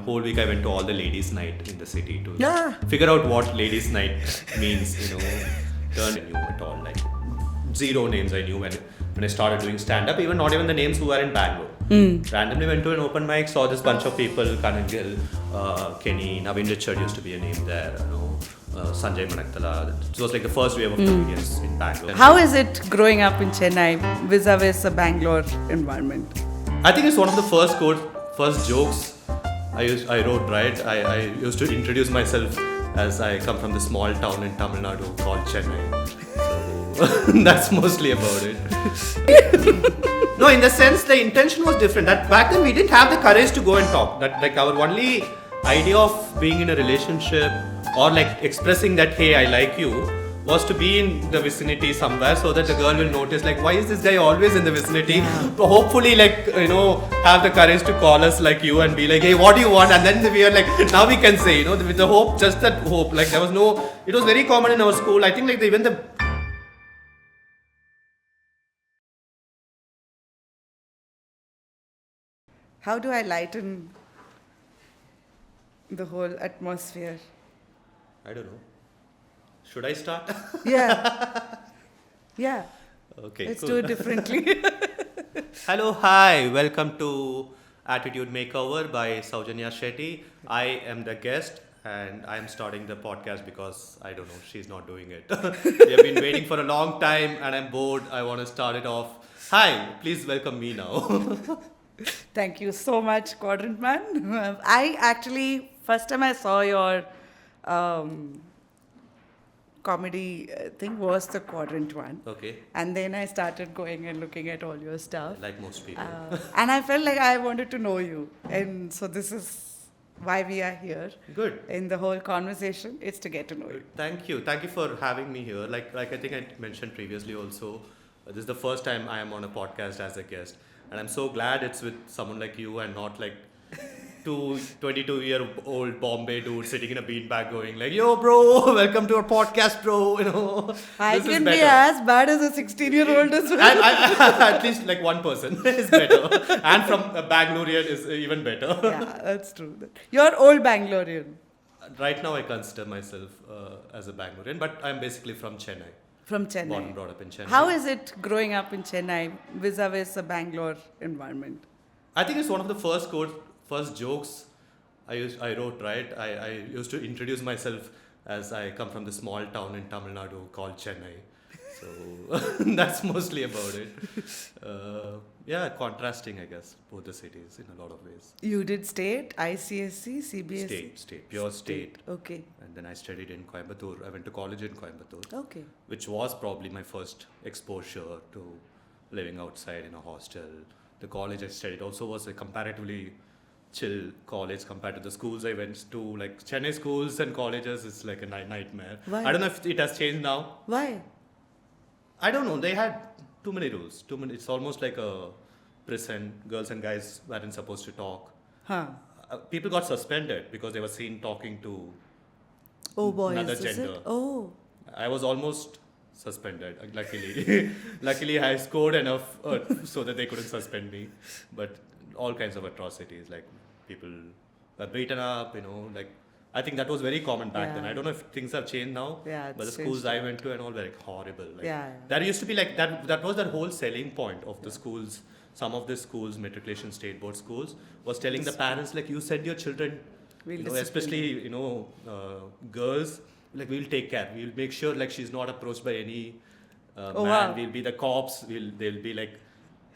whole week I went to all the ladies' night in the city to figure out what ladies' night means. Turn I knew at all. Like zero names I knew when I started doing stand-up. Even not even the names who were in Bangalore. Randomly went to an open mic, saw this bunch of people. Kanan Gill, Kenny, Navin Richard used to be a name there. Sanjay Manaktala. It was like the first wave of comedians in Bangalore. How is it growing up in Chennai vis-a-vis a Bangalore environment? I think it's one of the first jokes I wrote, right? I used to introduce myself as I come from the small town in Tamil Nadu called Chennai. So that's mostly about it. No, in the sense the intention was different. That back then we didn't have the courage to go and talk. That like our only idea of being in a relationship or like expressing that hey I like you was to be in the vicinity somewhere so that the girl will notice like why is this guy always in the vicinity, but hopefully like have the courage to call us like you and be like hey what do you want, and then we are like now we can say with the hope, just that hope, like there was no, it was very common in our school. I think like even the How do I lighten the whole atmosphere? I don't know. Should I start? Yeah. Okay, Let's cool. do it differently. Hello, hi. Welcome to Attitude Makeover by Sowjanya Shetty. I am the guest and I am starting the podcast because I don't know, she's not doing it. We have been waiting for a long time and I'm bored. I want to start it off. Hi, please welcome me now. Thank you so much, Quadrant Man. I actually, first time I saw your comedy thing was the Quadrant one. Okay. And then I started going and looking at all your stuff. Like most people. And I felt like I wanted to know you. And so this is why we are here. Good. In the whole conversation, it's to get to know you. Thank you. Thank you for having me here. Like I think I mentioned previously also, this is the first time I am on a podcast as a guest. And I'm so glad it's with someone like you and not like 22-year-old Bombay dude sitting in a beanbag going like, yo bro, welcome to our podcast bro, I can be as bad as a 16-year-old as well. At least like one person is better. And from a Bangalorean is even better. Yeah, that's true. You're old Bangalorean. Right now I consider myself as a Bangalorean, but I'm basically from Chennai. From Chennai. Born and brought up in Chennai. How is it growing up in Chennai vis-a-vis a Bangalore environment? I think it's one of the first jokes I wrote, right? I used to introduce myself as I come from the small town in Tamil Nadu called Chennai. So that's mostly about it. Contrasting, I guess, both the cities in a lot of ways. You did state, ICSC, CBSE? State, pure state. Okay. And then I studied in Coimbatore. I went to college in Coimbatore. Okay. Which was probably my first exposure to living outside in a hostel. The college I studied also was a comparatively chill college compared to the schools I went to. Like Chennai schools and colleges is like a nightmare. Why? I don't know if it has changed now. Why? I don't know. They had too many rules. It's almost like a prison. Girls and guys weren't supposed to talk. Huh. People got suspended because they were seen talking to boys, another is gender. it? Oh. I was almost suspended, luckily. Luckily, I scored enough so that they couldn't suspend me. But all kinds of atrocities, like people were beaten up, like I think that was very common back then. I don't know if things have changed now, but the schools I went to and all were like horrible. Like, That used to be like that was the whole selling point of the schools. Some of the schools, matriculation state board schools, was telling the parents like, you send your children, especially girls, like we'll take care. We'll make sure like she's not approached by any man. Wow. We'll be the cops. They'll be like,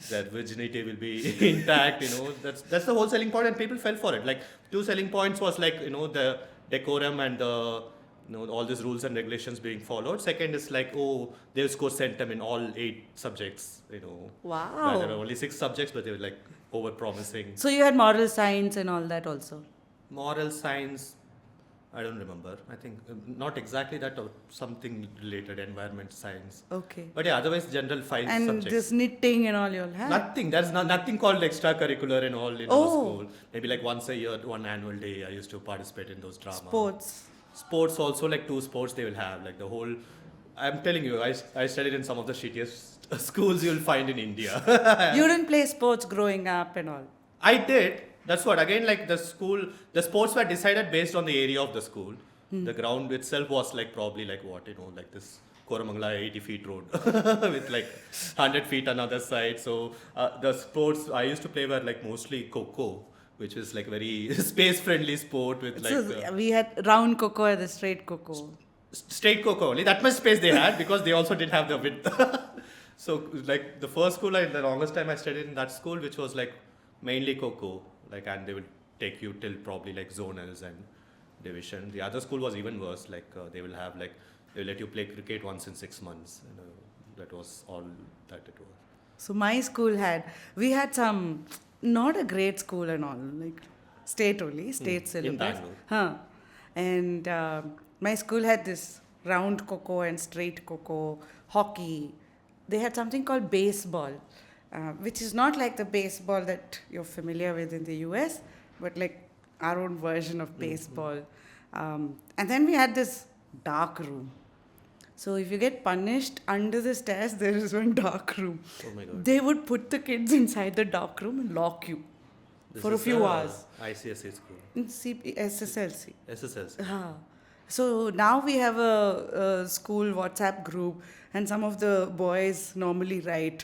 their virginity will be intact. That's the whole selling point, and people fell for it. Like two selling points was like the decorum and the all these rules and regulations being followed. Second is like they'll score centum in all 8 subjects. Wow. There were only 6 subjects, but they were like over promising. So you had moral science and all that also. Moral science. I don't remember. I think not exactly that, or something related, environment science. Okay. But yeah, otherwise general 5 and subjects. And this knitting and all you'll have? Nothing. There's nothing called extracurricular and all in our school. Maybe like once a year, one annual day, I used to participate in those dramas. Sports also, like 2 sports they will have. Like the whole... I'm telling you, I studied in some of the shittiest schools you'll find in India. You didn't play sports growing up and all? I did. That's what, again, like the sports were decided based on the area of the school. The ground itself was like probably like what, like this Koramangala 80 feet road with like 100 feet another side. So the sports I used to play were like mostly Coco, which is like very space friendly sport with like. So we had round coco and the straight coco. Straight Coco only. That much space they had because they also didn't have the width. So like the first school, the longest time I studied in that school, which was like mainly Coco, like, and they would take you till probably like zonals and division. The other school was even worse. Like they will let you play cricket once in 6 months. That was all that it was. So my school we had some, not a great school and all, like state only, state syllabus. In Bangalore. Huh. And my school had this round coco and straight coco, hockey. They had something called baseball, which is not like the baseball that you're familiar with in the US, but like our own version of baseball. And then we had this dark room. So if you get punished under the stairs, there is one dark room. Oh my God. They would put the kids inside the dark room and lock you for a few hours. ICSA school. In SSLC. SSLC. So now we have a school WhatsApp group, and some of the boys normally write,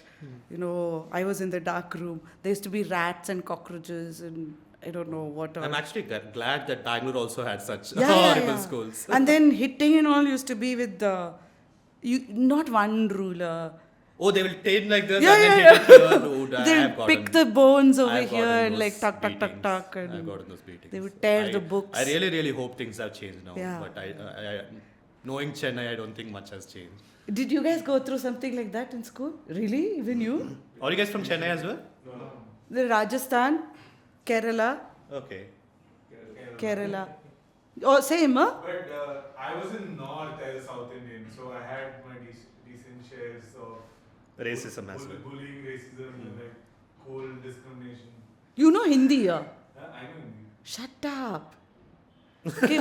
I was in the dark room. There used to be rats and cockroaches and I don't know what. I'm actually glad that Bangalore also had such Yeah, horrible schools. And then hitting and all used to be with not one ruler. Oh, they will take like this Yeah, and then yeah, hit it here. Dude, They'll pick the bones over I've here gotten and those like tuck. beatings. And I've gotten those beatings. they would tear the books. I really, really hope things have changed now. Yeah. But I knowing Chennai, I don't think much has changed. Did you guys go through something like that in school? Really? Even you? Are you guys from Chennai as well? No. The Rajasthan, Kerala, Okay. Kerala. Oh, same, huh? But I was in North as a South Indian, so I had my decent shares of Racism as well. bullying, racism, and like cold discrimination. You know Hindi, yeah? I know Hindi. Shut up. Okay,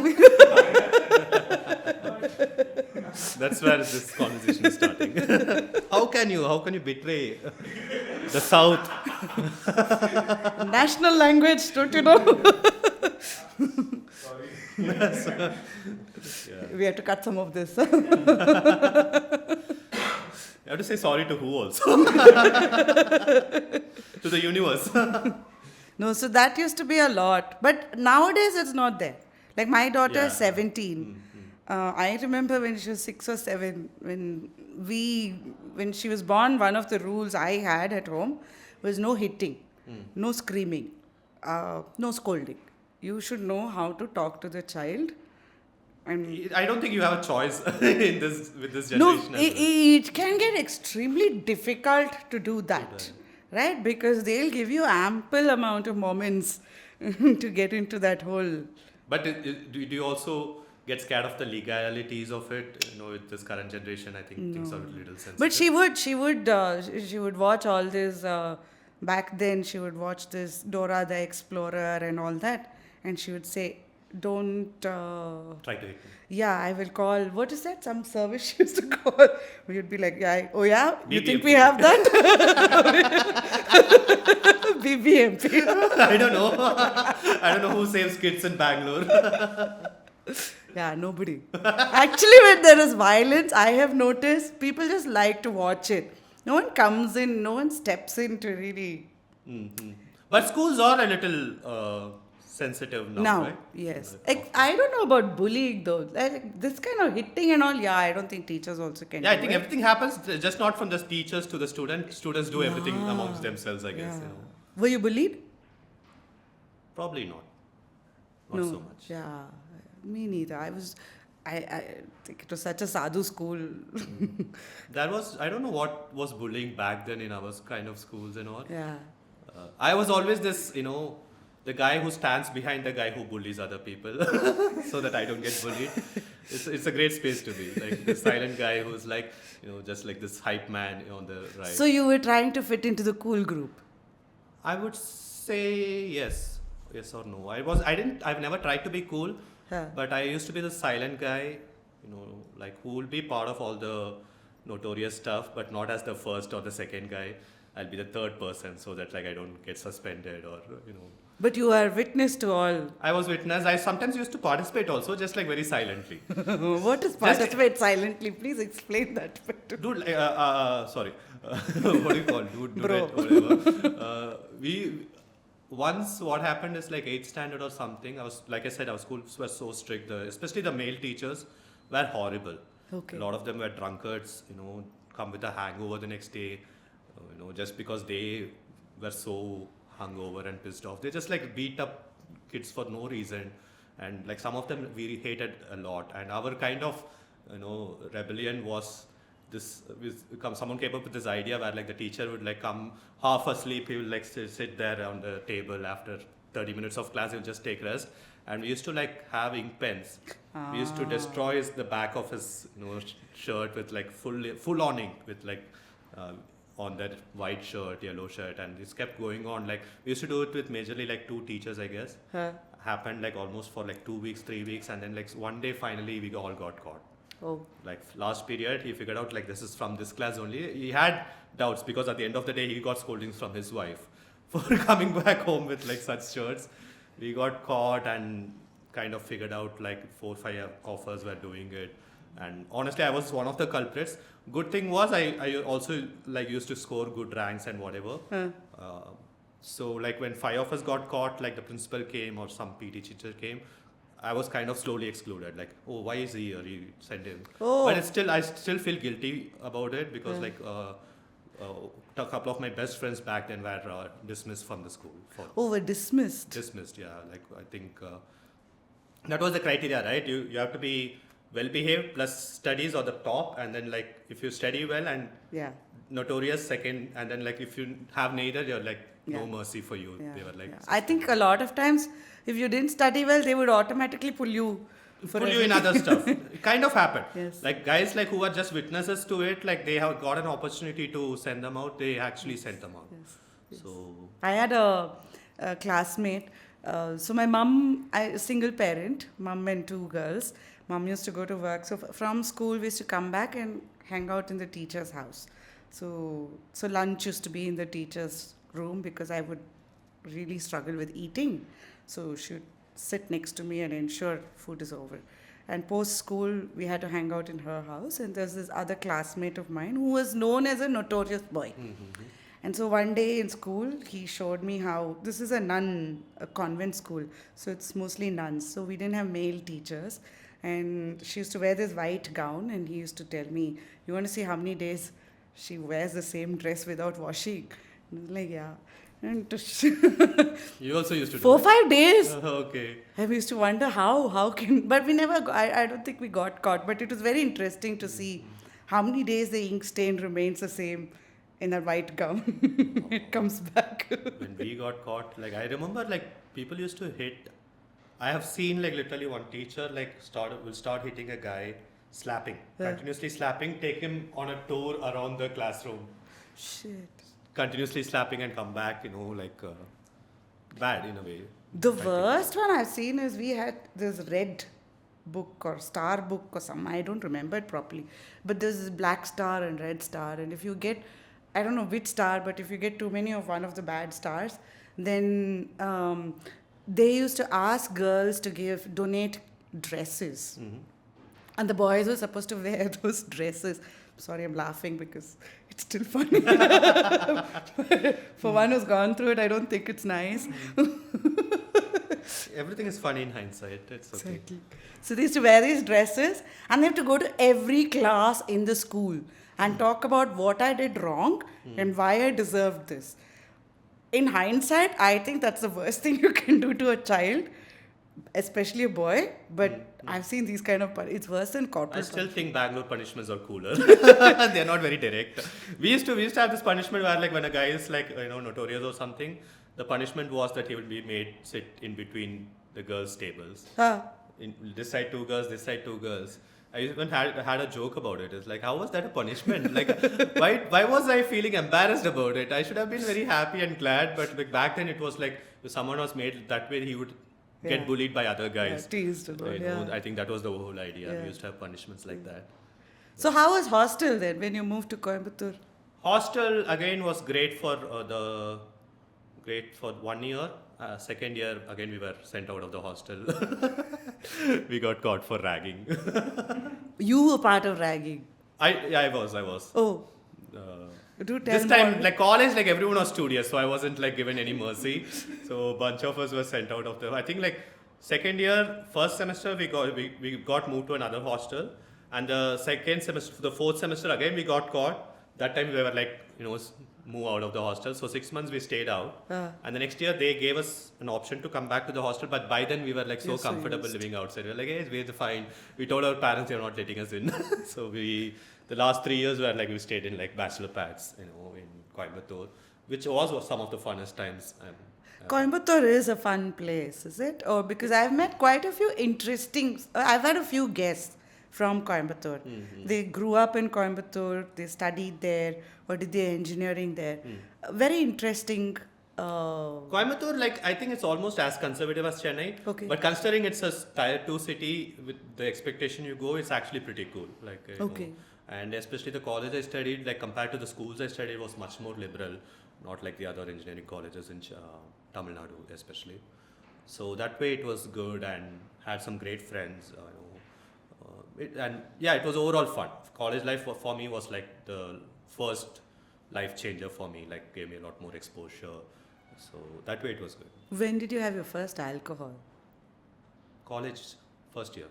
That's where this conversation is starting. How can you betray the South? national language, don't you know? Sorry. Yeah. We have to cut some of this. You have to say sorry to who also? To the universe. No, so that used to be a lot. But nowadays it's not there. Like my daughter is 17. I remember when she was 6 or 7, when she was born, one of the rules I had at home was no hitting, no screaming, no scolding. You should know how to talk to the child. And I don't think you have a choice with this generation. no, as well. it can get extremely difficult to do that, right? Because they'll give you ample amount of moments to get into that whole. But do you also get scared of the legalities of it? With this current generation, I think things are a little sensitive. But she would watch all this. Back then, she would watch this Dora the Explorer and all that, and she would say, "Don't." Try to hit me. Yeah, I will call. What is that? Some service she used to call. We would be like, "Yeah, oh yeah, you think we BBMP. have that?" BBMP. I don't know. I don't know who saves kids in Bangalore. Yeah, nobody. Actually, when there is violence, I have noticed people just like to watch it. No one comes in, no one steps in to really. But schools are a little sensitive now, right? Yes. I don't know about bullying though. Like this kind of hitting and all, yeah, I don't think teachers also can. Yeah, I do think it. everything happens just not from the teachers to the student. Students do everything amongst themselves, I guess. Yeah. Were you bullied? Probably not. Not so much. Yeah, me neither. I think it was such a sadhu school. I don't know what was bullying back then in our kind of schools and all. Yeah. I was always this, the guy who stands behind the guy who bullies other people so that I don't get bullied. It's a great space to be. Like the silent guy who's like, just like this hype man on the right. So you were trying to fit into the cool group. I would say yes or no. I've never tried to be cool, but I used to be the silent guy, like who will be part of all the notorious stuff, but not as the first or the second guy. I'll be the third person so that like I don't get suspended or But you are witness to all. I was witness. I sometimes used to participate also, just like very silently. What is participate silently? Please explain that. Dude, sorry. What do you call? Dude, Bro. it, whatever. Once what happened is like 8th standard or something. Like I said, our schools were so strict. Especially the male teachers were horrible. Okay. A lot of them were drunkards. Come with a hangover the next day. Just because they were so hungover and pissed off, they just like beat up kids for no reason, and like some of them we hated a lot. And our kind of rebellion was this. Someone came up with this idea where like the teacher would like come half asleep. He would like sit there on the table after 30 minutes of class. He would just take rest. And we used to like have ink pens. We used to destroy the back of his shirt with like full on ink with like on that white shirt, yellow shirt, and this kept going on. Like we used to do it with majorly like 2 teachers, I guess. Happened like almost for like 2 weeks, 3 weeks, and then like one day finally we all got caught. Oh. Like last period, he figured out like this is from this class only. He had doubts because at the end of the day he got scoldings from his wife for coming back home with like such shirts. We got caught and kind of figured out like 4 or 5 of us were doing it. And honestly, I was one of the culprits. Good thing was I also like used to score good ranks and whatever. So like when 5 of us got caught, like the principal came or some PT teacher came, I was kind of slowly excluded. Like, oh, why is he here? You sent him. Oh. But I still feel guilty about it because like a couple of my best friends back then were dismissed from the school. Were dismissed. Dismissed, yeah. Like I think that was the criteria, right? You have to be well behaved plus studies or the top, and then like if you study well and notorious second, and then like if you have neither, you're like no mercy for you. Yeah. They were like I think a lot of times if you didn't study well, they would automatically pull you in other stuff. It kind of happened. Yes. Like guys like who are just witnesses to it, like they have got an opportunity to send them out, they actually sent them out. Yes. So I had a classmate. So my mom, single parent, mom and 2 girls. Mom used to go to work. So from school, we used to come back and hang out in the teacher's house. So lunch used to be in the teacher's room because I would really struggle with eating. So she would sit next to me and ensure food is over. And post school, we had to hang out in her house. And there's this other classmate of mine who was known as a notorious boy. Mm-hmm. And so one day in school, he showed me how this is a convent school. So it's mostly nuns. So we didn't have male teachers. And she used to wear this white gown. And he used to tell me, you want to see how many days she wears the same dress without washing? And I was like, yeah. And you also used to 4 or 5 days. Okay. I used to wonder how can, but we never, I don't think we got caught. But it was very interesting to see how many days the ink stain remains the same in that white gown. It comes back. When we got caught, like I remember like people used to hit. I have seen like literally one teacher like will start hitting a guy, slapping, continuously slapping, take him on a tour around the classroom. Shit. Continuously slapping and come back, like bad in a way. The worst one I've seen is we had this red book or star book or something. I don't remember it properly. But there's this black star and red star. And if you get, I don't know which star, but if you get too many of one of the bad stars, then they used to ask girls to donate dresses. Mm-hmm. And the boys were supposed to wear those dresses. Sorry, I'm laughing because it's still funny. For one who's gone through it, I don't think it's nice. Everything is funny in hindsight. It's okay. Exactly. So they used to wear these dresses and they have to go to every class in the school and talk about what I did wrong and why I deserved this. In hindsight, I think that's the worst thing you can do to a child, especially a boy. But I've seen these kind of it's worse than corporal. I still think Bangalore punishments are cooler. They're not very direct. We used to have this punishment where like when a guy is like notorious or something, the punishment was that he would be made sit in between the girls' tables. In this side 2 girls, this side 2 girls. I even had a joke about it. It's like, how was that a punishment? Like, why was I feeling embarrassed about it? I should have been very happy and glad. But like back then, it was like if someone was made that way, he would get bullied by other guys. Yeah, teased about, I think that was the whole idea. We used to have punishments like that. So how was Hostel then when you moved to Coimbatore? Hostel again was great for 1 year. second year, again, we were sent out of the hostel. We got caught for ragging. You were part of ragging. I was. Oh, Uh, do tell this time, more. like college, like everyone was studious, so I wasn't like given any mercy. So a bunch of us were sent out of the. I think like second year, first semester we got moved to another hostel, and the second semester, the fourth semester again we got caught. That time we were like move out of the hostel. So 6 months we stayed out, and the next year they gave us an option to come back to the hostel. But by then we were like so You're so comfortable used. living outside. We were like, hey, we're fine. We told our parents they're not letting us in. So the last 3 years were like we stayed in like Bachelor pads, in Coimbatore, which was some of the funnest times. Coimbatore is a fun place, is it? Or because I've met quite a few interesting. I've had a few guests from Coimbatore. They grew up in Coimbatore. They studied there, or did their engineering there. Very interesting. Coimbatore, like I think it's almost as conservative as Chennai. Okay. But considering it's a tier 2 city with the expectation you go, it's actually pretty cool. Like Okay. And especially the college I studied, like compared to the schools I studied, was much more liberal, not like the other engineering colleges in Tamil Nadu, especially. So that way it was good and had some great friends. It was overall fun. College life for me was like the first life changer for me. Like gave me a lot more exposure. So that way it was good. When did you have your first alcohol? College first year.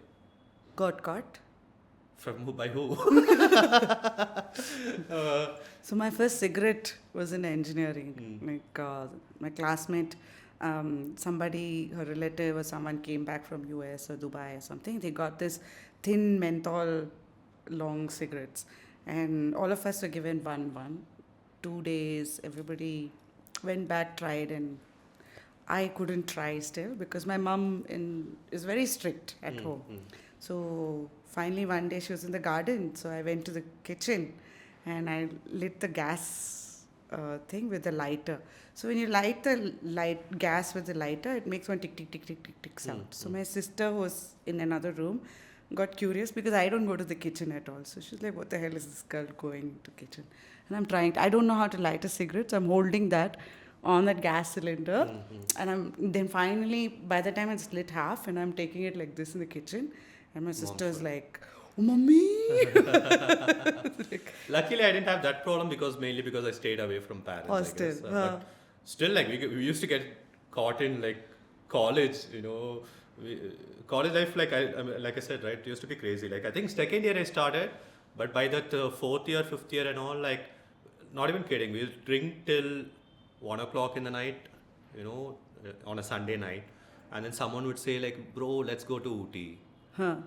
Got caught? From who by who? So my first cigarette was in engineering. Like my classmate, somebody, her relative or someone came back from US or Dubai or something. They got this thin menthol long cigarettes, and all of us were given one. 2 days, everybody went back, tried, and I couldn't try still because my mum is very strict at home. So finally one day she was in the garden, so I went to the kitchen and I lit the gas thing with the lighter. So when you light the gas with the lighter, it makes one tick tick tick tick tick tick sound. So my sister was in another room, got curious because I don't go to the kitchen at all. So she's like, what the hell is this girl going to kitchen? And I'm trying, I don't know how to light a cigarette, so I'm holding that on that gas cylinder. And then finally, by the time it's lit half, and I'm taking it like this in the kitchen, and my sister's like, oh, mommy. Luckily, I didn't have that problem mainly because I stayed away from parents. Hostel. I guess. But still, like we used to get caught in like college. College life, like I said, right, it used to be crazy. Like I think second year I started, but by the fourth year, fifth year, and all, like, not even kidding, we would drink till 1 o'clock in the night, on a Sunday night, and then someone would say like, bro, let's go to Ooty.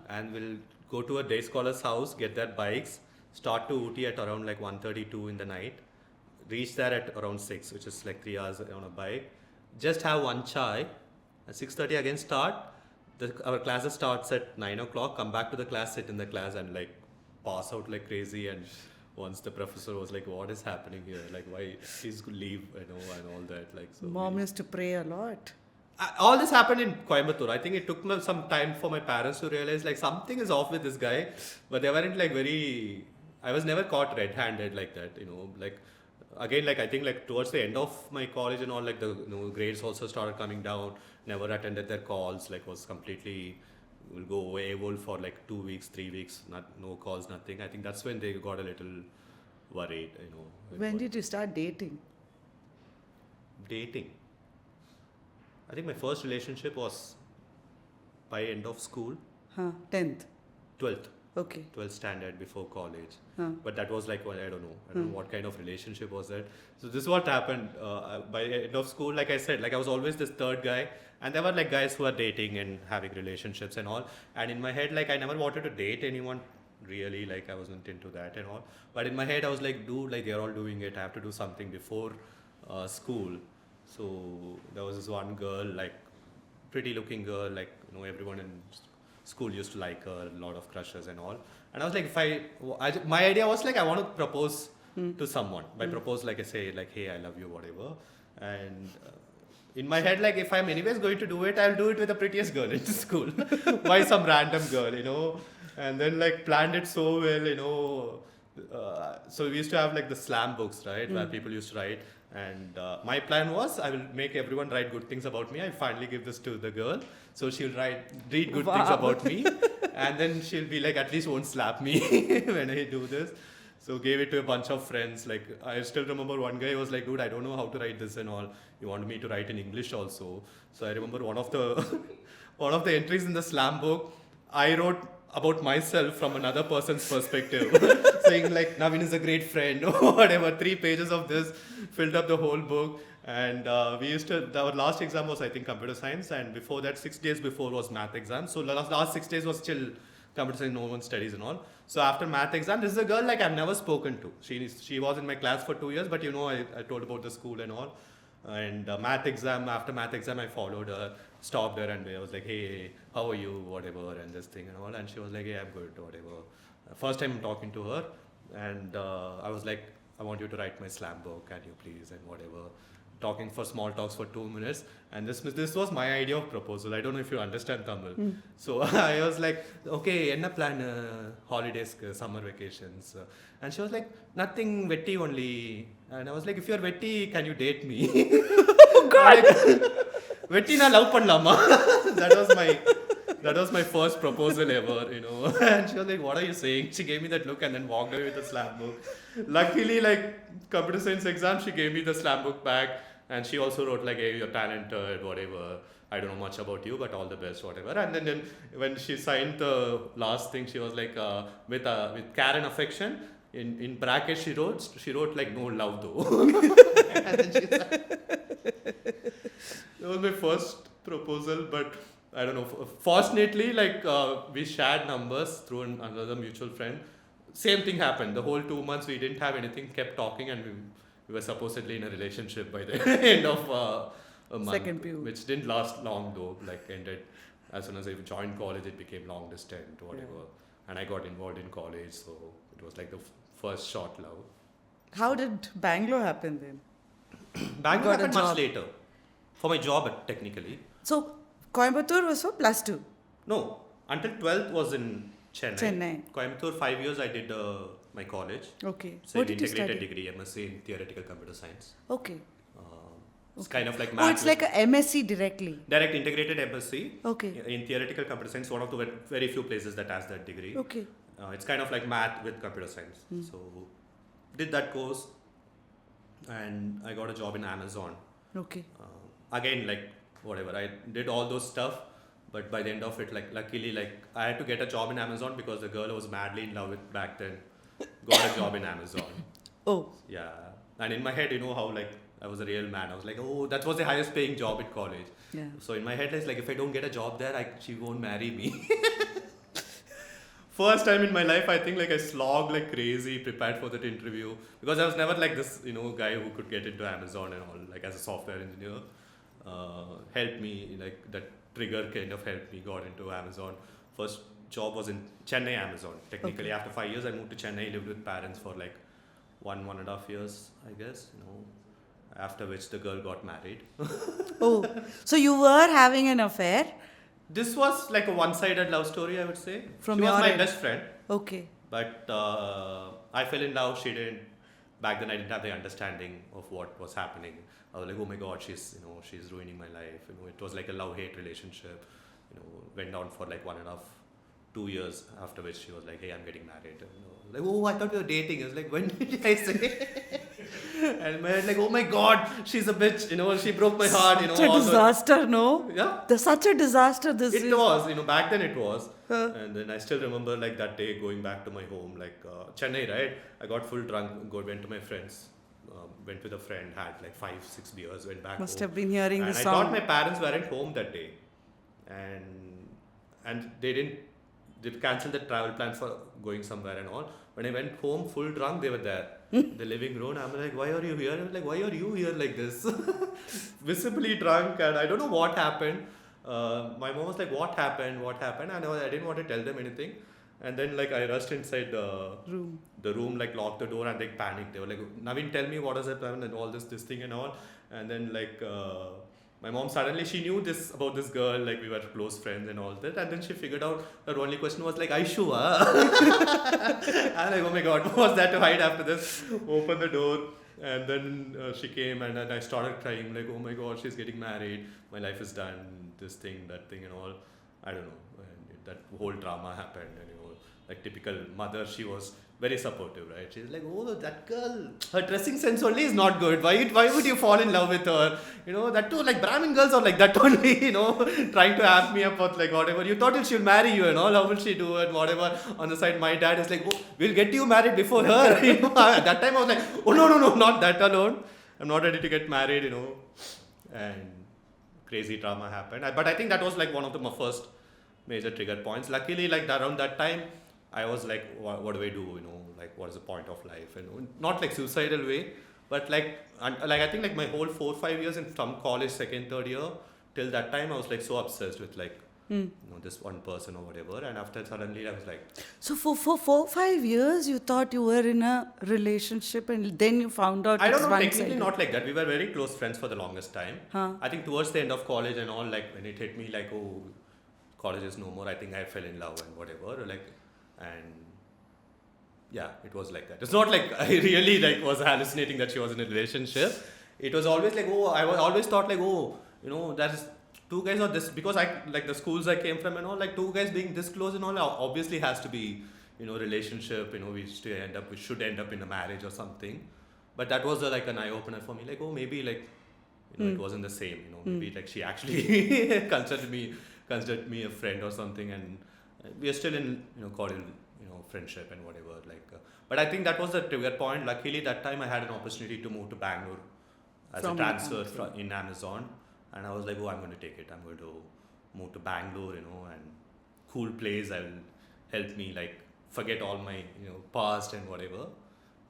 And we'll go to a day scholar's house, get their bikes, start to Ooty at around like 1:32 in the night, reach there at around 6, which is like 3 hours on a bike, just have one chai, at 6:30 again start, our classes starts at 9 o'clock, come back to the class, sit in the class and like pass out like crazy. And once the professor was like, what is happening here? Like, why please leave, and all that. Like, so Mom used to pray a lot. all this happened in Coimbatore. I think it took me some time for my parents to realize like something is off with this guy, but they weren't like I was never caught red-handed like that, like again, like I think like towards the end of my college and all, like the grades also started coming down, never attended their calls, like was completely will go AWOL for like 2 weeks, 3 weeks, no calls, nothing. I think that's when they got a little worried, When did you start dating? Dating. I think my first relationship was by end of school, 10th. 12th. Okay. 12th standard before college. But that was like, I don't know what kind of relationship was that. So this is what happened by end of school. Like I said, like I was always this third guy, and there were like guys who are dating and having relationships and all. And in my head, like I never wanted to date anyone really, like I wasn't into that and all. But in my head, I was like, dude, like they're all doing it. I have to do something before school. So there was this one girl, like pretty looking girl, like everyone in school used to like her, a lot of crushes and all. And I was like, my idea was like I want to propose to someone. By propose, like I say, like, hey, I love you, whatever. And in my head, like if I'm anyways going to do it, I'll do it with the prettiest girl in school. Why some random girl, And then like planned it so well, so we used to have like the slam books, right, where people used to write. And my plan was I will make everyone write good things about me. I finally give this to the girl, so she'll read good things about me, and then she'll be like, at least won't slap me when I do this. So gave it to a bunch of friends. Like I still remember one guy was like, dude, I don't know how to write this and all. You wanted me to write in English also. So I remember one of the entries in the slam book, I wrote about myself from another person's perspective, saying like Navin is a great friend or whatever. 3 pages of this filled up the whole book. And our last exam was I think computer science, and before that 6 days before was math exam. So last 6 days was still computer science, no one studies and all. So after math exam, this is a girl like I've never spoken to. She was in my class for 2 years, but I told about the school and all. And after math exam, I followed her, stopped her, and I was like, hey, how are you, whatever, and this thing and all. And she was like, hey, I'm good, whatever. First time talking to her, and I was like, I want you to write my slam book, can you please, and whatever. Talking for small talks for 2 minutes, and this was my idea of proposal. I don't know if you understand Tamil. So I was like, okay, enna plan, holidays, summer vacations, and she was like, nothing, vetty only. And I was like, if you're vetty, can you date me? Oh God! Vetty na love pannalama. That was my first proposal ever, And she was like, what are you saying? She gave me that look and then walked away with the slam book. Luckily, like computer science exam, she gave me the slam book back, and she also wrote like, hey, you're talented, whatever. I don't know much about you, but all the best, whatever. And then when she signed the last thing, she was like, with care and affection. In brackets, she wrote like, no love though. And then she signed. That was my first proposal, but I don't know. Fortunately, like we shared numbers through another mutual friend. Same thing happened. The whole 2 months we didn't have anything, kept talking, and we were supposedly in a relationship by the end of a month. Second PU. Which didn't last long though. Like ended as soon as I joined college, it became long distance, whatever. Yeah. And I got involved in college, so it was like the first short love. How did Bangalore happen then? Bangalore happened much later. For my job, technically. So, Coimbatore was for +2? No, until 12th was in Chennai. Coimbatore, 5 years I did my college. Okay. So what did you study? Integrated degree, MSc in Theoretical Computer Science. Okay. It's kind of like math. Oh, it's like a MSc directly. Direct integrated MSc. Okay. In Theoretical Computer Science, one of the very few places that has that degree. Okay. It's kind of like math with computer science. So, did that course, and I got a job in Amazon. Okay. Again, like whatever, I did all those stuff, but by the end of it, like luckily, like I had to get a job in Amazon because the girl I was madly in love with back then got a job in Amazon. Oh. Yeah, and in my head, how like I was a real man. I was like, oh, that was the highest paying job at college. Yeah. So in my head, it's like if I don't get a job there, she won't marry me. First time in my life, I think like I slogged like crazy, prepared for that interview because I was never like this, guy who could get into Amazon and all, like as a software engineer. Helped me, like that trigger kind of helped me, got into Amazon. First job was in Chennai, Amazon. Technically, after 5 years, I moved to Chennai, lived with parents for like 1.5 years, I guess, after which the girl got married. Oh, so you were having an affair? This was like a one-sided love story, I would say. From she was your my end? best friend. Okay. But I fell in love, she didn't. Back then I didn't have the understanding of what was happening. I was like, oh my God, she's ruining my life. It was like a love-hate relationship. Went down for like 1.5-2 years, after which she was like, hey, I'm getting married. Like, oh, I thought we were dating. I was like, when did I say? And my head like, oh my God, she's a bitch. She broke my heart. Such a disaster, no? Yeah. Such a disaster this is. It was, back then it was. And then I still remember like that day going back to my home, like Chennai, right? I got full drunk, went to my friends, went with a friend, had like 5-6 beers, went back Must home. have been hearing and the I song. thought my parents weren't home that day. And they canceled the travel plan for going somewhere and all. When I went home full drunk, they were there. The living room. I'm like, why are you here? I'm like, why are you here like this? Visibly drunk, and I don't know what happened. My mom was like, what happened? And I didn't want to tell them anything. And then like I rushed inside the room, like locked the door, and they panicked. They were like, Navin, tell me what has happened and all this thing and all. And then like my mom suddenly, she knew this about this girl, like we were close friends and all that. And then she figured out her only question was like, Aishu, I'm like, oh my God, what was that to hide after this? Open the door. And then she came and then I started crying like, oh my god, she's getting married. My life is done. This thing, that thing and all. I don't know. And that whole drama happened and like typical mother, she was very supportive, right? She's like, oh, that girl, her dressing sense only is not good. Why would you fall in love with her? That too, like Brahmin girls are like that only, trying to amp me up with like whatever. You thought if she'll marry you and all, how will she do it, whatever. On the side, my dad is like, oh, we'll get you married before her. At that time I was like, oh, no, not that alone. I'm not ready to get married, And crazy drama happened. But I think that was like one of my first major trigger points. Luckily, like around that time, I was like, what do I do? Like what is the point of life? And not like suicidal way, but like I think like my whole 4 or 5 years from college, second, third year till that time, I was like so obsessed with like this one person or whatever. And after suddenly I was like. So for 4 or 5 years, you thought you were in a relationship, and then you found out. I don't it's know, one-sided. technically not like that. We were very close friends for the longest time. Huh. I think towards the end of college and all, like when it hit me like, oh, college is no more. I think I fell in love and whatever. And yeah, it was like that. It's not like I really like was hallucinating that she was in a relationship. It was always like, oh, I was always thought like, oh, there's two guys or this, because I like the schools I came from and all, like two guys being this close and all, obviously has to be, relationship, we should end up in a marriage or something. But that was like an eye opener for me, like, oh, maybe like, it wasn't the same, maybe like she actually considered me a friend or something, and we are still in, cordial, friendship and whatever, like, but I think that was the trigger point. Luckily that time I had an opportunity to move to Bangalore as a transfer in Amazon, and I was like, oh, I'm going to take it. I'm going to move to Bangalore, and cool place. I will help me like forget all my, past and whatever.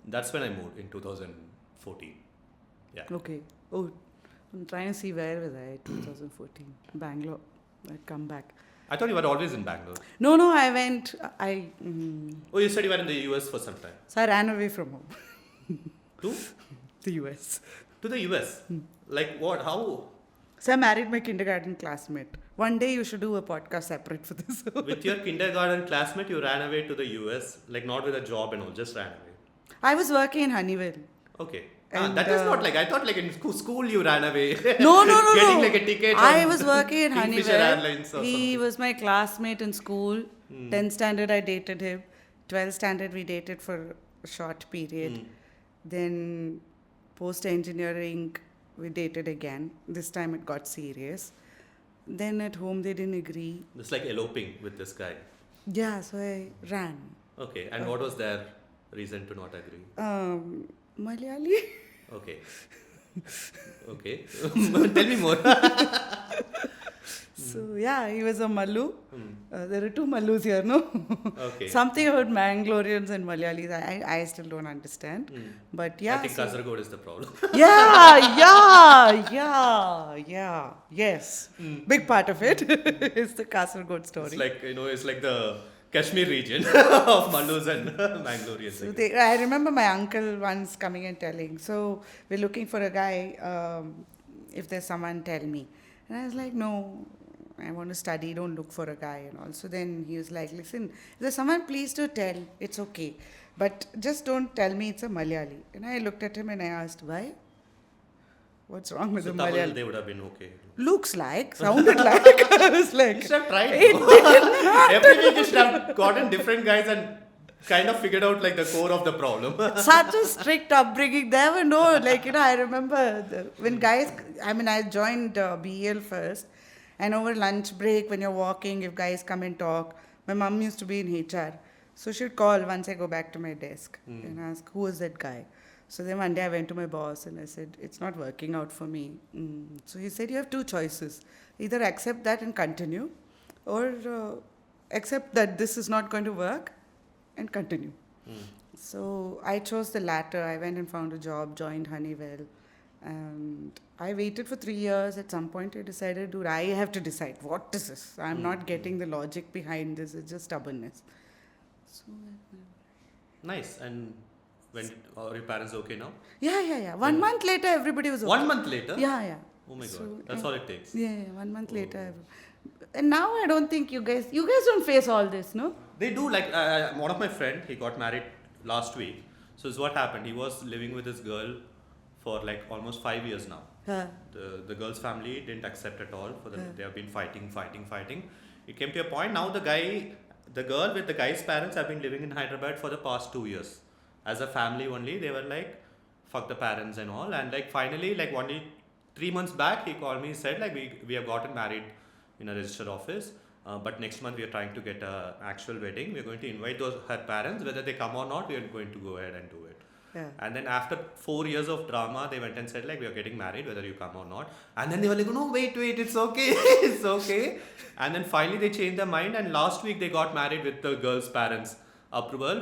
That's when I moved in 2014. Yeah. Okay. Oh, I'm trying to see where was I? 2014. Bangalore. I'd come back. I thought you were always in Bangalore. No, I went. Oh, you said you were in the US for some time. So I ran away from home. To? The US. To the US? Like what? How? So I married my kindergarten classmate. One day you should do a podcast separate for this. With your kindergarten classmate, you ran away to the US, like not with a job and all, just ran away. I was working in Honeywell. Okay. And, that is not like, I thought like in school you ran away. No. Getting like a ticket. I was working in Kingfisher Honeywell. Airlines or He something. was my classmate in school. 10th standard I dated him. 12th standard we dated for a short period. Then post engineering we dated again. This time it got serious. Then at home they didn't agree. It's like eloping with this guy. Yeah, so I ran. Okay. And what was their reason to not agree? Malayali. Okay. Okay. Tell me more. So yeah, he was a Mallu. There are two Mallus here, no? Okay. Something about Mangaloreans and Malayalis, I still don't understand. But yeah. I think Kasaragod is the problem. Yes. Big part of it is the Kasaragod story. It's like, it's like the Kashmir region of Mallus and Mangaloreans. So I remember my uncle once coming and telling, so we're looking for a guy, if there's someone, tell me. And I was like, no, I want to study, don't look for a guy and all. So then he was like, listen, if there's someone, please do tell, it's okay. But just don't tell me it's a Malayali. And I looked at him and I asked, why? What's wrong with the Tamil, Malayali? they would have been okay. Looks like, sounded like. I was like, You should have tried. Every week you should have gotten different guys and kind of figured out like the core of the problem. such a strict upbringing. There were no, I remember when guys, I joined BEL first, and over lunch break when you're walking, if guys come and talk, my mom used to be in HR. So she'd call once I go back to my desk and ask, who is that guy? So then one day I went to my boss and I said, it's not working out for me. So he said, you have two choices. Either accept that and continue, or accept that this is not going to work and continue. So I chose the latter. I went and found a job, joined Honeywell, and I waited for 3 years. At some point I decided, dude, I have to decide, what is this? I'm not getting the logic behind this. It's just stubbornness. So, Nice. And when are your parents okay now? yeah. 1 month later, everybody was okay. 1 month later? Yeah. Oh my So, God. That's all it takes. Yeah, 1 month later. And now I don't think you guys don't face all this, no? They do, like, one of my friend, he got married last week. So this is what happened. He was living with his girl for like almost 5 years now. Huh. The girl's family didn't accept at all. They have been fighting. It came to a point now the girl with the guy's parents have been living in Hyderabad for the past 2 years. As a family only, they were like, fuck the parents and all. And like finally, like only 3 months back, he called me, said like we have gotten married in a registered office. But next month we are trying to get an actual wedding. We are going to invite her parents. Whether they come or not, we are going to go ahead and do it. Yeah. And then after 4 years of drama, they went and said like, we are getting married, whether you come or not. And then they were like, no, wait, it's okay. It's okay. And then finally they changed their mind. And last week they got married with the girl's parents' approval,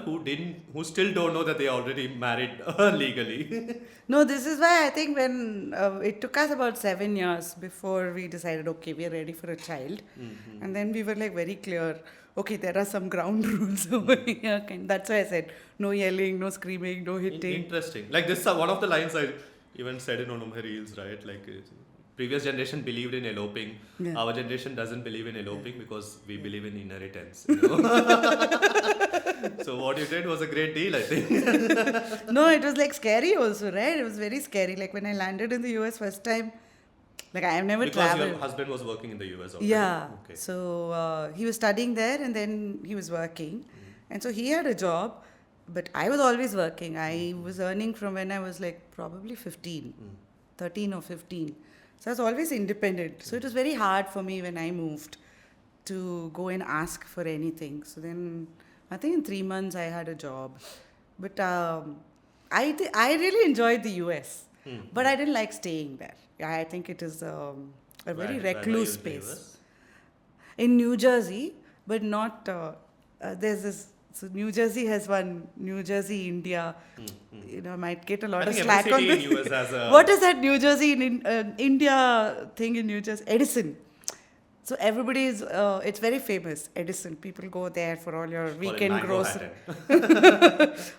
who still don't know that they are already married legally. No, this is why I think when it took us about 7 years before we decided, okay, we are ready for a child. Mm-hmm. And then we were like very clear, okay, there are some ground rules over here. That's why I said no yelling, no screaming, no hitting. Interesting. Like this, one of the lines I even said in one of my reels, right? Like previous generation believed in eloping. Yeah. Our generation doesn't believe in eloping because we believe in inheritance. You know? So what you did was a great deal, I think. No, it was like scary also, right? It was very scary. Like when I landed in the US first time, like I have never because traveled. your husband was working in the US already. Yeah. Okay. So he was studying there and then he was working. And so he had a job, but I was always working. I was earning from when I was like probably 15, 13 or 15. So I was always independent. So it was very hard for me when I moved to go and ask for anything. So then I think in 3 months I had a job. But I really enjoyed the US. But I didn't like staying there. I think it is a very recluse space. In New Jersey, but not, there's this, so New Jersey has one, New Jersey, India, you know, might get a lot I of think slack every on city this. in US has a... What is that New Jersey in India thing in New Jersey? Edison. So everybody is, it's very famous, Edison. People go there for all your weekend grocery,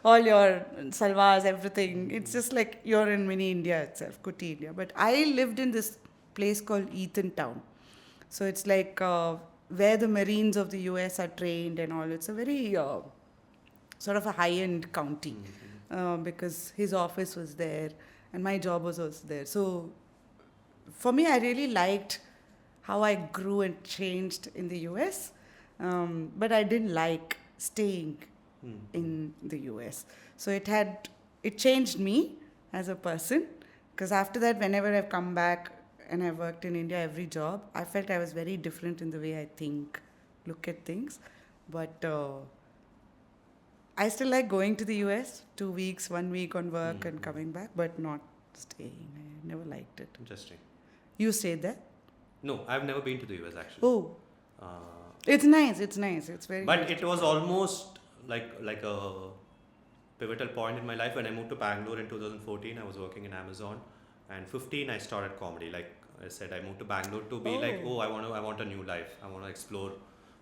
all your salwas, everything. It's just like you're in mini India itself, Kuti India. But I lived in this place called Eatontown. So it's like where the Marines of the US are trained and all. It's a very sort of a high-end county because his office was there and my job was also there. So for me, I really liked how I grew and changed in the US, but I didn't like staying in the US. So it changed me as a person, because after that, whenever I've come back and I've worked in India, every job, I felt I was very different in the way I think, look at things. But I still like going to the US, 2 weeks, 1 week on work and coming back, but not staying. I never liked it. Interesting. You stayed there? No, I've never been to the US actually. Oh. It's nice. It's very But good. it was almost like a pivotal point in my life when I moved to Bangalore in 2014. I was working in Amazon, and 15 I started comedy. Like I said, I moved to Bangalore to be like, I want a new life. I want to explore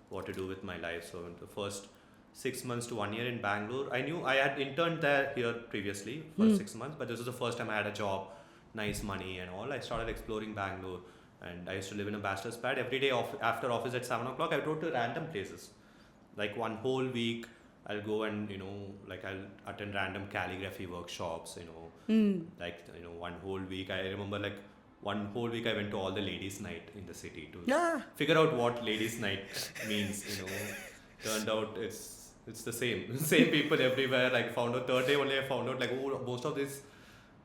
what to do with my life. So in the first 6 months to 1 year in Bangalore, I knew I had interned here previously for 6 months, but this was the first time I had a job, nice money and all. I started exploring Bangalore. And I used to live in a bachelor's pad. Every day after office at 7 o'clock, I would go to random places. Like one whole week, I'll go and, I'll attend random calligraphy workshops, Like, one whole week. I remember like one whole week I went to all the ladies' night in the city to figure out what ladies' night means, Turned out it's the same. Same people everywhere. Like found out third day only I found out like, most of these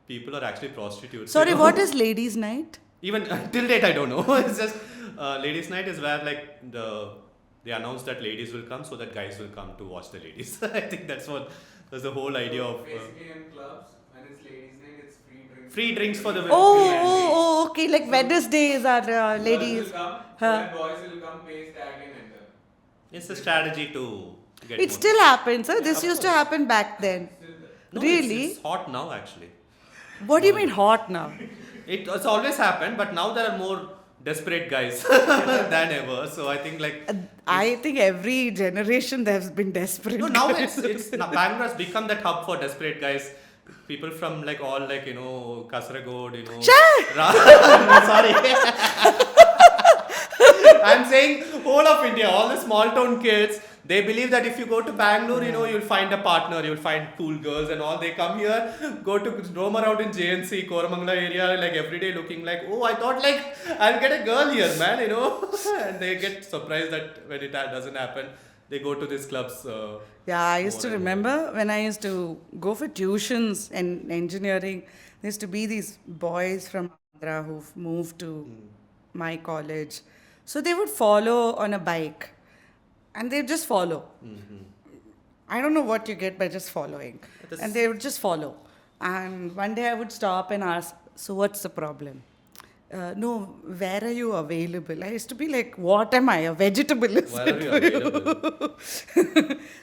people are actually prostitutes. Sorry, what is ladies' night? Even till date, I don't know. It's just ladies' night is where like they announce that ladies will come so that guys will come to watch the ladies. I think that's the whole idea of. Basically, in clubs, when it's ladies' night, it's free drinks. Free drinks for the women. Okay. Like Wednesdays are ladies. Girls will come, and boys will come, pay, tag, and enter. It's a strategy to get. It still happens, sir. This used to happen back then. No, Really? It's hot now actually. What do you mean hot now? It's always happened, but now there are more desperate guys than ever. So I think like. I think every generation there has been desperate. No, now it's now Bangalore has become that hub for desperate guys. People from like all like Kasaragod, Sorry. I'm saying whole of India, all the small town kids, they believe that if you go to Bangalore, you'll find a partner, you'll find cool girls and all. They come here, go to roam around in JNC, Koramangala area, like every day looking like, oh, I thought like I'll get a girl here, man, and they get surprised that when it doesn't happen, they go to these clubs. Yeah, I used to more and remember when I used to go for tuitions in engineering, there used to be these boys from Andhra who've moved to my college. So they would follow on a bike and they'd just follow. I don't know what you get by just following. And they would just follow. And one day I would stop and ask, so what's the problem? No, where are you available? I used to be like, what am I? A vegetable? Is Where are you available?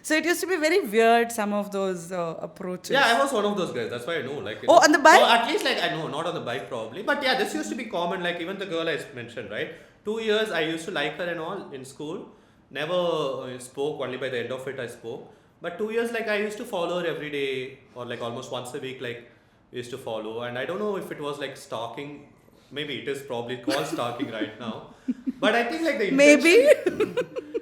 So it used to be very weird, some of those approaches. Yeah, I was one of those guys. That's why I know. Like, on the bike? Or at least, like, I know, not on the bike probably. But yeah, this used to be common. Like, even the girl I mentioned, right? 2 years, I used to like her and all in school. Never spoke. Only by the end of it, I spoke. But 2 years, like, I used to follow her every day or like almost once a week. Like, used to follow. And I don't know if it was like stalking. Maybe it is probably called stalking right now. But I think like the intention,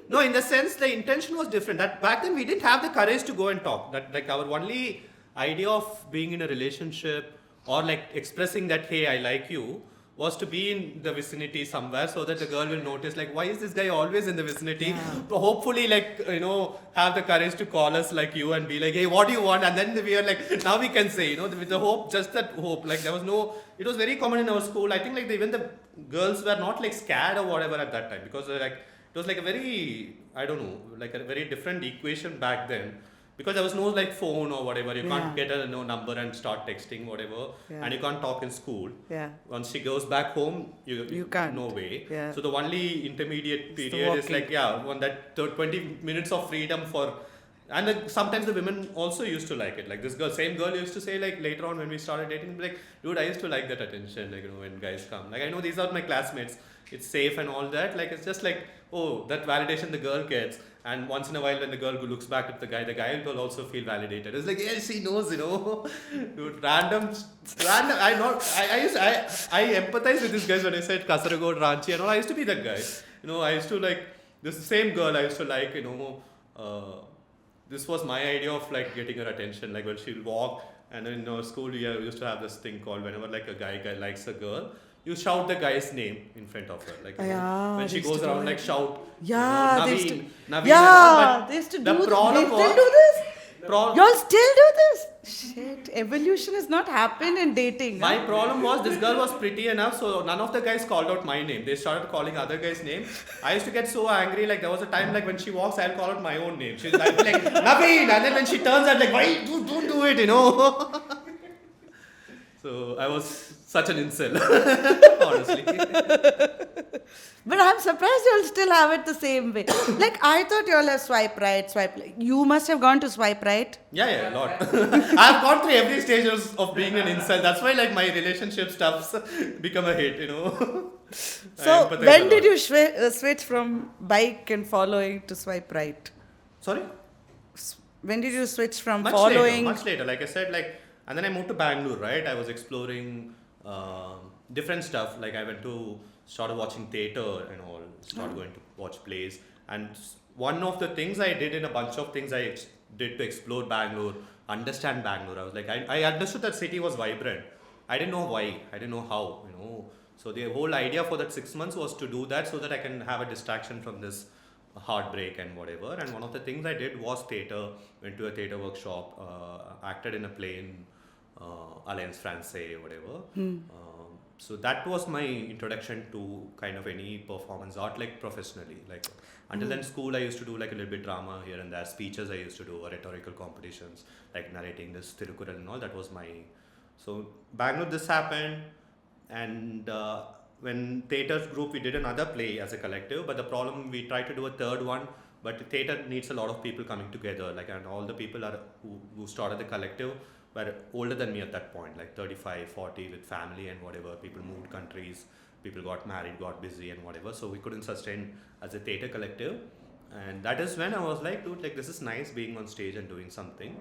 no, in the sense the intention was different. That back then we didn't have the courage to go and talk. That like our only idea of being in a relationship or like expressing that hey I like you was to be in the vicinity somewhere so that the girl will notice like why is this guy always in the vicinity. Hopefully like have the courage to call us like you and be like hey what do you want, and then we are like now we can say with the hope, just that hope. Like there was no, it was very common in our school. I think like even the girls were not like scared or whatever at that time because like it was like a very, I don't know, like a very different equation back then. Because there was no like phone or whatever, you can't get a number and start texting whatever, and you can't talk in school. Once she goes back home, you can't. No way. Yeah. So the only intermediate period is like one that 20 minutes of freedom for, and sometimes the women also used to like it. Like this girl, same girl used to say like later on when we started dating, like dude I used to like that attention, like when guys come. Like I know these are my classmates, it's safe and all that. Like it's just like that validation the girl gets. And once in a while when the girl looks back at the guy will also feel validated. It's like, yes, he knows, Dude, random, I empathize with these guys when I said Kasaragod, Ranchi and all. I used to be that guy. I used to like, this same girl I used to like, this was my idea of like getting her attention. Like when she'll walk, and then in our school we used to have this thing called whenever like a guy likes a girl, you shout the guy's name in front of her. Like when she goes around, like shout. Navin. They used to do this. They still do this? Y'all still do this? Shit, evolution has not happened in dating. My problem was this girl was pretty enough, so none of the guys called out my name. They started calling other guys' name. I used to get so angry. Like there was a time like when she walks, I'll call out my own name. She's like Navin, and then when she turns, I'm like, why don't do it, So I was such an incel, honestly. But I'm surprised you'll still have it the same way. Like I thought you'll have swipe right, swipe left. You must have gone to swipe right. Yeah, a lot. I've gone through every stage of being an incel. That's why like my relationship stuff's become a hit, So when did you switch from bike and following to swipe right? Sorry? When did you switch from much following? Much later. Like I said, and then I moved to Bangalore, right? I was exploring different stuff. Like I started watching theatre and all, started going to watch plays. And one of the things I did in a bunch of things I did to explore Bangalore, understand Bangalore. I was like, I understood that city was vibrant. I didn't know why. I didn't know how, So the whole idea for that 6 months was to do that so that I can have a distraction from this heartbreak and whatever. And one of the things I did was theatre, went to a theatre workshop, acted in a play in Alliance Francaise, whatever. So that was my introduction to kind of any performance art, like professionally. Like until then, school I used to do like a little bit drama here and there, speeches I used to do, or rhetorical competitions, like narrating this Tirukural and all. That was my. So Bangalore, this happened, and when theatre group we did another play as a collective. But the problem, we tried to do a third one, but theatre needs a lot of people coming together. Like, and all the people who started the collective were older than me at that point, like 35, 40 with family and whatever. People moved countries, people got married, got busy and whatever. So we couldn't sustain as a theatre collective. And that is when I was like, dude, like this is nice being on stage and doing something.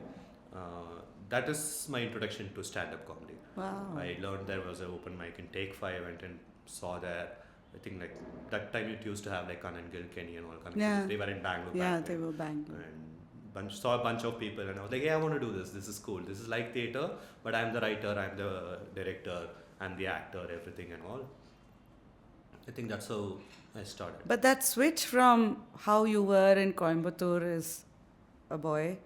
That is my introduction to stand-up comedy. Wow. I learned there was an open mic in Take 5. I went and saw that. I think like that time it used to have like Kanan Gill, Kenny and all coming. Yeah. They were in Bangalore. Yeah, back they then. were Bangalore. And saw a bunch of people and I was like, yeah, I want to do this. This is cool. This is like theatre, but I'm the writer, I'm the director, I'm the actor, everything and all. I think that's how I started. But that switch from how you were in Coimbatore as a boy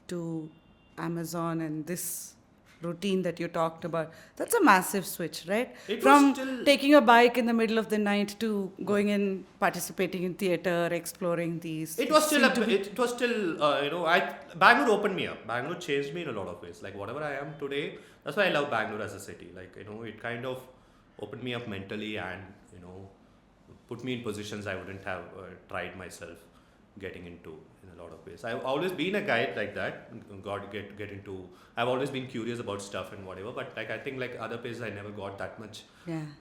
to Amazon and this routine that you talked about, that's a massive switch, right? It From was still taking a bike in the middle of the night to going in, participating in theatre, exploring these. It was still, Bangalore opened me up. Bangalore changed me in a lot of ways. Like whatever I am today, that's why I love Bangalore as a city. Like, it kind of opened me up mentally and, put me in positions I wouldn't have tried myself getting into in a lot of ways. I've always been a guy like that. Get into, I've always been curious about stuff and whatever, but like I think like other places I never got that much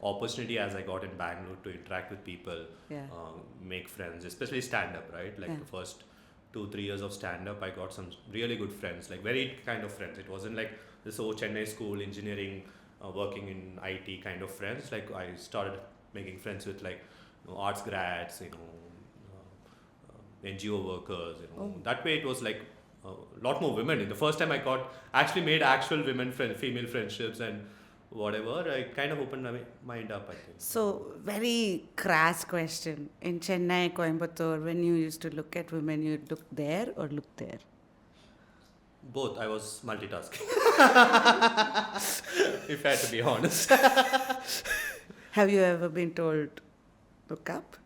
opportunity as I got in Bangalore to interact with people, make friends, especially stand-up, right? Like the first 2-3 years of stand-up, I got some really good friends, like very kind of friends. It wasn't like this Chennai school, engineering, working in IT kind of friends. Like I started making friends with like arts grads, NGO workers, That way it was like a lot more women. The first time I actually made actual female friendships and whatever, I kind of opened my mind up, I think. So, very crass question. In Chennai, Coimbatore, when you used to look at women, you look there or look there? Both. I was multitasking. If I had to be honest. Have you ever been told, look up?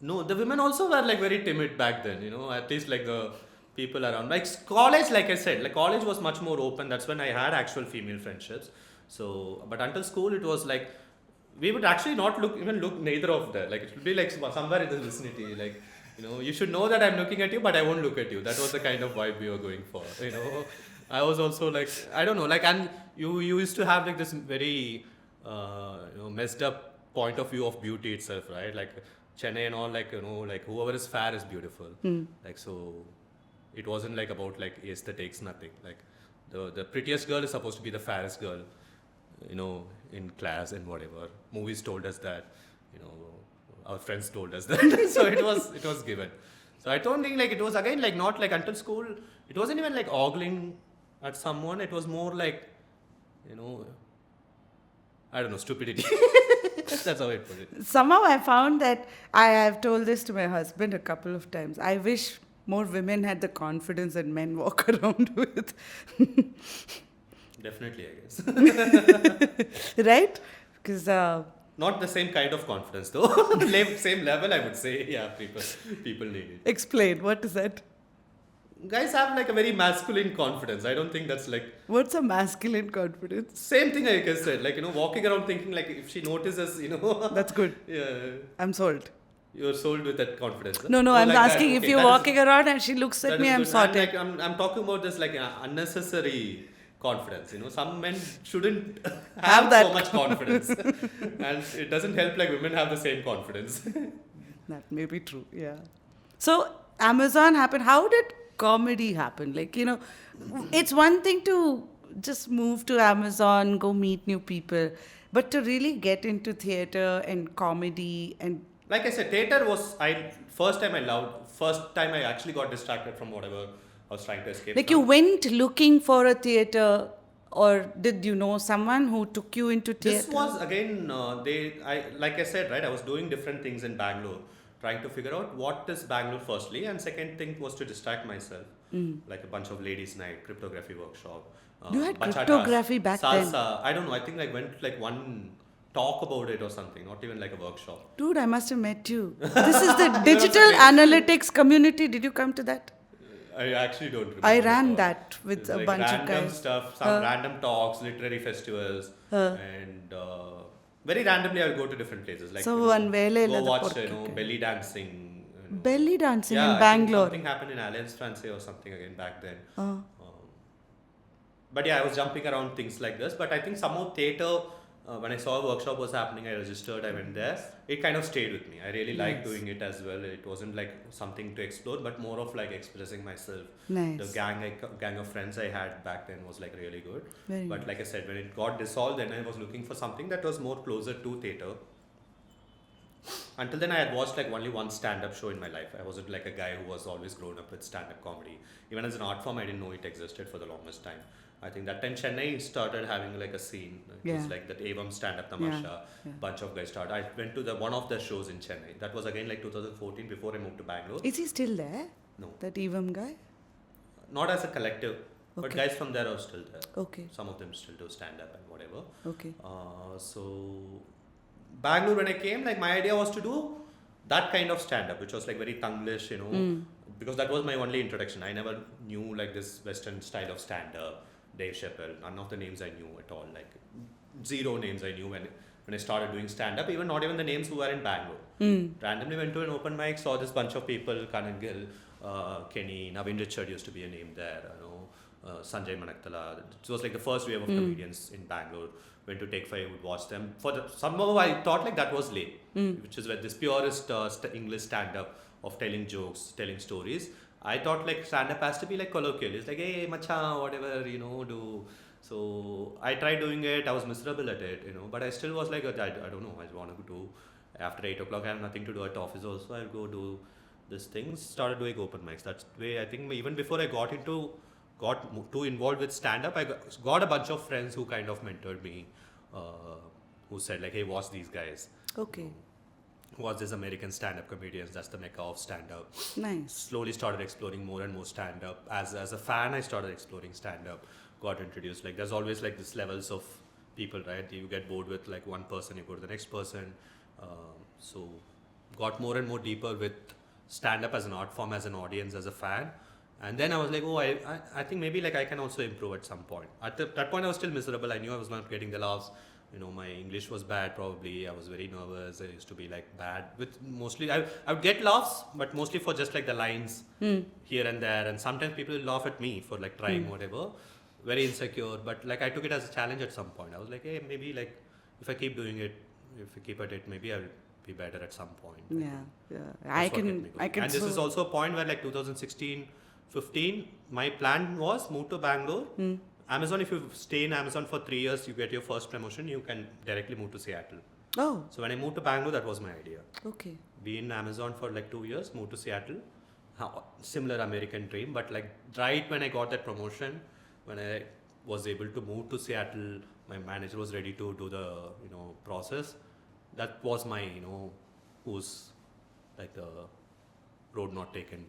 No, the women also were like very timid back then, at least like the people around. Like college, like I said, like college was much more open. That's when I had actual female friendships. So, but until school, it was like, we would actually not look neither of them. Like it would be like somewhere in the vicinity, like, you should know that I'm looking at you, but I won't look at you. That was the kind of vibe we were going for, I was also like, I don't know, like, and you used to have like this very, messed up point of view of beauty itself, right? Like Chennai and all, like, like whoever is fair is beautiful. Like, so it wasn't like about like aesthetics, nothing. Like the prettiest girl is supposed to be the fairest girl, in class and whatever. Movies told us that, our friends told us that. So it was given. So I don't think like it was again like not like until school, it wasn't even like ogling at someone. It was more like, I don't know, stupidity. That's how I put it. Somehow I found that I have told this to my husband a couple of times. I wish more women had the confidence that men walk around with. Definitely, I guess. Right? Because not the same kind of confidence though. Same level, I would say. Yeah, people need it. Explain, what is that? Guys have like a very masculine confidence. I don't think that's like... What's a masculine confidence? Same thing like I said, like, walking around thinking like if she notices, That's good. Yeah. I'm sold. You're sold with that confidence. Huh? No, I'm like asking that. if Okay, you're walking around and she looks at me, I'm good. sorted. I'm talking about this like unnecessary confidence. Some men shouldn't have that so much confidence. And it doesn't help like women have the same confidence. That may be true, yeah. So Amazon happened. How did comedy happen? Like, it's one thing to just move to Amazon, go meet new people, but to really get into theatre and comedy and... Like I said, theatre was, first time I actually got distracted from whatever I was trying to escape Like from. you went looking for a theatre, or did you know someone who took you into theatre? This was again, like I said, right, I was doing different things in Bangalore, trying to figure out what is Bangalore firstly, and second thing was to distract myself, like a bunch of ladies' night, cryptography workshop. You had bachatas, cryptography back salsa. then? I don't know, I think I went like one talk about it or something, not even like a workshop. Dude, I must have met you. This is the digital analytics community. Did you come to that? I actually don't remember. I ran that with It's a like bunch of random guys. stuff, some random talks, literary festivals, and very randomly I'll go to different places. Like So one vele go la watch, porca. belly dancing. Belly dancing Yeah, in I think Bangalore. something happened in Alliance Francaise or something again back then. But yeah, I was jumping around things like this. But I think somehow theatre, when I saw a workshop was happening, I registered, I went there. It kind of stayed with me. I really liked doing it as well. It wasn't like something to explore, but more of like expressing myself. Nice. The gang of friends I had back then was like really good. Very Like I said, when it got dissolved, then I was looking for something that was more closer to theatre. until then I had watched like only one stand-up show in my life. I wasn't like a guy who was always grown up with stand-up comedy. Even as an art form, I didn't know it existed for the longest time. I think that time Chennai started having like a scene. It was like that Avam stand-up tamasha. Bunch of guys started. I went to one of the shows in Chennai. That was again like 2014 before I moved to Bangalore. Is he still there? No. That Evam guy? Not as a collective, but guys from there are still there. Okay. Some of them still do stand-up and whatever. Okay. So Bangalore, when I came, like my idea was to do that kind of stand-up, which was like very Tanglish, you know, because that was my only introduction. I never knew like this Western style of stand-up. Dave Chappelle, none of the names I knew at all. Like zero names I knew when I started doing stand-up. Even not even the names who were in Bangalore. Randomly went to an open mic, saw this bunch of people, Kanan Gill, Kenny, Navin Richard used to be a name there, you know, Sanjay Manaktala. It was like the first wave of comedians in Bangalore. Went to Take 5, would watch them. Somehow I thought like that was lame, which is where this purest English stand-up of telling jokes, telling stories. I thought like stand-up has to be like colloquial. It's like, hey, macha, whatever, you know, do. So I tried doing it. I was miserable at it, you know, but I still was like, I don't know, I want to do. After 8 o'clock, I have nothing to do at office also. I'll go do these things. Started doing open mics. That's the way I think even before I got too involved with stand-up, I got a bunch of friends who kind of mentored me, who said like, hey, watch these guys. Okay. Watch these American stand-up comedians. That's the mecca of stand-up. Nice. Slowly started exploring more and more stand-up. As a fan, I started exploring stand-up. Got introduced. Like there's always like this levels of people, right? You get bored with like one person, you go to the next person. So got more and more deeper with stand-up as an art form, as an audience, as a fan. And then I was like, oh, I think maybe like I can also improve at some point. At that point, I was still miserable. I knew I was not getting the laughs. You know, my English was bad probably. I was very nervous. I used to be like bad with mostly, I would get laughs, but mostly for just like the lines here and there. And sometimes people will laugh at me for like trying whatever. Very insecure. But like I took it as a challenge at some point. I was like, hey, maybe like if I keep doing it, if I keep at it, maybe I'll be better at some point. Yeah. I can. And this is also a point where like 2016, 15, my plan was move to Bangalore. Amazon, if you stay in Amazon for 3 years, you get your first promotion, you can directly move to Seattle. Oh. So when I moved to Bangalore, that was my idea. Okay. Be in Amazon for like 2 years, move to Seattle. Similar American dream, but like right when I got that promotion, when I was able to move to Seattle, my manager was ready to do the, you know, process. That was my, you know, who's like the road not taken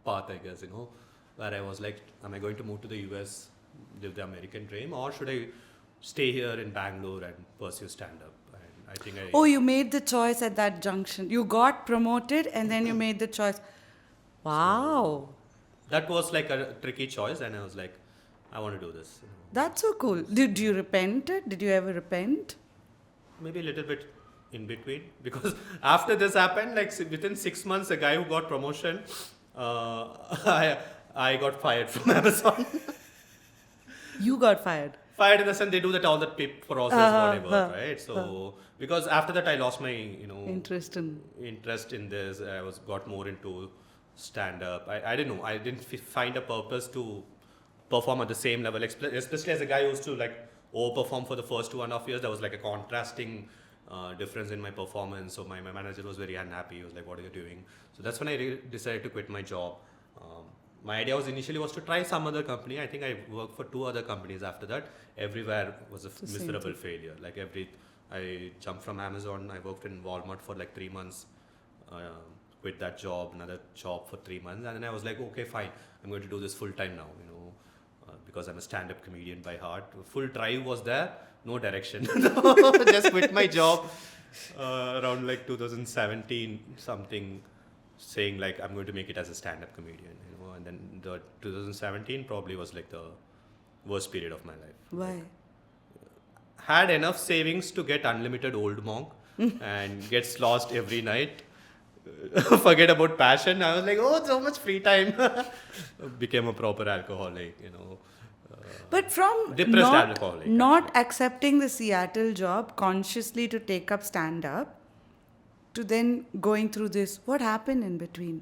path, I guess, you know, where I was like, am I going to move to the US, live the American dream, or should I stay here in Bangalore and pursue stand-up? And I think Oh, you made the choice at that junction. You got promoted and then you made the choice. Wow. So that was like a tricky choice, and I was like, I want to do this. You know. That's so cool. Did you repent it? Did you ever repent? Maybe a little bit in between, because after this happened, like within 6 months, a guy who got promotion, I got fired from Amazon. You got fired. Fired in the sense they do that all that process, whatever, right? So because after that I lost my, you know, interest in this. I got more into stand up. I didn't know. I didn't find a purpose to perform at the same level, especially as a guy who used to like overperform for the first 2.5 years. There was like a contrasting difference in my performance. So my manager was very unhappy. He was like, what are you doing? So that's when I decided to quit my job. My idea was initially to try some other company. I think I worked for 2 other companies after that. Everywhere was a miserable failure. Like I jumped from Amazon. I worked in Walmart for like 3 months. Quit that job, another job for 3 months. And then I was like, okay, fine. I'm going to do this full time now, you know, because I'm a stand-up comedian by heart. Full drive was there, no direction. Just quit my job around like 2017 something, saying like I'm going to make it as a stand-up comedian, you know. And then the 2017 probably was like the worst period of my life. Why? Had enough savings to get unlimited old monk and gets lost every night. Forget about passion. I was like, oh, so much free time. Became a proper alcoholic, you know. But from depressed alcoholic. Not accepting the Seattle job consciously to take up stand-up, to then going through this, what happened in between?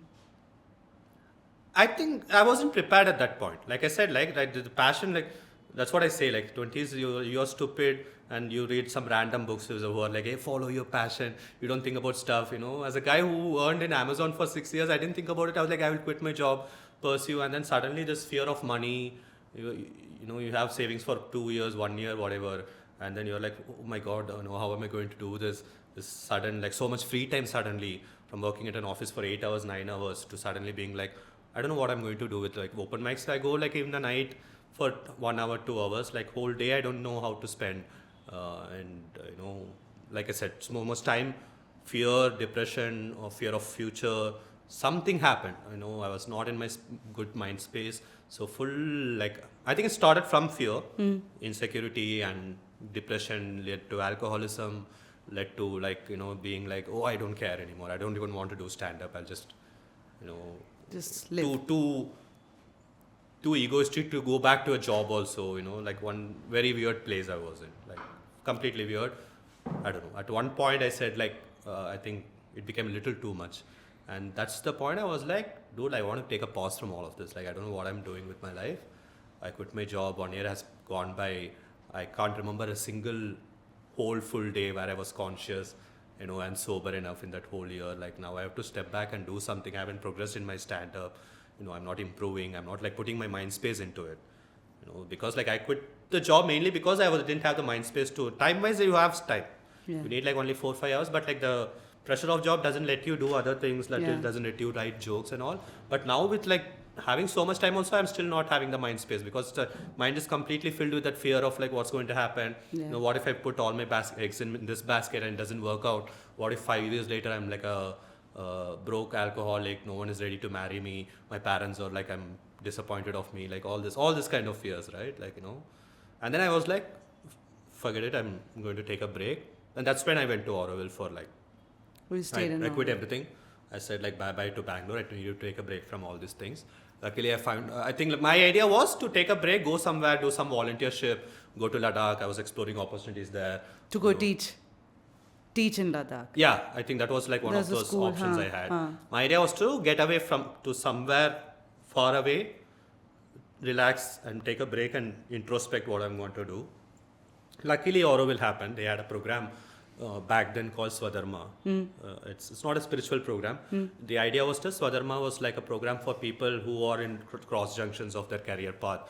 I think I wasn't prepared at that point. Like I said, like the passion, like that's what I say. Like 20s, you're stupid, and you read some random books who are like, hey, follow your passion. You don't think about stuff. As a guy who earned in Amazon for 6 years, I didn't think about it. I was like, I will quit my job, pursue, and then suddenly this fear of money. You have savings for 2 years, 1 year, whatever, and then you're like, oh my God, how am I going to do this? This sudden, like, so much free time suddenly, from working at an office for 8 hours, 9 hours, to suddenly being like, I don't know what I'm going to do with like open mics. I go like even the night for 1 hour, 2 hours, like whole day I don't know how to spend. And like I said, most time, fear, depression, or fear of future. Something happened. I was not in my good mind space. So I think it started from fear, insecurity, and depression led to alcoholism, led to being like, oh, I don't care anymore. I don't even want to do stand up. I'll just you know Just live. too egoistic to go back to a job also, like one very weird place I was in, like completely weird. I don't know. At one point I said I think it became a little too much. And that's the point I was like, dude, I want to take a pause from all of this. Like, I don't know what I'm doing with my life. I quit my job. 1 year has gone by. I can't remember a single whole full day where I was conscious, and sober enough in that whole year. Like now I have to step back and do something. I haven't progressed in my stand-up. I'm not improving. I'm not like putting my mind space into it. Because like I quit the job mainly because I didn't have the mind space to. Time-wise, you have time. Yeah. You need like only 4-5 hours, but like the pressure of job doesn't let you do other things. Yeah. It doesn't let you write jokes and all. But now with like having so much time also, I'm still not having the mind space because the mind is completely filled with that fear of like what's going to happen. Yeah. What if I put all my eggs in this basket and it doesn't work out? What if 5 years later I'm like a broke alcoholic? No one is ready to marry me. My parents are like, I'm disappointed of me. Like all this kind of fears, right? And then I was like, forget it. I'm going to take a break. And that's when I went to Auroville for like. We stayed in I quit Auroville. everything. I said like bye-bye to Bangalore. I need to take a break from all these things. Luckily, I think like, my idea was to take a break, go somewhere, do some volunteership, go to Ladakh. I was exploring opportunities there. To go teach in Ladakh. Yeah, I think that was like one There's of a those school, options huh, I had. huh. My idea was to get away to somewhere far away, relax and take a break and introspect what I'm going to do. Luckily, Auroville happened. They had a program back then called Swadharma. It's not a spiritual program. The idea was just Swadharma was like a program for people who are in cross junctions of their career path,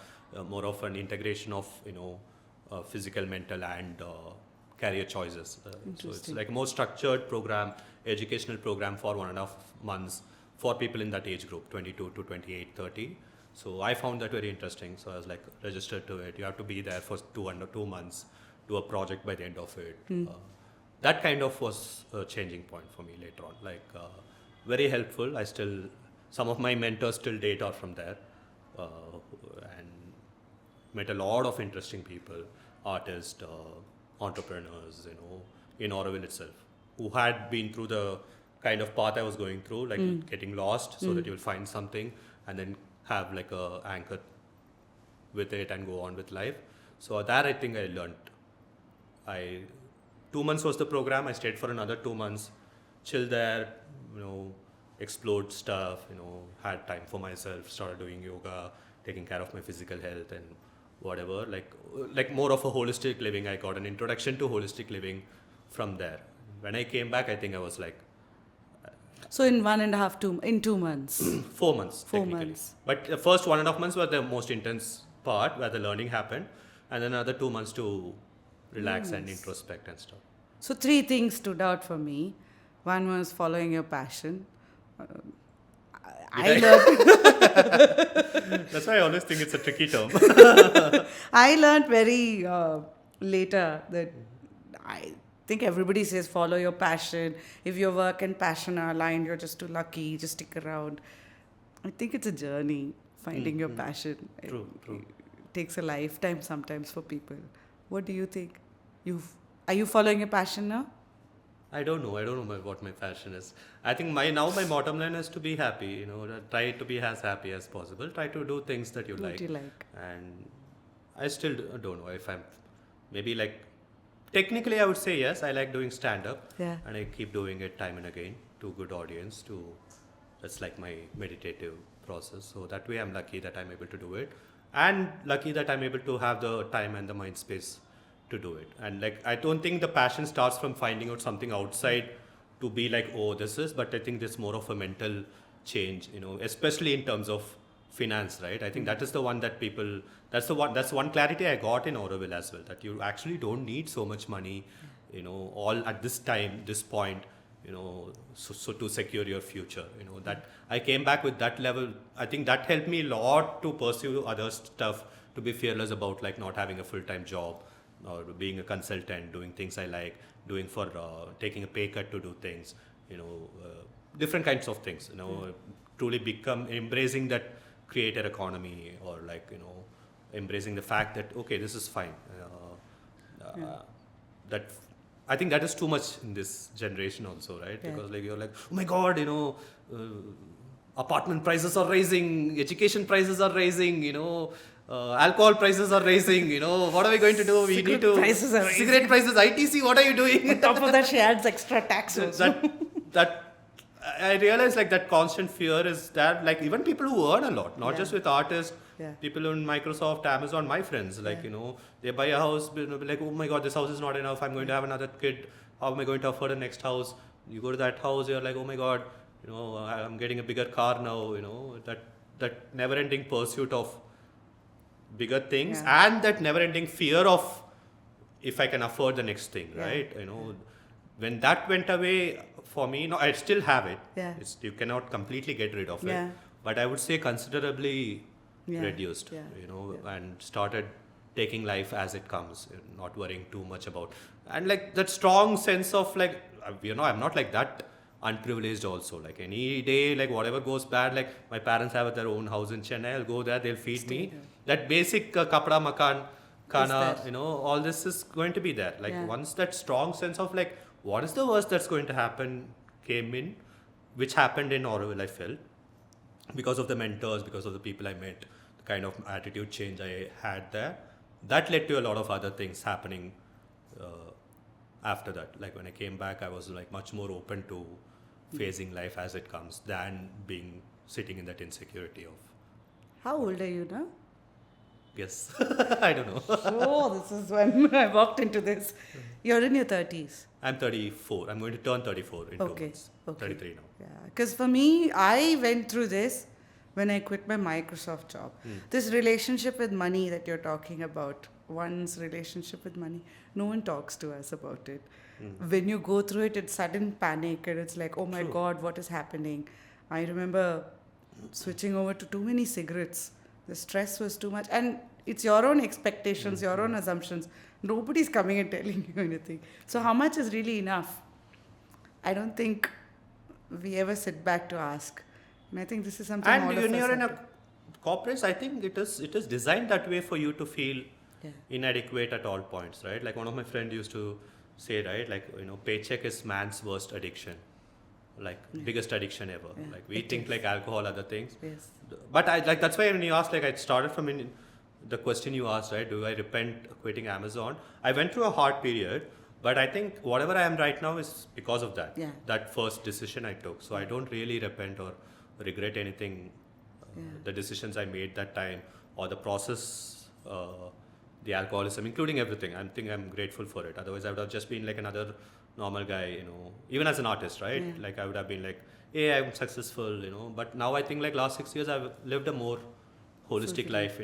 more of an integration of physical, mental, and career choices. So it's like a more structured program, educational program for 1.5 months for people in that age group, 22 to 28, 30. So I found that very interesting. So I was like registered to it. You have to be there for 2 months, do a project by the end of it. That kind of was a changing point for me later on. Very helpful. Some of my mentors till date are from there, and met a lot of interesting people, artists, entrepreneurs, in Auroville itself, who had been through the kind of path I was going through, like getting lost, so that you'll find something and then have like a anchor with it and go on with life. So that I think I learned. 2 months was the program. I stayed for another 2 months, chilled there, explored stuff, had time for myself, started doing yoga, taking care of my physical health and whatever, like more of a holistic living. I got an introduction to holistic living from there. When I came back, I think I was like So in 2 months. 4 months 4 technically. months. But the first 1.5 months were the most intense part where the learning happened, and then another 2 months to relax and introspect and stuff. So 3 things stood out for me. One was following your passion. I learned That's why I always think it's a tricky term. I learned very later that I think everybody says follow your passion. If your work and passion are aligned, you're just too lucky. Just stick around. I think it's a journey finding your passion. True. It takes a lifetime sometimes for people. What do you think? Are you following your passion now? I don't know what my passion is. I think my bottom line is to be happy. Try to be as happy as possible. Try to do things that you like. And I still don't know if I'm maybe like technically I would say yes. I like doing stand up. Yeah. And I keep doing it time and again to good audience. That's like my meditative process. So that way I'm lucky that I'm able to do it. and lucky that I'm able to have the time and the mind space to do it. And like, I don't think the passion starts from finding out something outside to be like, oh, this is, but I think there's more of a mental change, especially in terms of finance, right? I think that is the one that people, that's one clarity I got in Auroville as well, that you actually don't need so much money, all at this time, this point, so to secure your future, that I came back with that level. I think that helped me a lot to pursue other stuff, to be fearless about like not having a full-time job or being a consultant, doing things I like, doing for taking a pay cut to do things, different kinds of things, truly embracing that creator economy, or like, embracing the fact that, okay, this is fine. That I think that is too much in this generation also, right? Yeah. Because like you're like, oh my God, apartment prices are rising, education prices are rising, alcohol prices are rising, what are we going to do? We need to prices are rising. cigarette prices, ITC, what are you doing? On top of that, she adds extra tax also. that I realize like that constant fear is that, like, even people who earn a lot, not just with artists, people in Microsoft, Amazon, my friends, like, they buy a house, be like, oh my God, this house is not enough, I'm going to have another kid, how am I going to afford the next house? You go to that house, you're like, oh my God, I'm getting a bigger car now, that never-ending pursuit of bigger things, and that never-ending fear of if I can afford the next thing, right? When that went away for me, no, I still have it. You cannot completely get rid of it, but I would say considerably reduced, and started taking life as it comes, not worrying too much about, and like that strong sense of like, I'm not like that unprivileged also. Like any day, like whatever goes bad, like my parents have their own house in Chennai, I'll go there, they'll feed me. That basic kapda, makan, khana, all this is going to be there. Like once that strong sense of like, what is the worst that's going to happen came in, which happened in Auroville, I felt, because of the mentors, because of the people I met, the kind of attitude change I had there, that led to a lot of other things happening after that. Like when I came back, I was like much more open to facing life as it comes than being sitting in that insecurity of. How old are you now? Yes, I don't know. Oh, this is when I walked into this. You're in your 30s. I'm 34. I'm going to turn 34 in 2 months. 33 now. Yeah, because for me, I went through this when I quit my Microsoft job. This relationship with money that you're talking about, one's relationship with money, no one talks to us about it. When you go through it, it's sudden panic and it's like, oh my God, what is happening? I remember switching over to too many cigarettes. The stress was too much. And it's your own expectations, your own assumptions. Nobody's coming and telling you anything. So how much is really enough? I don't think we ever sit back to ask. And I think this is something all of us when you're in have a corporate, I think it is designed that way for you to feel inadequate at all points, right? Like one of my friends used to say, right, like, paycheck is man's worst addiction, like biggest addiction ever. Like we think like alcohol, other things. Yes. But I like, that's why when you asked, like I started from the question you asked, right? Do I repent quitting Amazon? I went through a hard period, but I think whatever I am right now is because of that. That first decision I took. So I don't really repent or regret anything. The decisions I made that time, or the process, the alcoholism, including everything. I think I'm grateful for it. Otherwise, I would have just been like another normal guy, even as an artist, right? Like I would have been like, hey, I'm successful, But now I think like last 6 years, I've lived a more holistic life,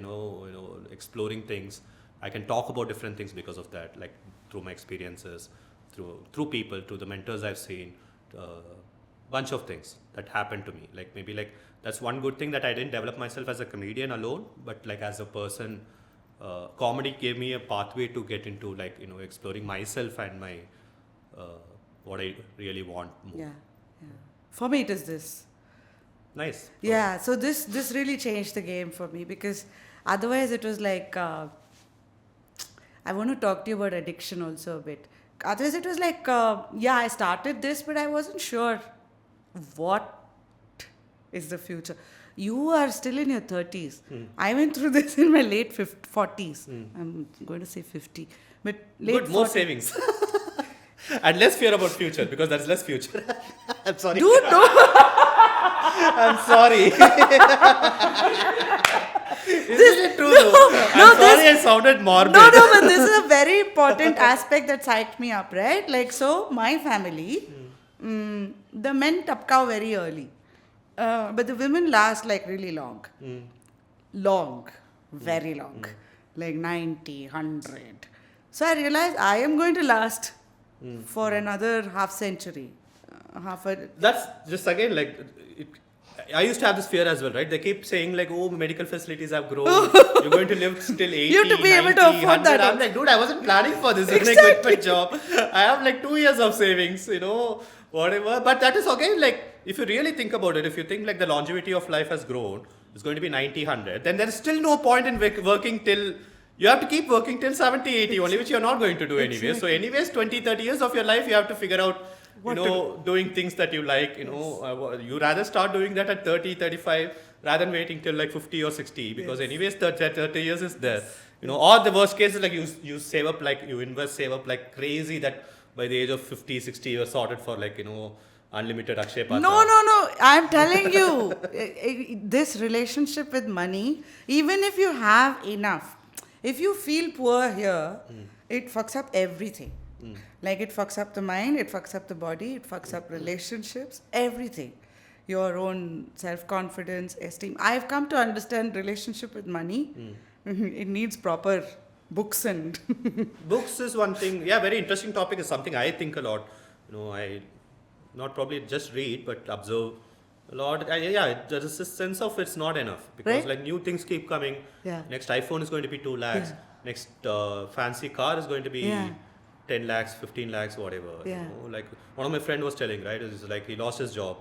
exploring things. I can talk about different things because of that, like through my experiences, through people, through the mentors I've seen, bunch of things that happened to me. Like maybe like that's one good thing, that I didn't develop myself as a comedian alone, but like as a person, comedy gave me a pathway to get into like, exploring myself and my, what I really want more. For me, it is this. Nice. Yeah, so this really changed the game for me, because otherwise it was like, I want to talk to you about addiction also a bit. Otherwise it was like, I started this, but I wasn't sure what is the future. You are still in your 30s. I went through this in my late 40s. I'm going to say 50. But late good, more 40s. savings. And less fear about future, because there's less future. I'm sorry. Dude, no. I'm sorry. Isn't it true though? I'm sorry I sounded morbid. No, but this is a very important aspect that psyched me up, right? Like, so my family, the men tapkao very early. But the women last like really long. Long. Very long. Like 90, 100. So I realized I am going to last for another half century. That's just again like I used to have this fear as well, right? They keep saying like, oh, medical facilities have grown. You're going to live till 80, You have to be 90, able to afford 100. that. I'm like, dude, I wasn't planning for this when I quit my job. I have like 2 years of savings, whatever. But that is again like, if you really think about it, if you think like the longevity of life has grown, it's going to be 90, 100, then there is still no point in working till, you have to keep working till 70, 80 only, which you're not going to do anyway. So anyways, 20, 30 years of your life, you have to figure out doing things that you like, you rather start doing that at 30, 35 rather than waiting till like 50 or 60 because anyways 30 years is there. Or the worst case is like you save up like crazy that by the age of 50, 60 you're sorted for like, unlimited Akshay Patra. No. I'm telling you, this relationship with money, even if you have enough, if you feel poor here, it fucks up everything. Like it fucks up the mind, it fucks up the body, it fucks up relationships, everything. Your own self-confidence, esteem. I've come to understand relationship with money. It needs proper books and... Books is one thing. Yeah, very interesting topic is something I think a lot. I not probably just read, but observe a lot. There is a sense of it's not enough because like new things keep coming. Yeah. Next iPhone is going to be 2 lakhs. Yeah. Next fancy car is going to be... Yeah. 10 lakhs, 15 lakhs, whatever. Yeah. Like one of my friend was telling, right? It's like he lost his job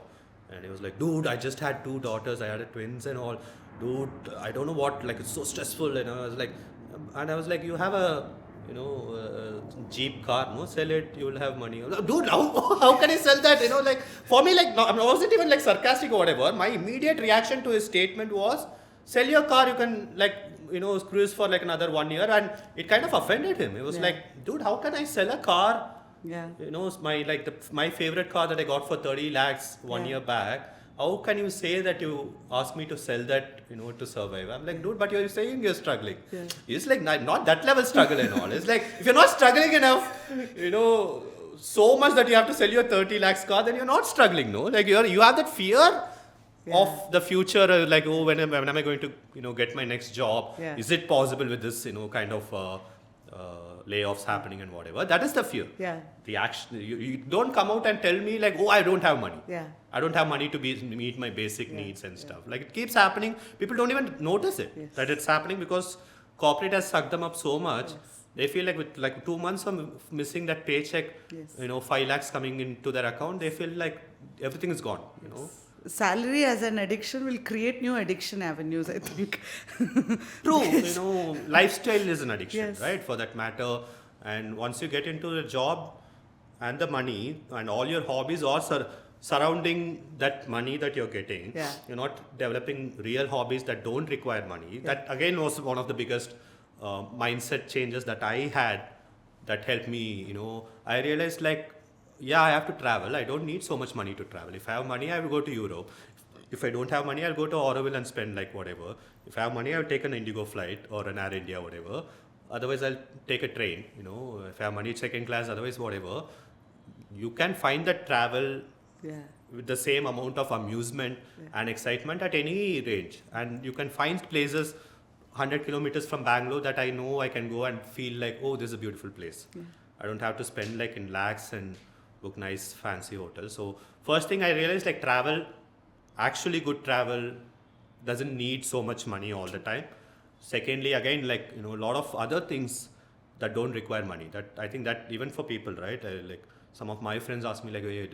and he was like, dude, I just had 2 daughters. I had twins and all. Dude, I don't know what, like it's so stressful. And I was like, you have a, Jeep car, no? Sell it, you will have money. Like, dude, how can I sell that? Like for me, like, no, I wasn't even like sarcastic or whatever. My immediate reaction to his statement was, sell your car, you can like, cruise for like another 1 year, and it kind of offended him. It was like, dude, how can I sell a car? Yeah. My favorite car that I got for 30 lakhs 1 year back. How can you say that you ask me to sell that, to survive? I'm like, dude, but you're saying you're struggling. Yeah. It's like not that level struggle and all. It's like if you're not struggling enough, so much that you have to sell your 30 lakhs car, then you're not struggling, no? Like you have that fear. Yeah. Of the future, like, oh, when am I going to, get my next job? Yeah. Is it possible with this, kind of layoffs happening and whatever? That is the fear. Yeah. The action. You don't come out and tell me like, oh, I don't have money. Yeah. I don't have money to meet my basic needs and stuff. Like it keeps happening. People don't even notice it that it's happening because corporate has sucked them up so much. Yes. They feel like with like 2 months of missing that paycheck, 5 lakhs coming into their account, they feel like everything is gone. Salary as an addiction will create new addiction avenues, I think. True, lifestyle is an addiction, right? For that matter. And once you get into the job and the money and all your hobbies are surrounding that money that you're getting, you're not developing real hobbies that don't require money. That again was one of the biggest mindset changes that I had that helped me, I realized like, I have to travel. I don't need so much money to travel. If I have money, I will go to Europe. If I don't have money, I'll go to Auroville and spend like whatever. If I have money, I'll take an Indigo flight or an Air India, whatever. Otherwise, I'll take a train. If I have money, second class. Otherwise, whatever. You can find that travel with the same amount of amusement and excitement at any range. And you can find places 100 kilometers from Bangalore that I know I can go and feel like, oh, this is a beautiful place. I don't have to spend like in lakhs and book nice fancy hotels. So first thing I realized, like travel, actually good travel doesn't need so much money all the time. Secondly, again, like, a lot of other things that don't require money. That I think that even for people, right? Like some of my friends ask me like, hey,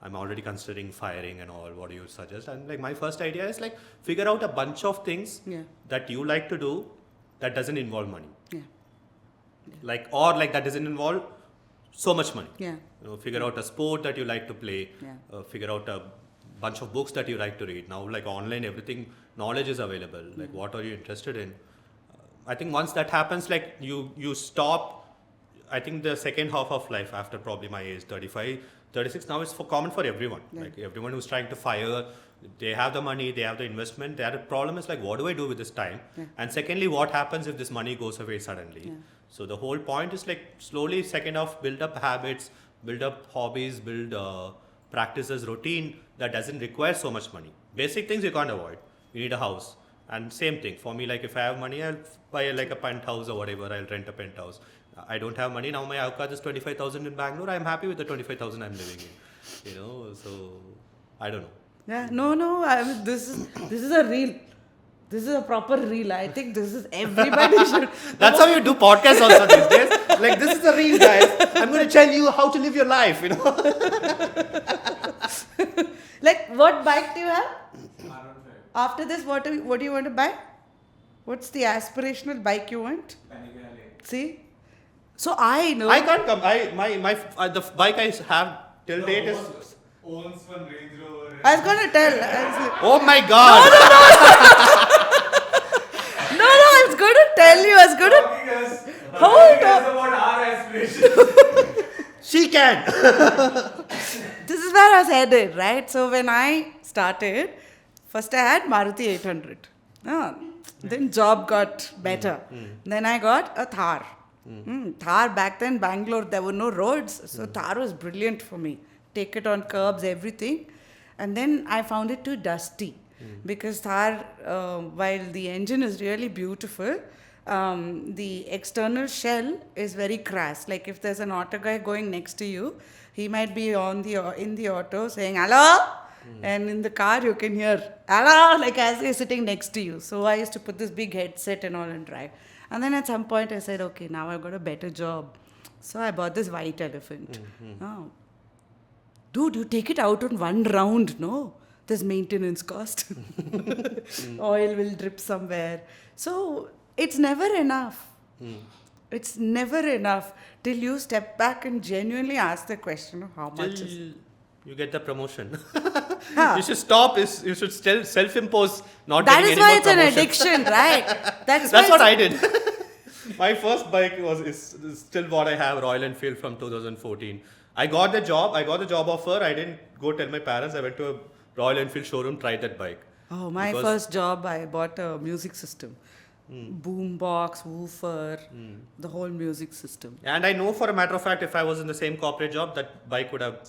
I'm already considering firing and all. What do you suggest? And like my first idea is like figure out a bunch of things that you like to do that doesn't involve money. Like, or like that doesn't involve so much money. Figure out a sport that you like to play. Figure out a bunch of books that you like to read. Now, like online, everything, knowledge is available. Like, what are you interested in? I think once that happens, like you stop. I think the second half of life after probably my age, 35, 36, now it's common for everyone. Like everyone who's trying to fire they have the money, they have the investment. Their problem is like, what do I do with this time? And secondly, what happens if this money goes away suddenly? So the whole point is like slowly, second off, build up habits, build up hobbies, build practices, routine that doesn't require so much money. Basic things you can't avoid. You need a house. And same thing for me, like if I have money, I'll buy like a penthouse or whatever. I'll rent a penthouse. I don't have money now. My avocado is 25,000 in Bangalore. I'm happy with the 25,000 I'm living in. So I don't know. Yeah, no. This is a reel. This is a proper reel. I think this is everybody should. That's how you do podcasts also these days. Like, this is a reel, guys. I'm going to tell you how to live your life. Like, what bike do you have? R15. After this, what do you want to buy? What's the aspirational bike you want? Panigale. See, so I know. I can't come. The bike I have till date is. Owns one Range Rover. I was gonna tell. Oh my God! No, I was gonna tell you. I was gonna. Talking us. Hold Talking us on. about our aspirations. She can. This is where I was headed, right? So when I started, first I had Maruti 800. Then job got better. Then I got a Thar. Thar back then, Bangalore, there were no roads. So Thar was brilliant for me. Take it on curbs, everything. And then I found it too dusty. Because Thar, while the engine is really beautiful, the external shell is very crass. Like if there's an auto guy going next to you, he might be in the auto saying, hello? And in the car you can hear, hello, like as he's sitting next to you. So I used to put this big headset and all and drive. And then at some point I said, okay, now I've got a better job. So I bought this white elephant. Oh. Dude, you take it out on one round, no? There's maintenance cost. Oil will drip somewhere. So it's never enough. It's never enough till you step back and genuinely ask the question of how much is. You get the promotion. Huh. You should stop. You should still self-impose not That getting is any why more it's an promotion. addiction, right? That's what I did. My first bike is still what I have, Royal Enfield from 2014. I got the job offer. I didn't go tell my parents. I went to a Royal Enfield showroom, tried that bike. Oh, my first job, I bought a music system. Boom box, woofer, the whole music system. And I know for a matter of fact, if I was in the same corporate job, that bike would have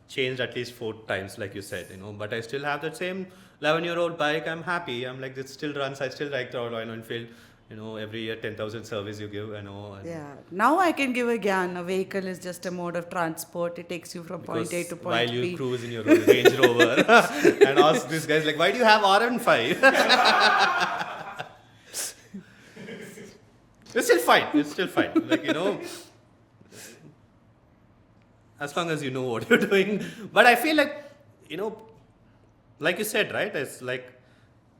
changed at least 4 times, like you said, But I still have that same 11-year-old bike. I'm happy. I'm like, it still runs. I still like the Royal Enfield. Every year 10,000 service you give, Yeah. Now I can give a gyan. A vehicle is just a mode of transport. It takes you from point A to point while B. you cruise in your Range Rover and ask these guys like, why do you have RM5? It's still fine. Like, as long as you know what you're doing. But I feel like, like you said, right? It's like,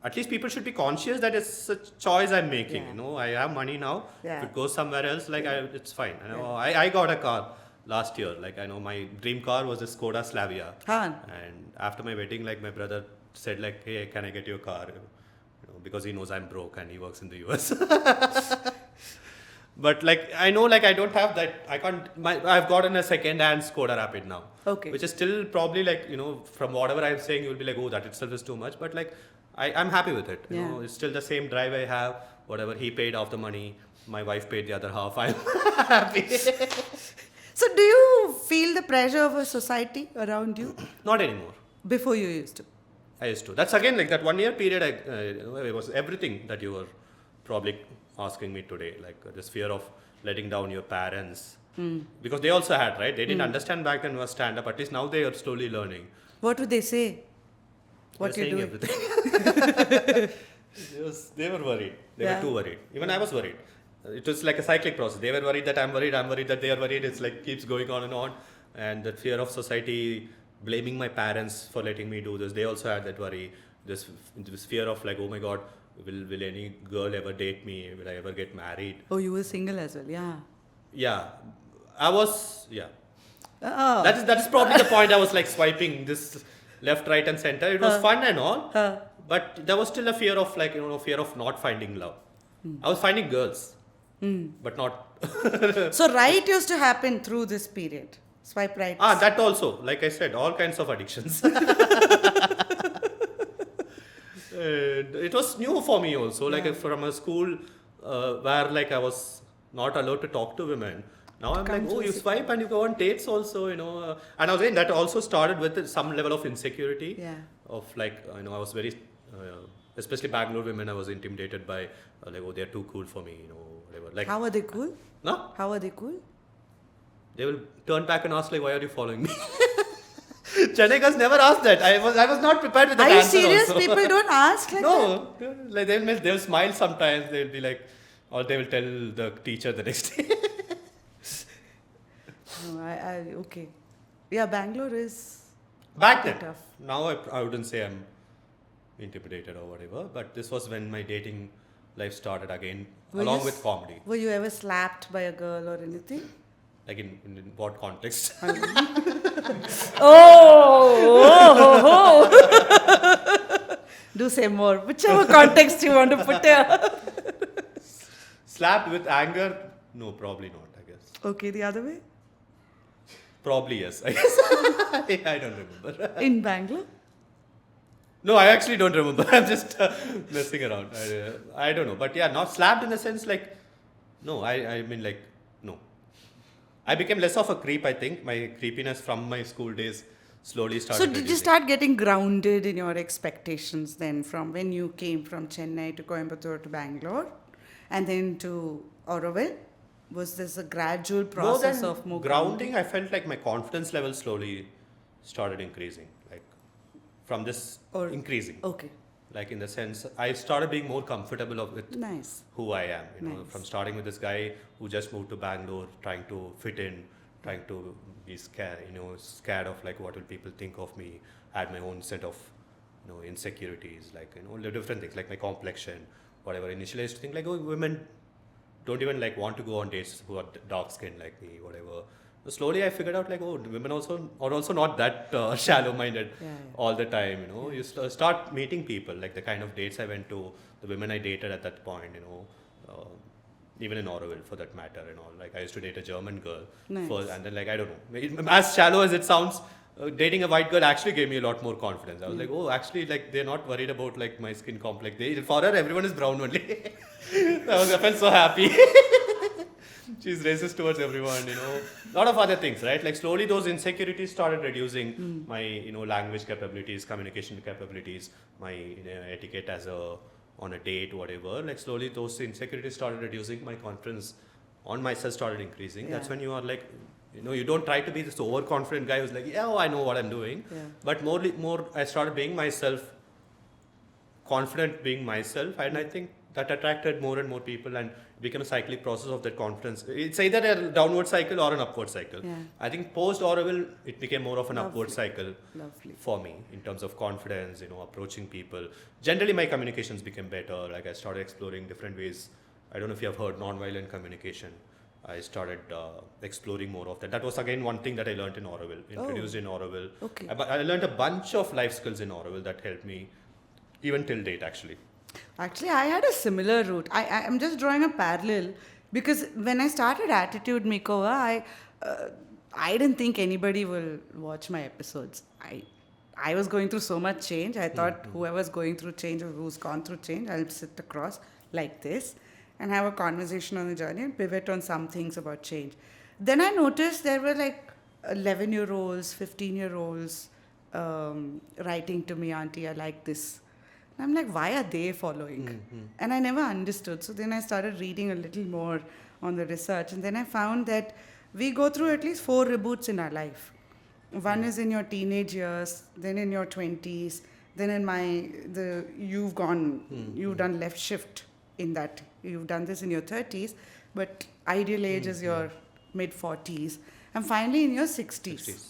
at least people should be conscious that it's a choice I'm making. Yeah. I have money now. Yeah. If it goes somewhere else, like it's fine. I got a car last year. Like my dream car was a Skoda Slavia. Huh. And after my wedding, like my brother said, like, hey, can I get you a car? Because he knows I'm broke and he works in the US. But like I know, like I don't have that. I've gotten a second-hand Skoda Rapid now. Okay. Which is still probably like from whatever I'm saying, you'll be like, oh, that itself is too much. But like I'm happy with it. It's still the same drive I have. Whatever he paid off the money, my wife paid the other half. I'm happy. So do you feel the pressure of a society around you? Not anymore. Before you used to. I used to. That's again like that 1 year period. It was everything that you were probably asking me today. Like this fear of letting down your parents. Because they also had, right? They didn't understand back then was stand up. At least now they are slowly learning. What would they say? What They you were doing? saying everything. They were worried. They were too worried. Even I was worried. It was like a cyclic process. They were worried that I'm worried that they are worried. It's like keeps going on and on. And the fear of society blaming my parents for letting me do this. They also had that worry. This fear of like, oh my God, will any girl ever date me? Will I ever get married? Oh, you were single as well, yeah. Yeah. I was, yeah. Oh. That is probably the point. I was like swiping this left, right and center. It was fun and all. But there was still a fear of like, fear of not finding love. I was finding girls, but not. So right used to happen through this period. Swipe right. That also, like I said, all kinds of addictions. And it was new for me also, like Yeah. from a school where like I was not allowed to talk to women. Now I'm come like, to oh, a you sit- swipe and you go on dates also, and I was saying that also started with some level of insecurity. Yeah. Of like, I was very, especially Bangalore women, I was intimidated by, like, oh, they're too cool for me, whatever. Like, How are they cool? no, How are they cool? they will turn back and ask like, why are you following me? Chennai guys never asked that. I was not prepared with that Are you answer serious? also. People don't ask like that? No, like they'll smile sometimes. They'll be like, or they will tell the teacher the next day. No, okay. Yeah, Bangalore is Back then. tough. Now I wouldn't say I'm intimidated or whatever, but this was when my dating life started again, Were along you with comedy. Were you ever slapped by a girl or anything? Like in what context? Oh! Do say more. Whichever context you want to put here. Slapped with anger? No, probably not. I guess. Okay, the other way? Probably yes. I guess. I don't remember. In Bangalore? No, I actually don't remember. I'm just messing around. I don't know. But yeah, not slapped in the sense like, no, I mean like, no. I became less of a creep, I think. My creepiness from my school days slowly started So did you reducing. start getting grounded in your expectations then from when you came from Chennai to Coimbatore to Bangalore and then to Auroville? Was this a gradual process More of than more grounding, I felt like my confidence level slowly started increasing. Like from this Or- increasing. Okay, Like in the sense, I started being more comfortable with nice. who I am. Nice. From starting with this guy who just moved to Bangalore, trying to fit in, trying to be scared of like what will people think of me. I had my own set of, insecurities, like different things, like my complexion, whatever. Initially, I used to think like, oh, women don't even like want to go on dates who are dark skinned like me, whatever. But slowly, I figured out like, oh, women also are also not that shallow minded Yeah. all the time. You start meeting people, like the kind of dates I went to, the women I dated at that point, even in Auroville for that matter and all. Like I used to date a German girl Nice. first, and then like I don't know, as shallow as it sounds, dating a white girl actually gave me a lot more confidence. I was like, oh, actually, like they're not worried about like my skin complex. For her, everyone is brown only. I felt so happy. She's racist towards everyone, A lot of other things, right? Like slowly those insecurities started reducing my, language capabilities, communication capabilities, my etiquette on a date, whatever. Like slowly those insecurities started reducing, my confidence on myself started increasing. Yeah. That's when you are like, you don't try to be this overconfident guy who's like, yeah, I know what I'm doing. Yeah. But more, I started being myself, confident being myself, and I think that attracted more and more people and became a cyclic process of that confidence. It's either a downward cycle or an upward cycle. Yeah. I think post Auroville, it became more of an Lovely. upward cycle Lovely. for me in terms of confidence, approaching people. Generally, my communications became better. Like I started exploring different ways. I don't know if you have heard nonviolent communication. I started exploring more of that. That was again one thing that I learned in Auroville, introduced in Auroville. Okay. I learned a bunch of life skills in Auroville that helped me even till date actually. Actually, I had a similar route. I'm just drawing a parallel because when I started Attitude Makeover, I didn't think anybody will watch my episodes. I was going through so much change. I thought whoever's going through change or who's gone through change, I'll sit across like this and have a conversation on the journey and pivot on some things about change. Then I noticed there were like 11-year-olds, 15-year-olds writing to me, Auntie, I like this. And I'm like, why are they following? And I never understood. So then I started reading a little more on the research. And then I found that we go through at least 4 reboots in our life. One is in your teenage years, then in your 20s, then in you've done left shift in that. You've done this in your 30s, but ideal age is your mid 40s. And finally in your 60s.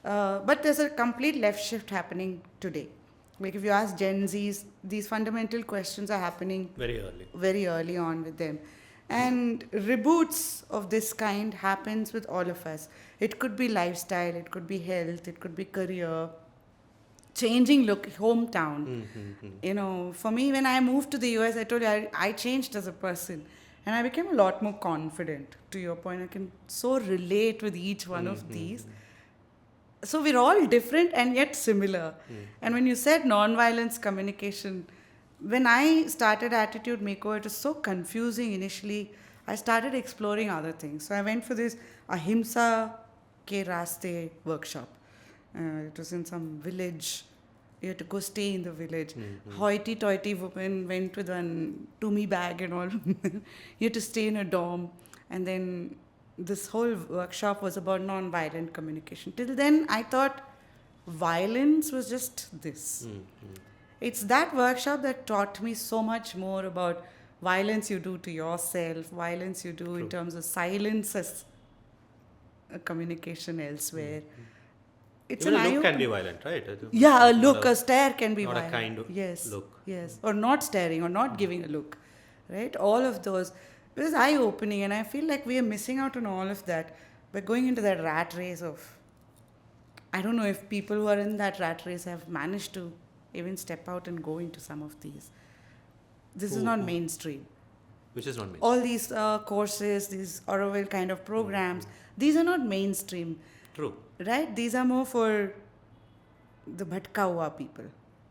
But there's a complete left shift happening today. Like if you ask Gen Zs, these fundamental questions are happening very early on with them. And reboots of this kind happens with all of us. It could be lifestyle, it could be health, it could be career, changing hometown. For me, when I moved to the US, I told you I changed as a person. And I became a lot more confident. To your point, I can so relate with each one of these. So we're all different and yet similar. And when you said non-violence communication, when I started Attitude Makeover, it was so confusing initially. I started exploring other things. So I went for this Ahimsa Ke Raste workshop. It was in some village. You had to go stay in the village. Hoity-toity woman went with one Tumi bag and all. You had to stay in a dorm. And then this whole workshop was about non-violent communication. Till then, I thought violence was just this. It's that workshop that taught me so much more about violence you do to yourself, violence you do in terms of silence as a communication elsewhere. It's Even an a look can eye-opener. be violent, right? Yeah, a Not look, a stare can be not violent. a kind of yes, look. Yes, or not staring, or not giving a look, right? All of those. It was eye-opening, and I feel like we are missing out on all of that by going into that rat race of. I don't know if people who are in that rat race have managed to even step out and go into some of these. This is not mainstream. Which is not mainstream. All these courses, these Auroville kind of programs, these are not mainstream. True. Right? These are more for the bhatka hua people.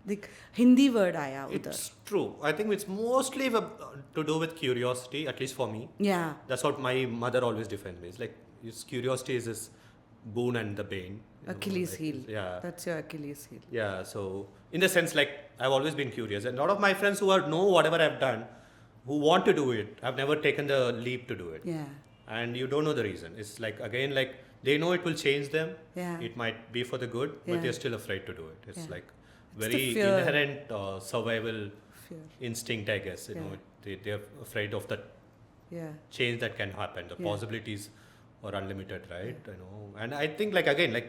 The Hindi word aaya udhar. It's true. I think it's mostly to do with curiosity, at least for me. Yeah. That's what my mother always defines me. It's like curiosity is this boon and the bane. you know, Achilles like, heel. Yeah. That's your Achilles heel. Yeah. So in the sense, like I've always been curious, and a lot of my friends who know whatever I've done, who want to do it, have never taken the leap to do it. Yeah. And you don't know the reason. It's like again, like they know it will change them. Yeah. It might be for the good, Yeah. but they're still afraid to do it. It's Yeah. like It's the very fear. inherent survival Fear. instinct, I guess. You Yeah. know, they're afraid of the Yeah. change that can happen. The Yeah. possibilities are unlimited, right? You know, and I think like again, like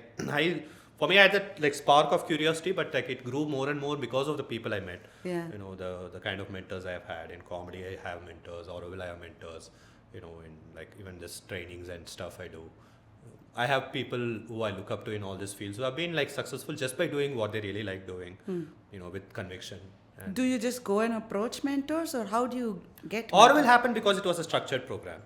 for me, I had that like spark of curiosity, but like it grew more and more because of the people I met. Yeah. You know, the kind of mentors I have had in comedy. I have mentors. Auroville, I have mentors. You know, in like even this trainings and stuff I do. I have people who I look up to in all these fields who have been like successful just by doing what they really like doing. You know, with conviction. And Do you just go and approach mentors, or how do you get? Auroville happened because it was a structured program.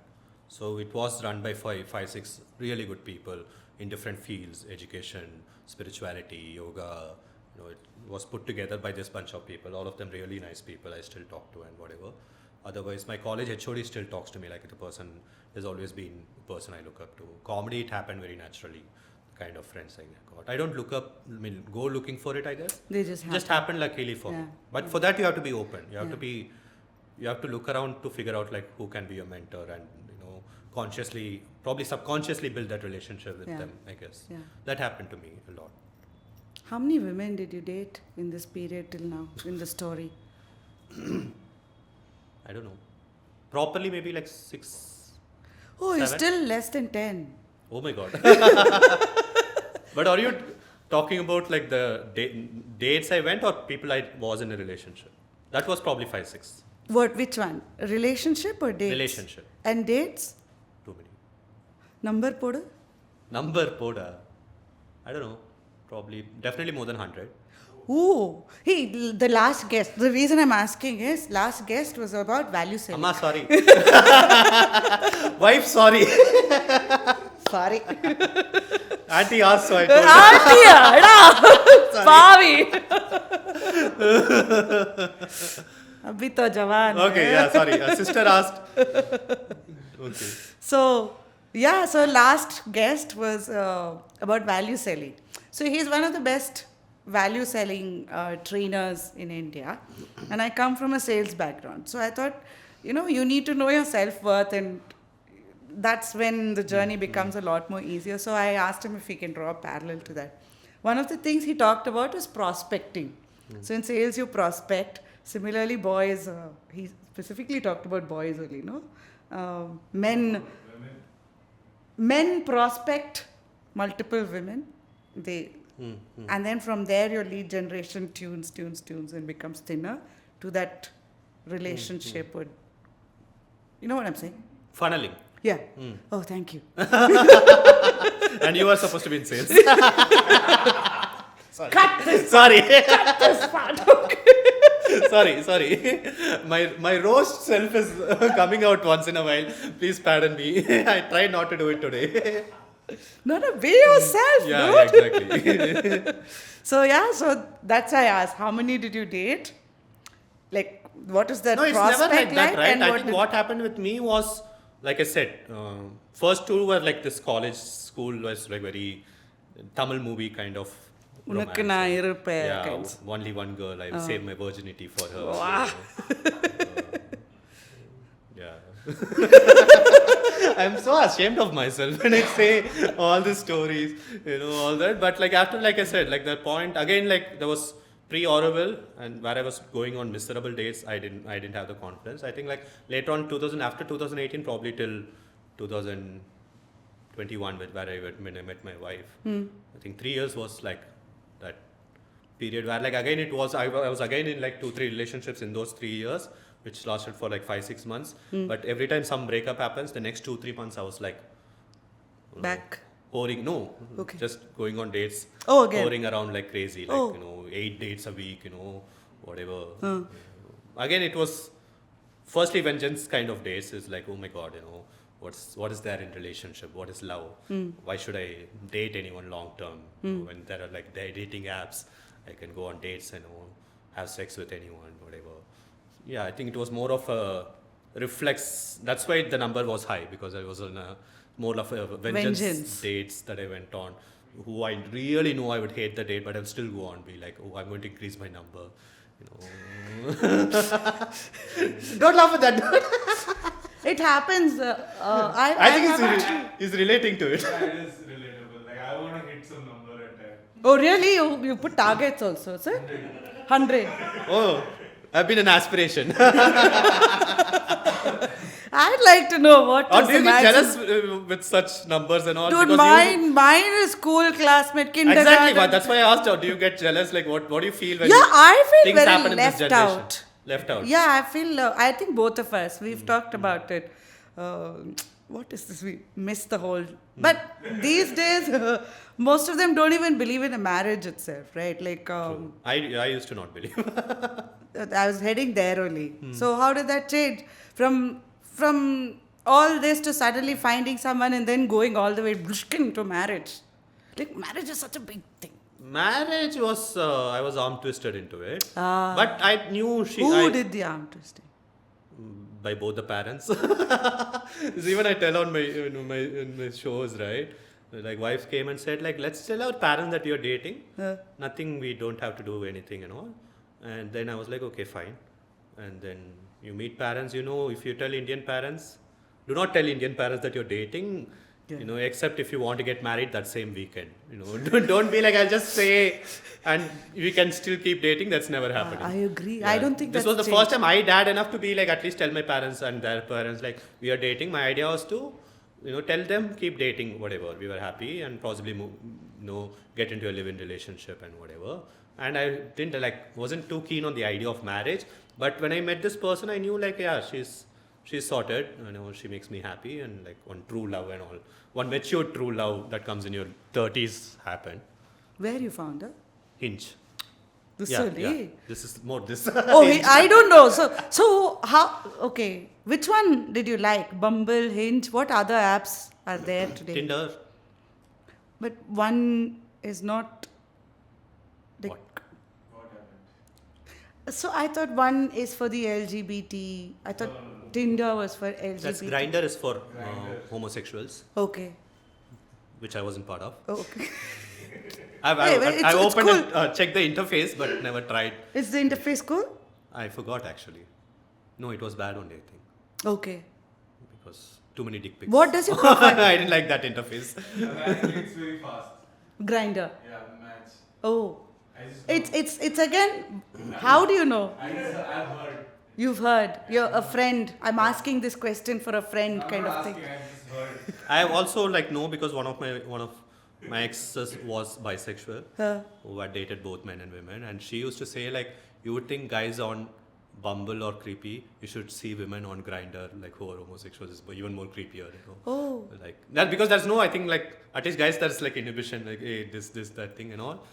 So it was run by five, six really good people in different fields: education, spirituality, yoga. You know, it was put together by this bunch of people. All of them really nice people. I still talk to and whatever. Otherwise, my college HOD still talks to me like the person has always been the person I look up to. Comedy, it happened very naturally. The kind of friends I got. I don't look up. I mean, go looking for it. I guess They just happen. happened luckily for me. Yeah. But for that, you have to be open. You have Yeah. to be. You have to look around to figure out like who can be your mentor and consciously, probably subconsciously build that relationship with Yeah. them. I guess Yeah. that happened to me a lot. How many women did you date in this period till now in the story? I don't know. Properly, maybe like 6. Oh, you're 7? still less than 10. Oh my god. But are you talking about like the dates I went or people I was in a relationship? That was probably 5, 6. What? Which one? A relationship or dates? Relationship. And dates? Too many. Number podu? Number poda. I don't know. Probably, definitely more than 100. Ooh. Hey, the last guest. The reason I'm asking is last guest was about value selling. Amma, sorry. Wife, sorry. Sorry. Auntie asked, so I told her. Pavi. Abhi to jawan Okay, hai. yeah, sorry. A sister asked. Okay. So last guest was about value selling. So he's one of the best value selling trainers in India. And I come from a sales background. So I thought, you need to know your self-worth, and that's when the journey becomes a lot more easier. So I asked him if he can draw a parallel to that. One of the things he talked about was prospecting. So in sales, you prospect. Similarly, boys, he specifically talked about boys only, no? Men prospect multiple women. And then from there, your lead generation tunes and becomes thinner to that relationship would, you know what I'm saying? Funneling. Yeah. Oh, thank you. And you are supposed to be in sales. Cut this Sorry. part. Sorry. My roast self is coming out once in a while. Please pardon me. I tried not to do it today. Not a way yourself, Yeah, dude. exactly. So that's why I asked, how many did you date? Like, what is that No, it's prospect never like that, right? and I think what happened with me was, like I said, first two were like this college school was like very Tamil movie kind of romance. Unakku na iruppain Yeah, kinds. only one girl. I will save my virginity for her. Wow. Yeah. I'm so ashamed of myself when I say all the stories, all that. But like after, like I said, like that point again, like there was pre-Auroville and where I was going on miserable dates, I didn't have the confidence. I think like later on after 2018, probably till 2021, when I met my wife. I think 3 years was like that period where like again I was again in like 2-3 relationships in those 3 years, which lasted for like 5-6 months. But every time some breakup happens, the next 2-3 months I was like Back. whoring, Okay. just going on dates, Oh, again. whoring around like crazy, like 8 dates a week, whatever. Again, it was firstly vengeance kind of dates. Is like, oh my god, what is there in relationship? What is love? Why should I date anyone long term when there are like dating apps? I can go on dates and have sex with anyone, whatever. Yeah, I think it was more of a reflex. That's why the number was high, because I was on more of a vengeance dates that I went on. Who I really know I would hate the date, but I'll still go on, be like, oh, I'm going to increase my number. Don't laugh at that. It happens. I think he's relating to it. Yeah, it is relatable. Like, I want to hit some number at time. Oh, really? You put targets also, sir? 100. Oh, I've been an aspiration. I'd like to know what Or is do you the get maximum. jealous with such numbers and all? Dude, Because mine is school classmate, kindergarten. Exactly, but that's why I asked, do you get jealous? Like, what do you feel when I feel things very happen in this left generation? out. Left out. Yeah, I feel, I think both of us, we've talked about it. What is this? We missed the whole. But these days, most of them don't even believe in a marriage itself, right? Like, I used to not believe. I was heading there only. So how did that change? From all this to suddenly finding someone and then going all the way to marriage. Like, marriage is such a big thing. Marriage was, I was arm twisted into it. But I knew Who did the arm twisting? By both the parents. Even I tell on my shows, right? Like, wife came and said, like, let's tell our parents that you're dating. Nothing, we don't have to do anything and all. And then I was like, okay, fine. And then you meet parents, if you tell Indian parents, do not tell Indian parents that you're dating, except if you want to get married that same weekend. Don't be like, I'll just say, and we can still keep dating. That's never happening. I agree. Yeah. I don't think this that's was the first time I dared enough to be like, at least tell my parents and their parents, like, we are dating. My idea was to, tell them, keep dating, whatever. We were happy and possibly get into a live-in relationship and whatever. And I wasn't too keen on the idea of marriage. But when I met this person, I knew like, yeah, she's sorted. She makes me happy, and like one true love and all. One mature true love that comes in your 30s happened. Where you found her? Hinge. This Yeah. only? This is more this. Oh, I don't know. So how? Okay, which one did you like? Bumble, Hinge. What other apps are there today? Tinder. But one is not. What? What happened? So I thought one is for the LGBT. I thought Tinder was for LGBT. That's Grindr is for Grindr. homosexuals, Okay. which I wasn't part of. Okay. I've it's opened cool. and checked the interface, but never tried. Is the interface cool? I forgot actually. No, it was bad only, I think, Okay. because too many dick pics. What does your profile? I didn't like that interface. Apparently, it's very fast. Grinder. Yeah, match. Oh. I just It's again. How do you know? I've heard. You've heard. You're a friend. I'm asking this question for a friend, kind of thing. I just heard. I also know because one of my exes was bisexual, who had dated both men and women, and she used to say like, you would think guys on Bumble or creepy, you should see women on Grindr like who are homosexuals is even more creepier. Oh. Like that, because there's no, I think like at least guys there's like inhibition, like hey, this that thing and all.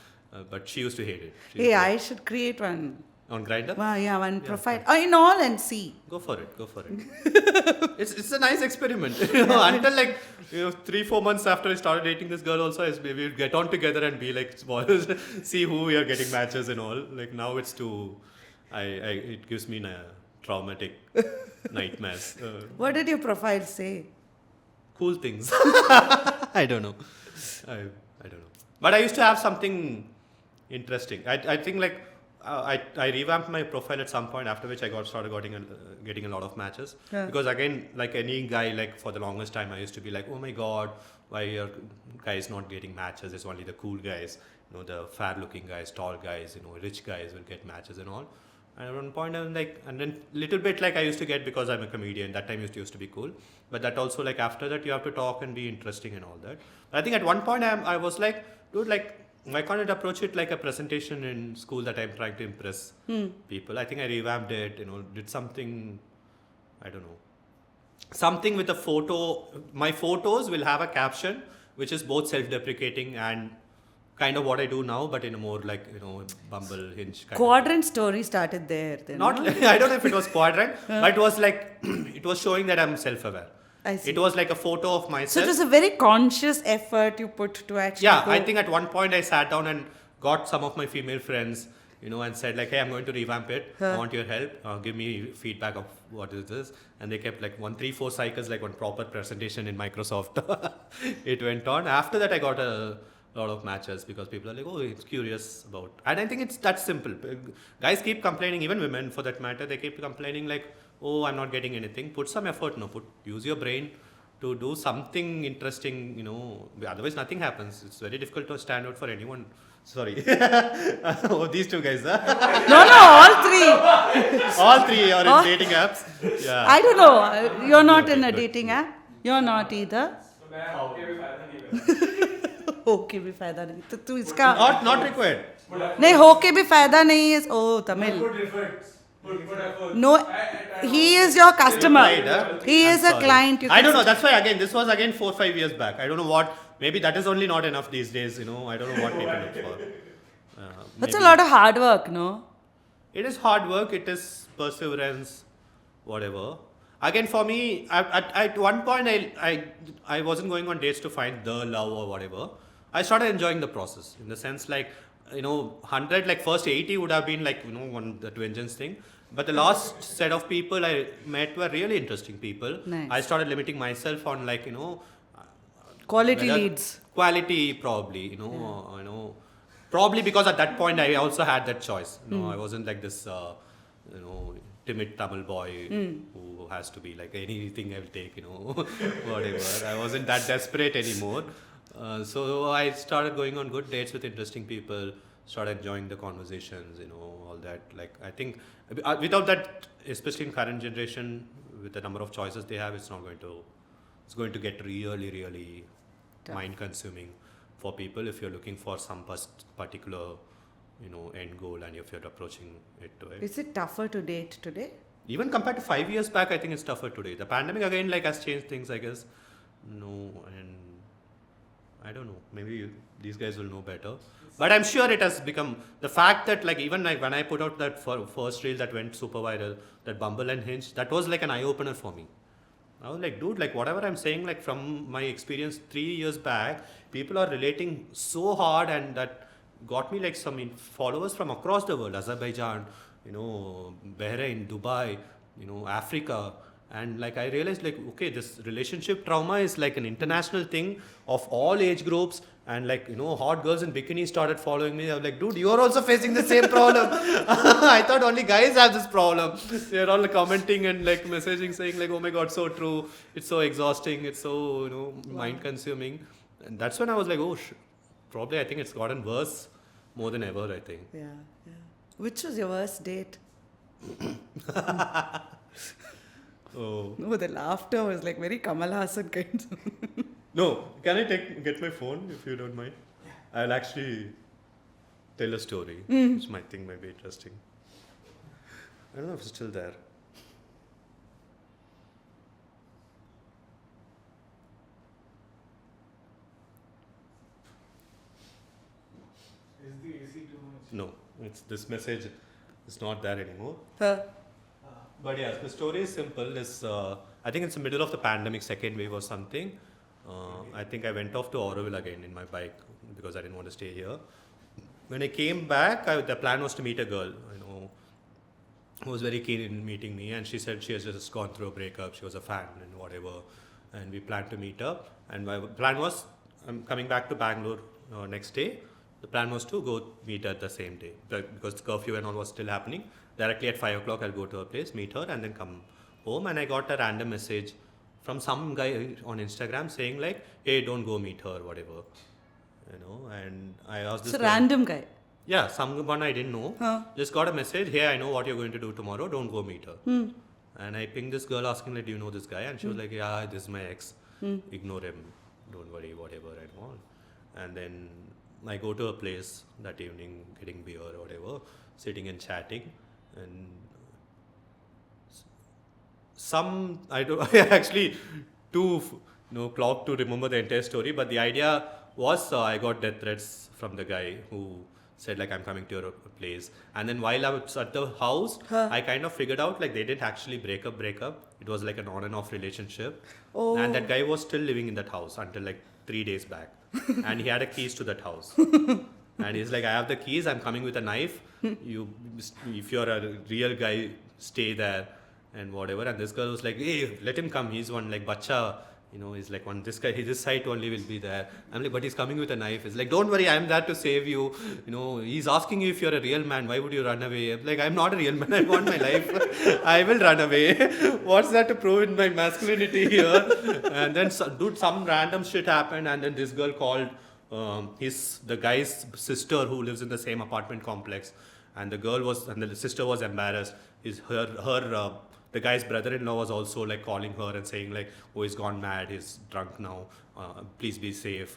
But she used to hate it. She Hey, used to- I should create one. on Grindr. Yeah, one profile. In all and see. Go for it. It's a nice experiment. Until like 3-4 months after I started dating this girl, also we would get on together and be like, see who we are getting matches and all. Like now it's too. it gives me traumatic nightmares. What did your profile say? Cool things. I don't know. I don't know. But I used to have something interesting. I think like I revamped my profile at some point, after which I started getting a lot of matches. Yeah. Because again, like any guy, like for the longest time, I used to be like, oh my god, why are guys not getting matches? It's only the cool guys, the fair-looking guys, tall guys, rich guys will get matches and all. And at one point, I was like, and then little bit like I used to get because I'm a comedian. That time used to be cool. But that also like after that you have to talk and be interesting and all that. I think at one point I was like, dude, like why can't I approach it like a presentation in school that I'm trying to impress people? I think I revamped it, did something, I don't know. Something with a photo. My photos will have a caption which is both self-deprecating and kind of what I do now, but in a more like, Bumble, Hinge kind Quadrant story started there. Then, Not, I don't know if it was Quadrant, but it was like, it was showing that I'm self-aware. I see. It was like a photo of So myself. it was a very conscious effort you put to actually Yeah, go. I think at one point I sat down and got some of my female friends, and said like, hey, I'm going to revamp it. I want your help. Give me feedback of what is this. And they kept like 3-4 cycles, like one proper presentation in Microsoft. It went on. After that, I got a lot of matches because people are like, oh, it's curious about. And I think it's that simple. Guys keep complaining, even women for that matter, they keep complaining like, oh, I'm not getting anything. Put some effort, use your brain to do something interesting, otherwise nothing happens. It's very difficult to stand out for anyone. Sorry. Oh, these two guys, huh? No, all three. All three are in dating apps. Yeah. I don't know. You're not in a dating app. You're not either. होके भी फायदा नहीं तो तू इसका Not required. नहीं होके भी फायदा नहीं है ओ Tamil no he is your customer he is a client I don't know, that's why again this was again 4-5 years back. I don't know what, maybe that is only not enough these days, I don't know what people look for. that's a lot of hard work, no? It is hard work, it is perseverance, whatever. Again, for me, at one point, I wasn't going on dates to find the love or whatever. I started enjoying the process in the sense like, 100, like first 80 would have been like, that vengeance thing. But the last set of people I met were really interesting people. Nice. I started limiting myself on like, Quality leads. Quality probably, probably because at that point I also had that choice. I wasn't like this, timid Tamil boy who has to be like anything I'll take, whatever. I wasn't that desperate anymore. So I started going on good dates with interesting people, started enjoying the conversations, all that. Like I think without that, especially in current generation, with the number of choices they have, it's going to get really, really mind consuming for people if you're looking for some particular end goal and if you're approaching it to it. Is it tougher to date today? Even compared to 5 years back, I think it's tougher today. The pandemic again has changed things, I guess. No, and I don't know. Maybe these guys will know better. But I'm sure it has become the fact that even when I put out that first reel that went super viral, that Bumble and Hinge, that was like an eye opener for me. I was like, dude, whatever I'm saying, from my experience 3 years back, people are relating so hard, and that got me some followers from across the world, Azerbaijan, Bahrain, Dubai, Africa. And I realized okay, this relationship trauma is an international thing of all age groups, and hot girls in bikinis started following me. I was like, dude, you're also facing the same problem. I thought only guys have this problem. They're all commenting and messaging saying oh my god, so true. It's so exhausting. It's so, mind consuming. And that's when I was like, oh, probably I think it's gotten worse more than ever, I think. Yeah. Which was your worst date? Oh. No, the laughter was very Kamal Hassan kind of. No, can I get my phone if you don't mind? Yeah. I'll actually tell a story, which might be interesting. I don't know if it's still there. Is the AC too much? No, it's this message is not there anymore. Huh. But yeah, the story is simple. I think it's the middle of the pandemic, second wave or something. I think I went off to Auroville again in my bike because I didn't want to stay here. When I came back, the plan was to meet a girl, who was very keen in meeting me, and she said she has just gone through a breakup. She was a fan and whatever, and we planned to meet up. And my plan was, I'm coming back to Bangalore next day. The plan was to go meet her the same day because the curfew and all was still happening. Directly at 5 o'clock, I'll go to her place, meet her, and then come home. And I got a random message from some guy on Instagram saying like, "Hey, don't go meet her, whatever." And I asked this It's a guy- random guy. Yeah, someone I didn't know. Huh. Just got a message, "Hey, I know what you're going to do tomorrow. Don't go meet her." And I pinged this girl asking like, "Do you know this guy?" And she was like, "Yeah, this is my ex. Ignore him. Don't worry, whatever and all." And then I go to a place that evening, getting beer or whatever, sitting and chatting, and I actually too clogged to remember the entire story, but the idea was I got death threats from the guy who said like, "I'm coming to your place." And then while I was at the house, I kind of figured out like they didn't actually break up. It was like an on and off relationship. Oh. And that guy was still living in that house until like 3 days back. And he had a keys to that house. And he's like, "I have the keys, I'm coming with a knife. If you're a real guy, stay there and whatever." And this girl was like, "Hey, let him come. He's one like bacha. He's like one, this guy, this site only will be there." I'm like, "But he's coming with a knife." He's like, "Don't worry, I'm there to save you." He's asking you if you're a real man. Why would you run away? I'm like, "I'm not a real man. I want my life. I will run away." What's that to prove in my masculinity here? And then some random shit happened. And then this girl called the guy's sister who lives in the same apartment complex. And the sister was embarrassed. The guy's brother-in-law was also like calling her and saying like, "Oh, he's gone mad, he's drunk now, please be safe,"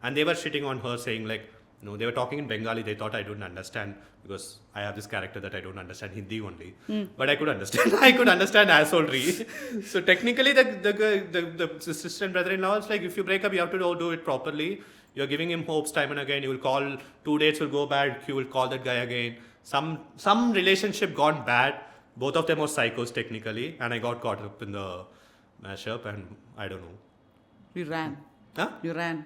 And they were shitting on her saying like, they were talking in Bengali. They thought I don't understand because I have this character that I don't understand Hindi only. But I could understand. I could understand assholery. So technically the sister and brother-in-law was like, if you break up, you have to do it properly. You're giving him hopes time and again. You will call, 2 dates will go bad. You will call that guy again. Some relationship gone bad. Both of them were psychos technically, and I got caught up in the mashup, and I don't know. You ran. Huh? You ran.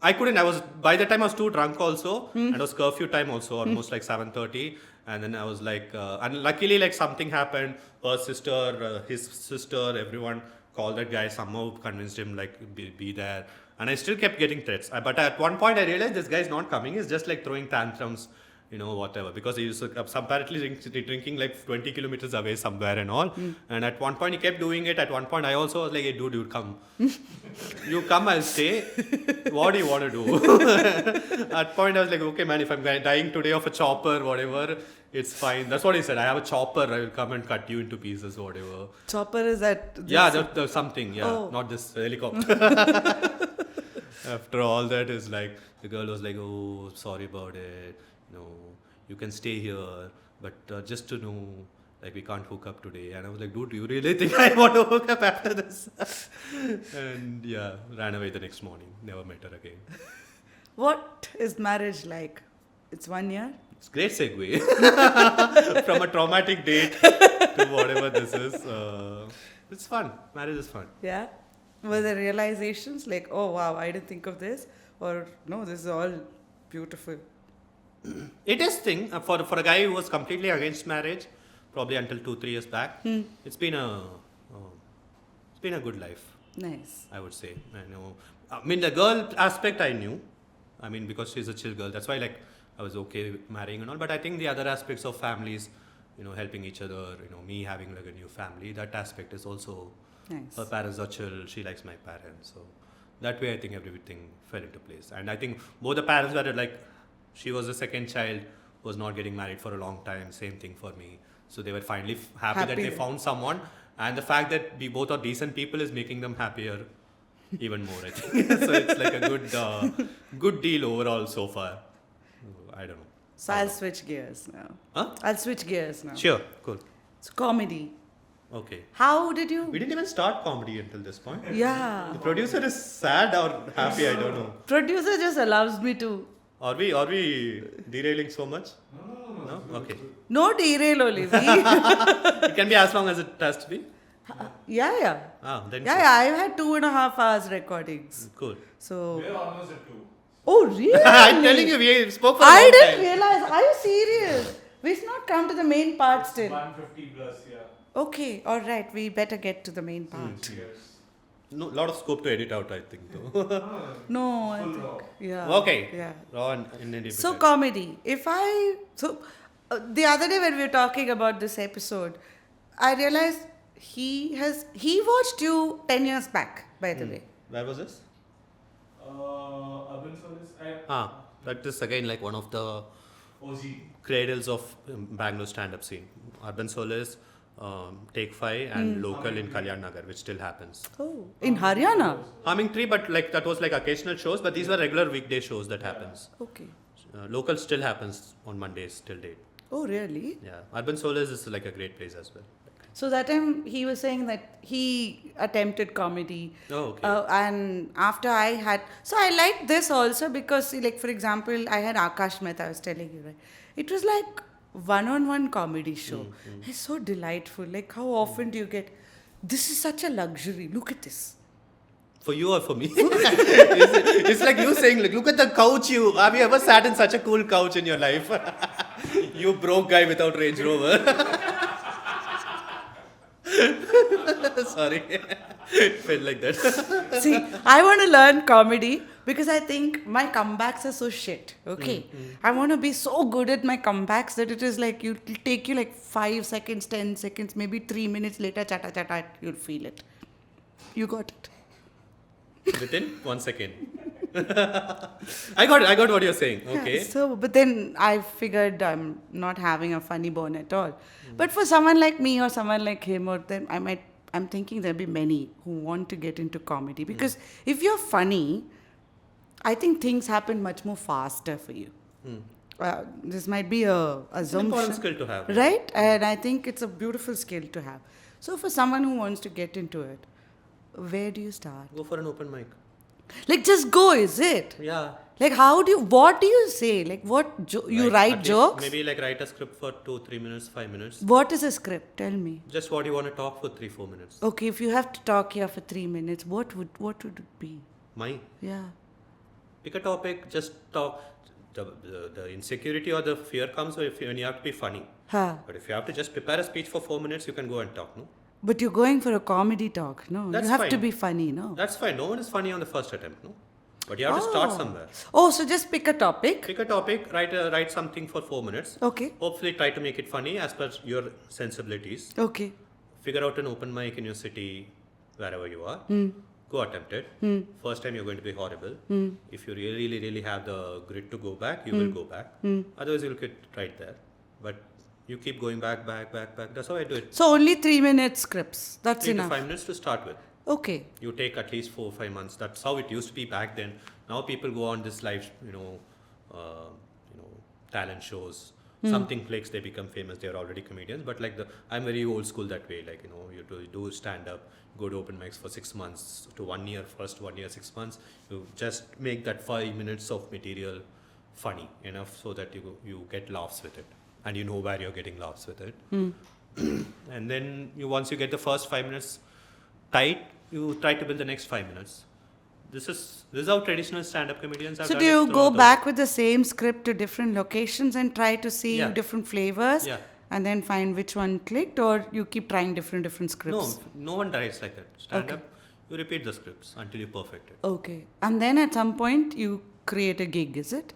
I couldn't. By the time I was too drunk also, and it was curfew time also, almost like 7:30. And then I was like, and luckily like something happened. Her sister, his sister, everyone called that guy, somehow convinced him like be there. And I still kept getting threats. But at one point I realized this guy is not coming. He's just like throwing tantrums, whatever. Because he used to apparently drinking like 20 kilometers away somewhere and all. And at one point he kept doing it. At one point I also was like, "Hey dude, come. You come, I'll stay. What do you want to do?" At point I was like, "Okay man, if I'm dying today of a chopper, whatever, it's fine." That's what he said. "I have a chopper. I will come and cut you into pieces, whatever." Chopper is at... Yeah, there's something. Yeah, Oh. not this helicopter. After all that is like, the girl was like, "Oh, sorry about it. You can stay here, but just to know, like we can't hook up today." And I was like, "Dude, do you really think I want to hook up after this?" And yeah, ran away the next morning. Never met her again. What is marriage like? It's 1 year? It's a great segue from a traumatic date to whatever this is. It's fun. Marriage is fun. Yeah? Were there realizations like, "Oh wow, I didn't think of this," or "No, this is all beautiful"? It is thing for a guy who was completely against marriage, probably until 2-3 years back. It's been a good life, Nice. I would say. I mean the girl aspect I knew. I mean because she's a chill girl. That's why like I was okay with marrying and all. But I think the other aspects of families, helping each other, me having like a new family, that aspect is also. Nice. Her parents are chill. She likes my parents. So that way I think everything fell into place. And I think both the parents were like, she was the second child, was not getting married for a long time. Same thing for me. So they were finally happy that they found someone. And the fact that we both are decent people is making them happier even more, I think. So it's like a good deal overall so far. I don't know. So I'll switch gears now. Huh? I'll switch gears now. Sure. Cool. It's comedy. Okay. How did you... We didn't even start comedy until this point. Yeah. The producer is sad or happy, I don't know. Producer just allows me to... Are we derailing so much? No? Okay. No derail, Olivi. It can be as long as it has to be. Yeah. Then Yeah, I've had 2.5 hours recordings. Cool. So... We're almost at 2. Oh, really? I'm telling you, we spoke for a I long didn't time. realize. Are you serious? We've not come to the main part still. 150 plus, yeah. Okay, all right. We better get to the main part. Cheers. No, lot of scope to edit out, I think, though. No, I Full think. raw. Yeah. Okay. Yeah. Raw and unedited. So comedy. The other day when we were talking about this episode, I realized he watched you 10 years back, by the way. Where was this? Urban Solace. That is again like one of the OG. cradles of Bangalore stand-up scene. Urban Solace, Take 5 and local in Kalyan Nagar, which still happens. Oh, in Haryana? Humming Tree, but like that was like occasional shows, but these were regular weekday shows that happens. Okay. Local still happens on Mondays till date. Oh, really? Yeah, Urban Solace is like a great place as well. So that time he was saying that he attempted comedy. Oh, okay. And after I had... So I liked this also because, see, like, for example, I had Akash Mehta, I was telling you, right? It was like one-on-one comedy show. It's so delightful. Like, how often do you get... This is such a luxury. Look at this. For you or for me? it's like you saying, like, look at the couch have you ever sat in such a cool couch in your life? You broke guy without Range Rover. Sorry. It felt like that. See, I want to learn comedy because I think my comebacks are so shit. Okay. I want to be so good at my comebacks that it is like it'll take you like 5 seconds, 10 seconds, maybe 3 minutes later, chata, you'll feel it. You got it. Within 1 second. I got what you're saying. Okay. Yeah, so, but then I figured I'm not having a funny bone at all. But for someone like me or someone like him, or then I'm thinking there'll be many who want to get into comedy because if you're funny, I think things happen much more faster for you. This might be a It's an assumption, important skill to have. right? And I think it's a beautiful skill to have. So for someone who wants to get into it, where do you start? Go for an open mic. Like just go, is it? Yeah. Like what do you say? Like what, you At write least jokes? Maybe like write a script for 2-3 minutes, 5 minutes. What is a script? Tell me. Just what you want to talk for 3-4 minutes. Okay, if you have to talk here for 3 minutes, what would it be? Mine. Yeah. Pick a topic, just talk. The insecurity or the fear comes when you have to be funny. Huh. But if you have to just prepare a speech for 4 minutes, you can go and talk, no? But you're going for a comedy talk, no? That's you have to fine. be funny, no? That's fine. No one is funny on the first attempt, no? But you have to start somewhere. Oh, so just pick a topic. Pick a topic, write something for 4 minutes. Okay. Hopefully try to make it funny as per your sensibilities. Okay. Figure out an open mic in your city, wherever you are. Go attempt it. First time you're going to be horrible. If you really have the grit to go back, you will go back. Otherwise you'll get right there. But you keep going back. That's how I do it. So only 3 minute scripts. That's 3 enough. to 5 minutes to start with. Okay. You take at least 4 or 5 months. That's how it used to be back then. Now people go on this live, talent shows. Something clicks, they become famous. They are already comedians. But like I'm very old school that way. Like you do stand up, go to open mics for 6 months to 1 year. First 1 year, 6 months. You just make that 5 minutes of material funny enough so that you get laughs with it, and you know where you're getting laughs with it. And then once you get the first 5 minutes tight, you try to build the next 5 minutes. This is how traditional stand-up comedians have So done do it you throughout go the back with the same script to different locations and try to see Yeah. different flavors? Yeah. And then find which one clicked, or you keep trying different world. scripts? No one writes like that. Stand-up, you repeat the scripts until you perfect it. Okay. And then at some point you create a gig, is it?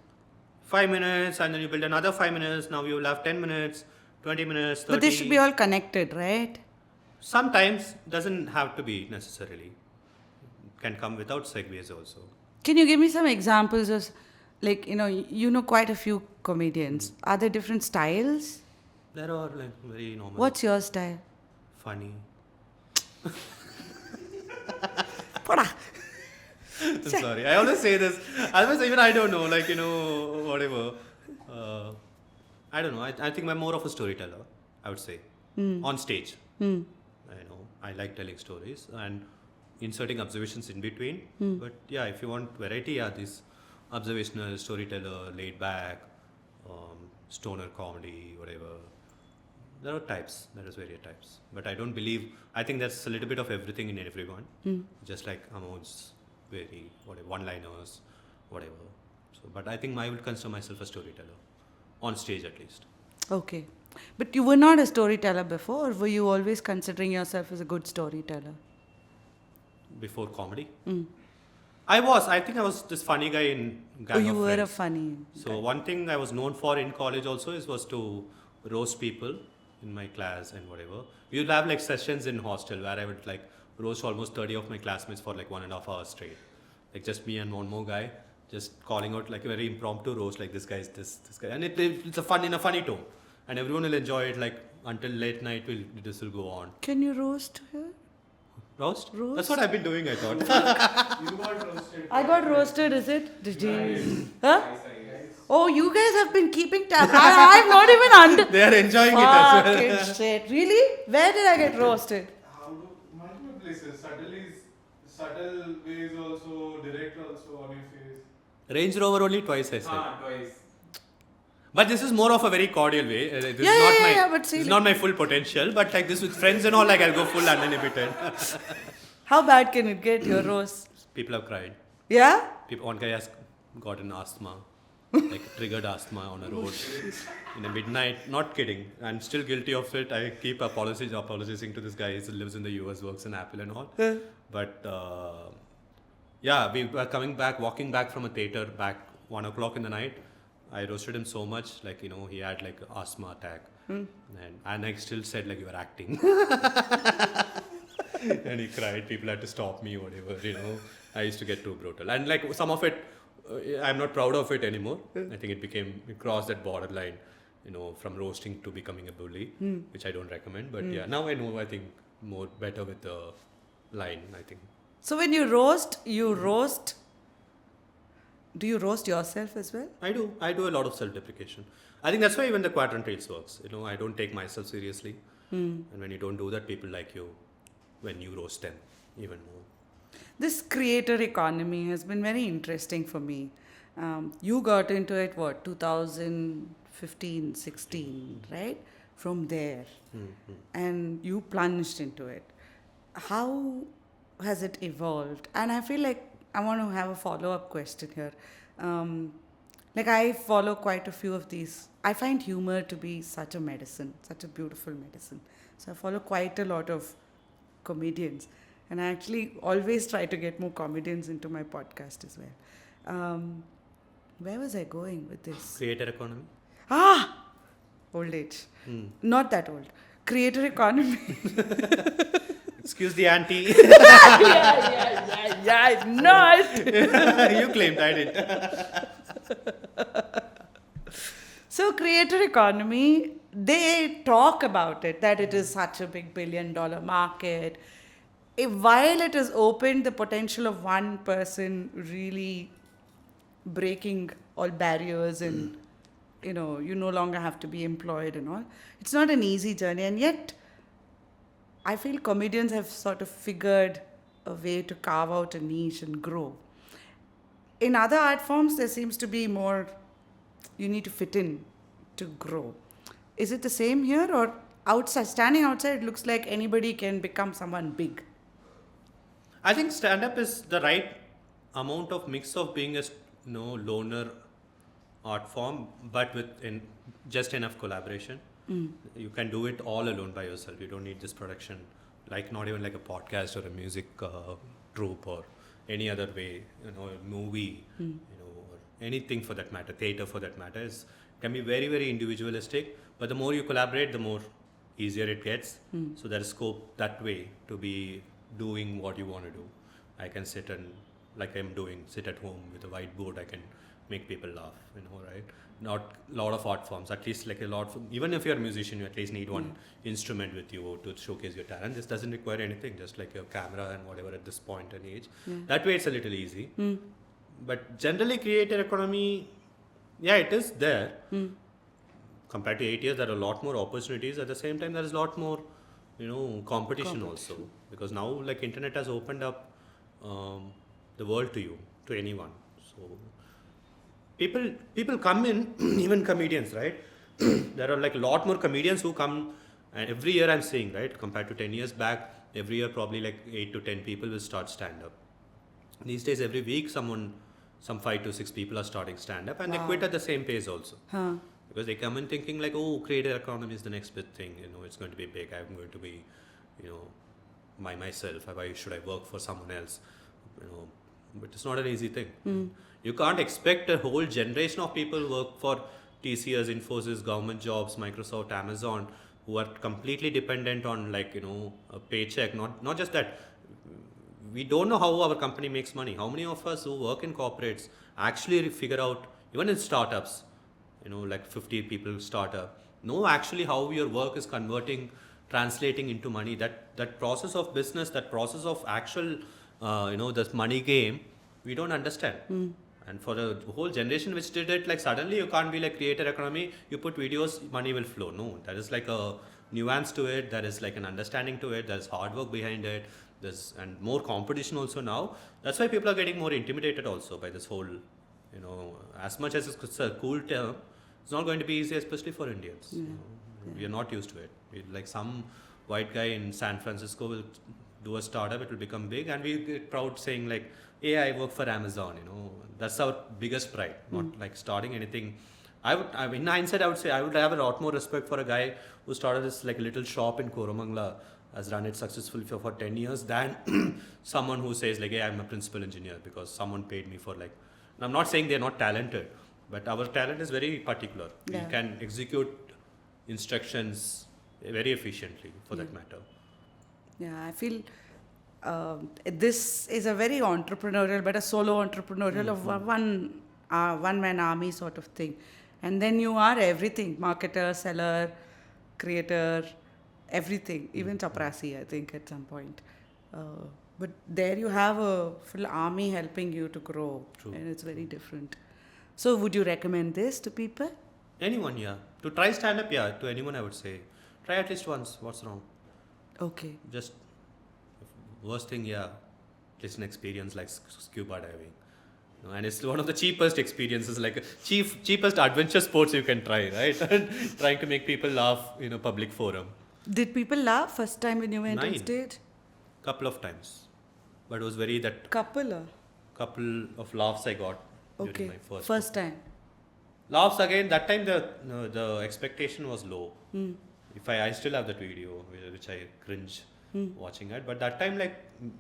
5 minutes, and then you build another 5 minutes. Now you will have 10 minutes, 20 minutes, 30. But they should be all connected, right? Sometimes doesn't have to be necessarily. Can come without segues also. Can you give me some examples of, like, you know quite a few comedians. Are there different styles? There are like very normal. What's your style? Funny? Poda. I'm sorry. I always say this. Even I don't know. Like, whatever. I don't know. I think I'm more of a storyteller, I would say. On stage. I like telling stories and inserting observations in between. But yeah, if you want variety, this observational, storyteller, laid back, stoner comedy, whatever. There are types. There is various types. But I think there's a little bit of everything in everyone. Just like Amon's very, one-liners, whatever. So, but I think I would consider myself a storyteller. On stage at least. Okay. But you were not a storyteller before, or were you always considering yourself as a good storyteller? Before comedy. Mm. I think I was this funny guy in Gang Oh, you of were a Friends. funny So guy. one thing I was known for in college also was to roast people in my class and whatever. We would have like sessions in hostel where I would like roast almost 30 of my classmates for like 1.5 hours straight. Like just me and one more guy, just calling out like a very impromptu roast, like this guy is this guy, and it's a fun in a funny tone, and everyone will enjoy it like until late night. This will go on. Can you roast her? Roast? Roast? That's what I've been doing, I thought. You got roasted. I got roasted, is it? Did you? Huh? Nice, I guess. Oh, you guys have been keeping tab. I'm not even under. They are enjoying it as well. Fucking shit. Really? Where did I get roasted? Multiple places. Subtle ways also, direct also on your face. Range Rover only twice, I said. Twice. But this is more of a very cordial way. This is Yeah, not yeah, my, yeah, but this see, is like- not my full potential. But like this with friends and all, like I'll go full uninhibited. How bad can it get, your roast? People have cried. Yeah? One guy has gotten asthma, like triggered asthma on a road in the midnight. Not kidding. I'm still guilty of it. I keep apologizing to this guy. He lives in the US, works in Apple and all. But yeah, we were walking back from a theater back 1 o'clock in the night. I roasted him so much, like, he had like asthma attack. And I still said like, you were acting. And he cried. People had to stop me, whatever, I used to get too brutal. And like some of it, I'm not proud of it anymore. I think it crossed that borderline, from roasting to becoming a bully, which I don't recommend. But yeah, now I know, I think more better with the line, I think. So when you roast, do you roast yourself as well? I do a lot of self-deprecation. I think that's why even the Quadrant Trails works. I don't take myself seriously. And when you don't do that, people like you when you roast them even more. This creator economy has been very interesting for me. You got into it, 2015, 16, right? From there. And you plunged into it. How has it evolved? And I feel like I want to have a follow-up question here. Like I follow quite a few of these. I find humor to be such a medicine, such a beautiful medicine. So I follow quite a lot of comedians. And I actually always try to get more comedians into my podcast as well. Where was I going with this? Creator economy? Old age. Not that old. Creator economy. Excuse the auntie. yeah, not. You claimed, I didn't. So creator economy, they talk about it, that it is such a big $1 billion market. While it has opened the potential of one person really breaking all barriers and, you no longer have to be employed and all. It's not an easy journey. And yet, I feel comedians have sort of figured a way to carve out a niche and grow. In other art forms, there seems to be more, you need to fit in to grow. Is it the same here, or standing outside, it looks like anybody can become someone big? I think stand-up is the right amount of mix of being a loner art form, but with just enough collaboration. You can do it all alone by yourself. You don't need this production, like not even like a podcast or a music troupe or any other way, a movie, or anything for that matter, theater for that matter, can be very, very individualistic. But the more you collaborate, the more easier it gets. So there is scope that way to be doing what you want to do. I can sit at home with a whiteboard. I can make people laugh, right? Not a lot of art forms, at least even if you're a musician, you at least need one instrument with you to showcase your talent. This doesn't require anything, just like your camera and whatever at this point and age. That way it's a little easy. But generally creator economy, yeah, it is there. Compared to 8 years, there are a lot more opportunities. At the same time, there is a lot more, competition also. Because now, like, internet has opened up the world to you, to anyone. So people come in, even comedians, right? There are like a lot more comedians who come, and every year I'm seeing, right? Compared to 10 years back, every year probably like 8 to 10 people will start stand-up. These days, every week, some 5 to 6 people are starting stand-up, and they quit at the same pace also. Because they come in thinking like, oh, creator economy is the next big thing. It's going to be big. I'm going to be, myself. Why should I work for someone else? But it's not an easy thing. You can't expect a whole generation of people work for TCS, Infosys, government jobs, Microsoft, Amazon, who are completely dependent on a paycheck. Not just that. We don't know how our company makes money. How many of us who work in corporates actually figure out, even in startups, like 50 people startup, know actually how your work is translating into money. That process of business, that process of actual, this money game, we don't understand. And for the whole generation which did it, like suddenly you can't be like creator economy, you put videos, money will flow. No, there is like a nuance to it, there is like an understanding to it, there's hard work behind it, and more competition also now. That's why people are getting more intimidated also by this whole, as much as it's a cool term, it's not going to be easy, especially for Indians. We are not used to it. Like some white guy in San Francisco will do a startup, it will become big, and we get proud saying like, hey, I work for Amazon. That's our biggest pride. Not like starting anything. In hindsight, I would say I would have a lot more respect for a guy who started this like little shop in Koramangala, has run it successfully for 10 years, than someone who says like, hey, I'm a principal engineer because someone paid me for like. And I'm not saying they're not talented, but our talent is very particular. Yeah. We can execute instructions very efficiently, for that matter. Yeah, I feel this is a very entrepreneurial, but a solo entrepreneurial of one man army sort of thing. And then you are everything: marketer, seller, creator, everything. Even chaprasi, I think, at some point. But there you have a full army helping you to grow. True. And it's very different. So would you recommend this to people? Anyone, yeah. To try stand-up, yeah. To anyone, I would say. Try at least once. What's wrong? Okay. Just worst thing, yeah. It's an experience like scuba diving. And it's one of the cheapest experiences, like cheapest adventure sports you can try, right? Trying to make people laugh in a public forum. Did people laugh first time when you went on 9. stage? Couple of times. But it was very that Couple or? couple of laughs I got Okay. during my First time. Laughs again, that time the expectation was low. If I still have that video, which I cringe watching it. But that time, like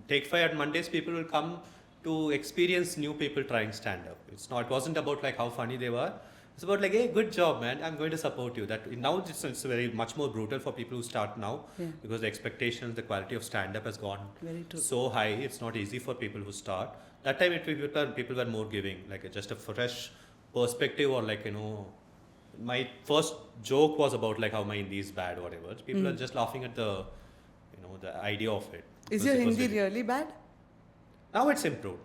Take 5 at Mondays, people will come to experience new people trying stand-up. It wasn't about like how funny they were. It's about like, hey, good job, man. I'm going to support you. That now it's very much more brutal for people who start now because the expectations, the quality of stand-up has gone Very true. so high. It's not easy for people who start. That time, people were more giving, like just a fresh perspective, or like my first joke was about like how my Hindi is bad, or whatever. People are just laughing at the idea of it. Is your Hindi really bad? Now it's improved.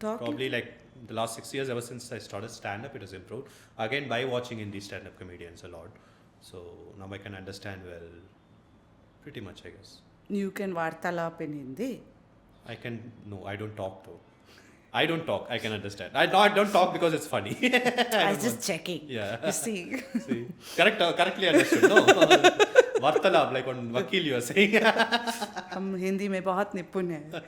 Talking? Probably like the last 6 years, ever since I started stand-up, it has improved. Again, by watching Hindi stand-up comedians a lot. So now I can understand well, pretty much, I guess. You can vartalap in Hindi. I don't talk though. I don't talk, I can understand. I don't talk because it's funny. I was just checking. Yeah. You see. See. Correctly understood. No. Vartalab, like on Vakil you are saying. हम हिंदी में बहुत निपुण हैं.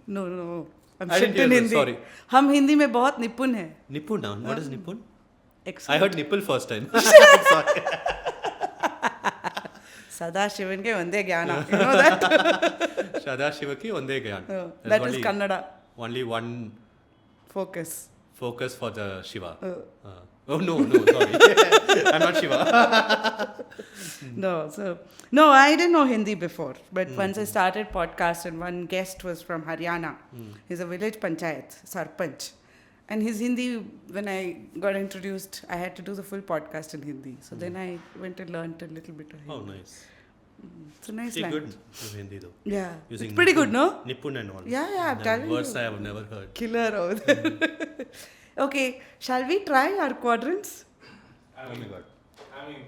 No. I'm I didn't shit in hear Hindi. this, sorry. हम हिंदी में बहुत निपुण हैं. Nipun, what is Nipun? Excellent. I heard nipple first time. Sorry. Sada Shivan ke vande gyana. You know that? Sada Shivaki Onde Gyan. That is Kannada. Only one Focus. focus for the Shiva. Oh no, sorry. I'm not Shiva. No, I didn't know Hindi before. But once I started podcast, and one guest was from Haryana. He's a village panchayat, sarpanch. And his Hindi, when I got introduced, I had to do the full podcast in Hindi. So then I went and learned a little bit of Hindi. Oh, nice. It's a nice Pretty language. good in Hindi though. Yeah. Using It's pretty Nipun, good, no? Nipun and all. Yeah, I'm telling you. Words I have never heard. Killer over there. Okay, shall we try our quadrants? Oh my god. I mean,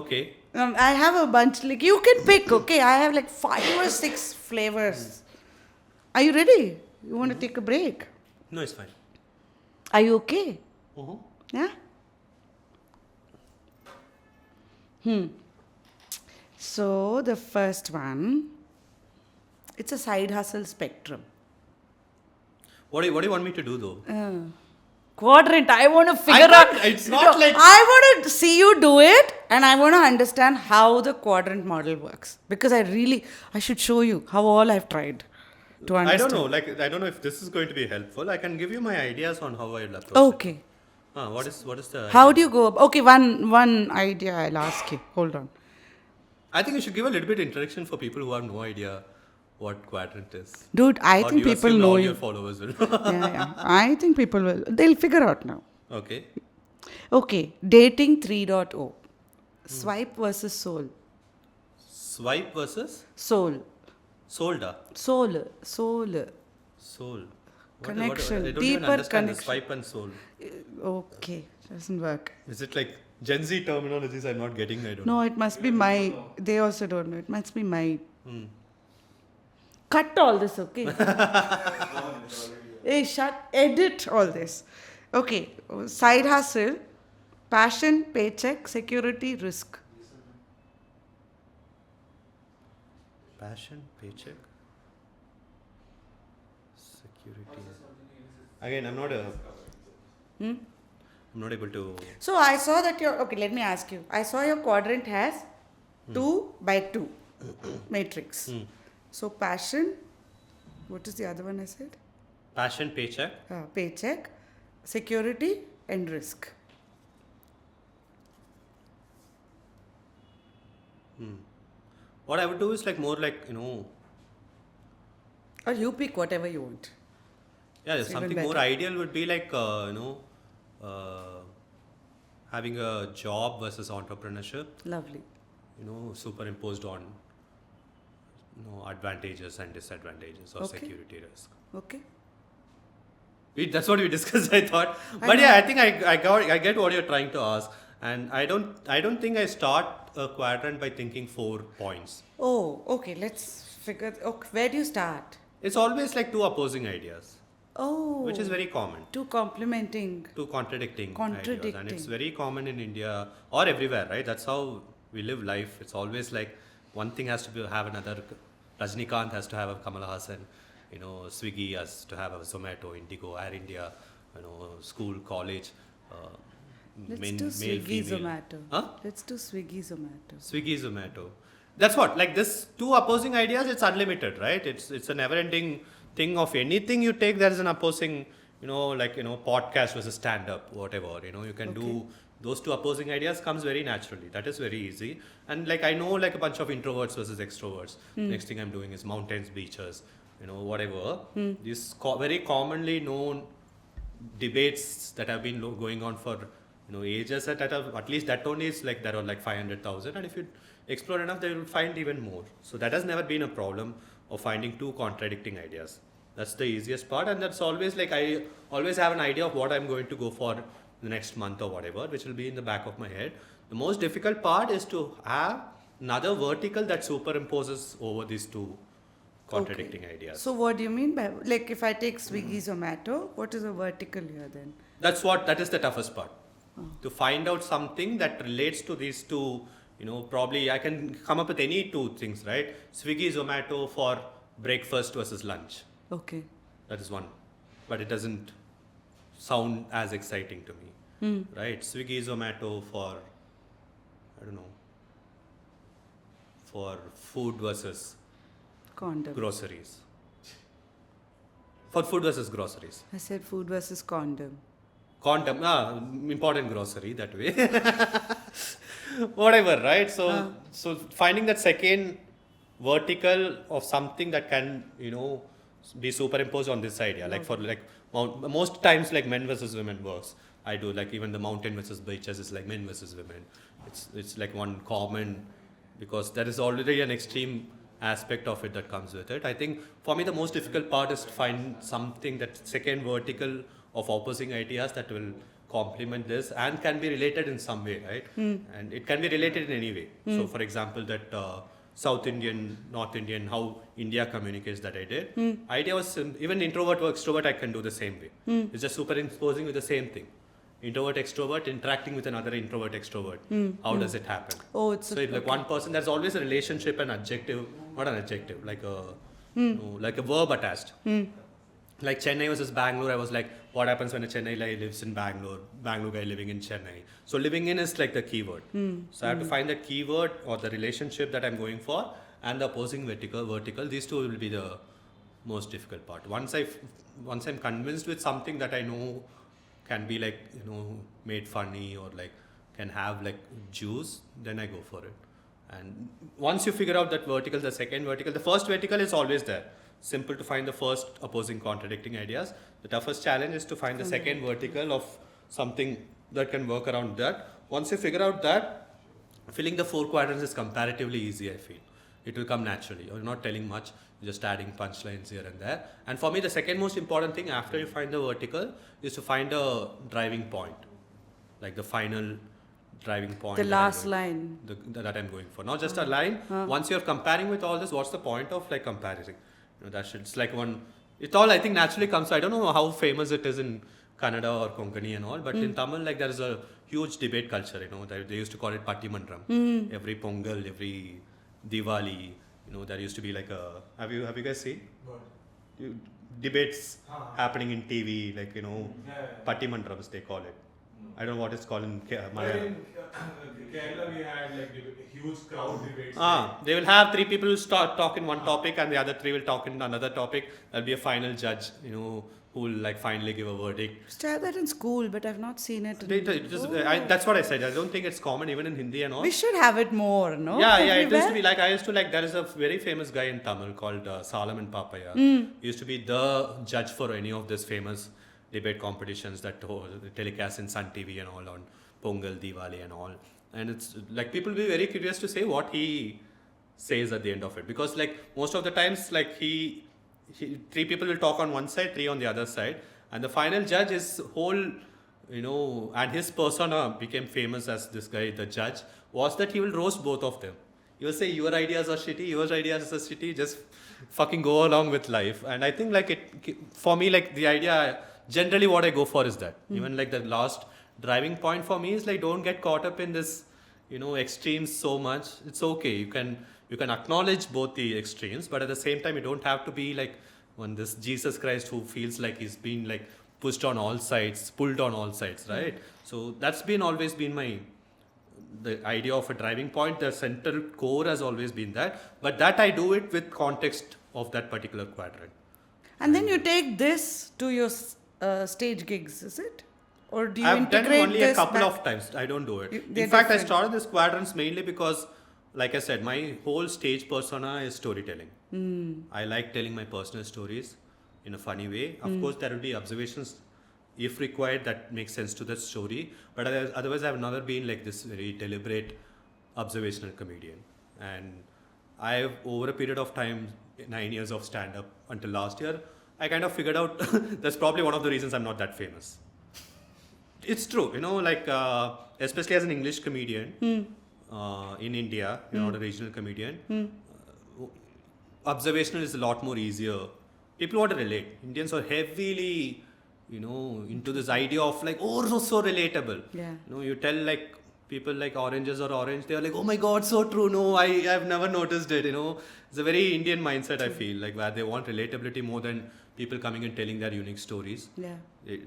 Okay. I have a bunch, like you can pick, okay? I have like 5 or 6 flavors. Are you ready? You want to take a break? No, it's fine. Are you okay? Yeah? So the first one, it's a side hustle spectrum. What do you want me to do though? Quadrant. I want to figure out. It's not like... I want to see you do it, and I want to understand how the quadrant model works. Because I should show you how all I've tried to understand. I don't know. Like, I don't know if this is going to be helpful. I can give you my ideas on how I'll approach Okay. it. What is the... How do you go? Okay, one idea I'll ask you. Hold on. I think you should give a little bit introduction for people who have no idea what quadrant is. Dude, I Or think do you people assume know all you. your followers will. Yeah. I think people will. They'll figure out now. Okay. Okay, dating 3.0. Swipe versus soul. Swipe versus Soul. solda. Soul. Soul. Connection, I don't deeper even understand the connection. swipe and soul. Okay, doesn't work. Is it like Gen Z terminologies I'm not getting? I don't No, know. it must be my. They also don't know. It must be my. Hmm. Cut all this, okay? Hey, edit all this. Okay, side hustle, passion, paycheck, security, risk. Passion, paycheck, security. Again, I'm not able to... So I saw that okay, let me ask you. I saw your quadrant has 2 by 2 matrix. So passion, what is the other one I said? Passion, paycheck. Paycheck, security, and risk. What I would do is like more like, you know... Or you pick whatever you want. Yeah, It's even something more better. ideal would be like, having a job versus entrepreneurship, Lovely. superimposed on, advantages and disadvantages of Okay. security risk. Okay. That's what we discussed, I thought. I But know. yeah, I think I get what you're trying to ask. And I don't think I start a quadrant by thinking 4 points. Oh, okay. Let's figure. Okay, where do you start? It's always like 2 opposing ideas, Oh. which is very common. Two complementing. 2 contradicting ideas, and Contradicting. it's very common in India or everywhere, right? That's how we live life. It's always like one thing has to have another. Rajnikant has to have a Kamal Hassan, Swiggy has to have a Zomato, Indigo, Air India, school, college. Let's Male, do Swiggy, female. Zomato. Huh? Let's do Swiggy, Zomato. Swiggy, Zomato. That's what, like this 2 opposing ideas, it's unlimited, right? It's a never-ending thing of anything you take, there is an opposing, podcast versus stand-up, whatever, you can do those 2 opposing ideas comes very naturally. That is very easy. And like I know like a bunch of introverts versus extroverts. Next thing I'm doing is mountains, beaches, whatever. These very commonly known debates that have been going on for ages at least that only is like there are like 500,000, and if you explore enough they will find even more. So that has never been a problem of finding 2 contradicting ideas. That's the easiest part, and that's always like I always have an idea of what I'm going to go for the next month or whatever, which will be in the back of my head. The most difficult part is to have another vertical that superimposes over these 2 contradicting ideas. So what do you mean by, like if I take Swiggy, Zomato, what is a vertical here then? That is the toughest part. To find out something that relates to these 2, probably I can come up with any 2 things, right? Swiggy, Zomato for breakfast versus lunch. Okay. That is one. But it doesn't sound as exciting to me, right? Swiggy, Zomato for, for food versus Condom. groceries. For food versus groceries. I said food versus condom. Condom, important grocery that way. Whatever, right? So finding that second vertical of something that can, be superimposed on this idea. Like for most times like men versus women works. I do like even the mountain versus beaches is like men versus women. It's like one common, because there is already an extreme aspect of it that comes with it. I think for me the most difficult part is to find something that second vertical of opposing ideas that will complement this and can be related in some way, right? And it can be related in any way. So for example, that South Indian, North Indian, how India communicates that I did. Idea was even introvert or extrovert, I can do the same way. It's just superimposing with the same thing. Introvert, extrovert, interacting with another introvert, extrovert. How does it happen? Oh, it's So if like one person, there's always a relationship and adjective, not an adjective, like a like a verb attached. like Chennai versus Bangalore, I was like, what happens when a Chennai guy lives in Bangalore, Bangalore guy living in Chennai? So living in is like the keyword. So I have to find the keyword or the relationship that I'm going for, and the opposing vertical. These two will be the most difficult part. Once I'm convinced with something that I know can be like, made funny or like can have like juice, then I go for it. And once you figure out that vertical, the second vertical, the first vertical is always there. Simple to find the first opposing contradicting ideas. The toughest challenge is to find the second vertical of something that can work around that. Once you figure out that, filling the 4 quadrants is comparatively easy, I feel. It will come naturally. You're not telling much, you're just adding punchlines here and there. And for me, the second most important thing after you find the vertical is to find a driving point. Like the final driving point. The last line. That I'm going for. Not just a line. Once you're comparing with all this, what's the point of like comparing? That shit. It's like it all I think naturally comes. I don't know how famous it is in Kannada or Konkani and all, but in Tamil, like there is a huge debate culture. They used to call it Patti Mandram. Every Pongal, every Diwali, there used to be like a. Have you guys seen? What? Debates happening in TV, like Patti Mandrams they call it. I don't know what it's called in Malayalam. In Kerala, we had like huge crowd debates. They will have 3 people start talk in one topic and the other 3 will talk in another topic. There'll be a final judge, who will like finally give a verdict. Used to have that in school, but I've not seen it. That's what I said. I don't think it's common even in Hindi and all. We should have it more, no? Yeah, Everywhere? it used to be like, there is a very famous guy in Tamil called Solomon Papaya. He used to be the judge for any of these famous debate competitions that telecast in Sun TV and all on Pongal, Diwali and all. And it's like people will be very curious to say what he says at the end of it. Because like most of the times like he 3 people will talk on one side, 3 on the other side. And the final judge is whole, and his persona became famous as this guy, the judge, was that he will roast both of them. He will say your ideas are shitty, yours ideas are shitty, just fucking go along with life. And I think like for me, like the idea, generally what I go for is that. Even like the last driving point for me is like don't get caught up in this, extremes so much. It's okay. You can acknowledge both the extremes, but at the same time you don't have to be like this Jesus Christ who feels like he's been like pushed on all sides, pulled on all sides, right? So that's always been the idea of a driving point. The central core has always been that, but that I do it with context of that particular quadrant. And then you take this to your stage gigs, is it? Or do you I've done integrate it only a this couple back? of times. I don't do it. They're In fact, I different. started this quadrants mainly because, like I said, my whole stage persona is storytelling. I like telling my personal stories in a funny way. Of course, there will be observations, if required, that make sense to the story. But otherwise, I've never been like this very deliberate observational comedian. And I've, over a period of time, 9 years of stand-up until last year, I kind of figured out that's probably one of the reasons I'm not that famous. It's true, especially as an English comedian in India, you're not a regional comedian. Observational is a lot more easier. People want to relate. Indians are heavily, into this idea of like, so relatable. Yeah. You tell like people like oranges are orange, they're like, oh my god, so true. No, I've never noticed it. It's a very Indian mindset. I feel like where they want relatability more than people coming and telling their unique stories. Yeah.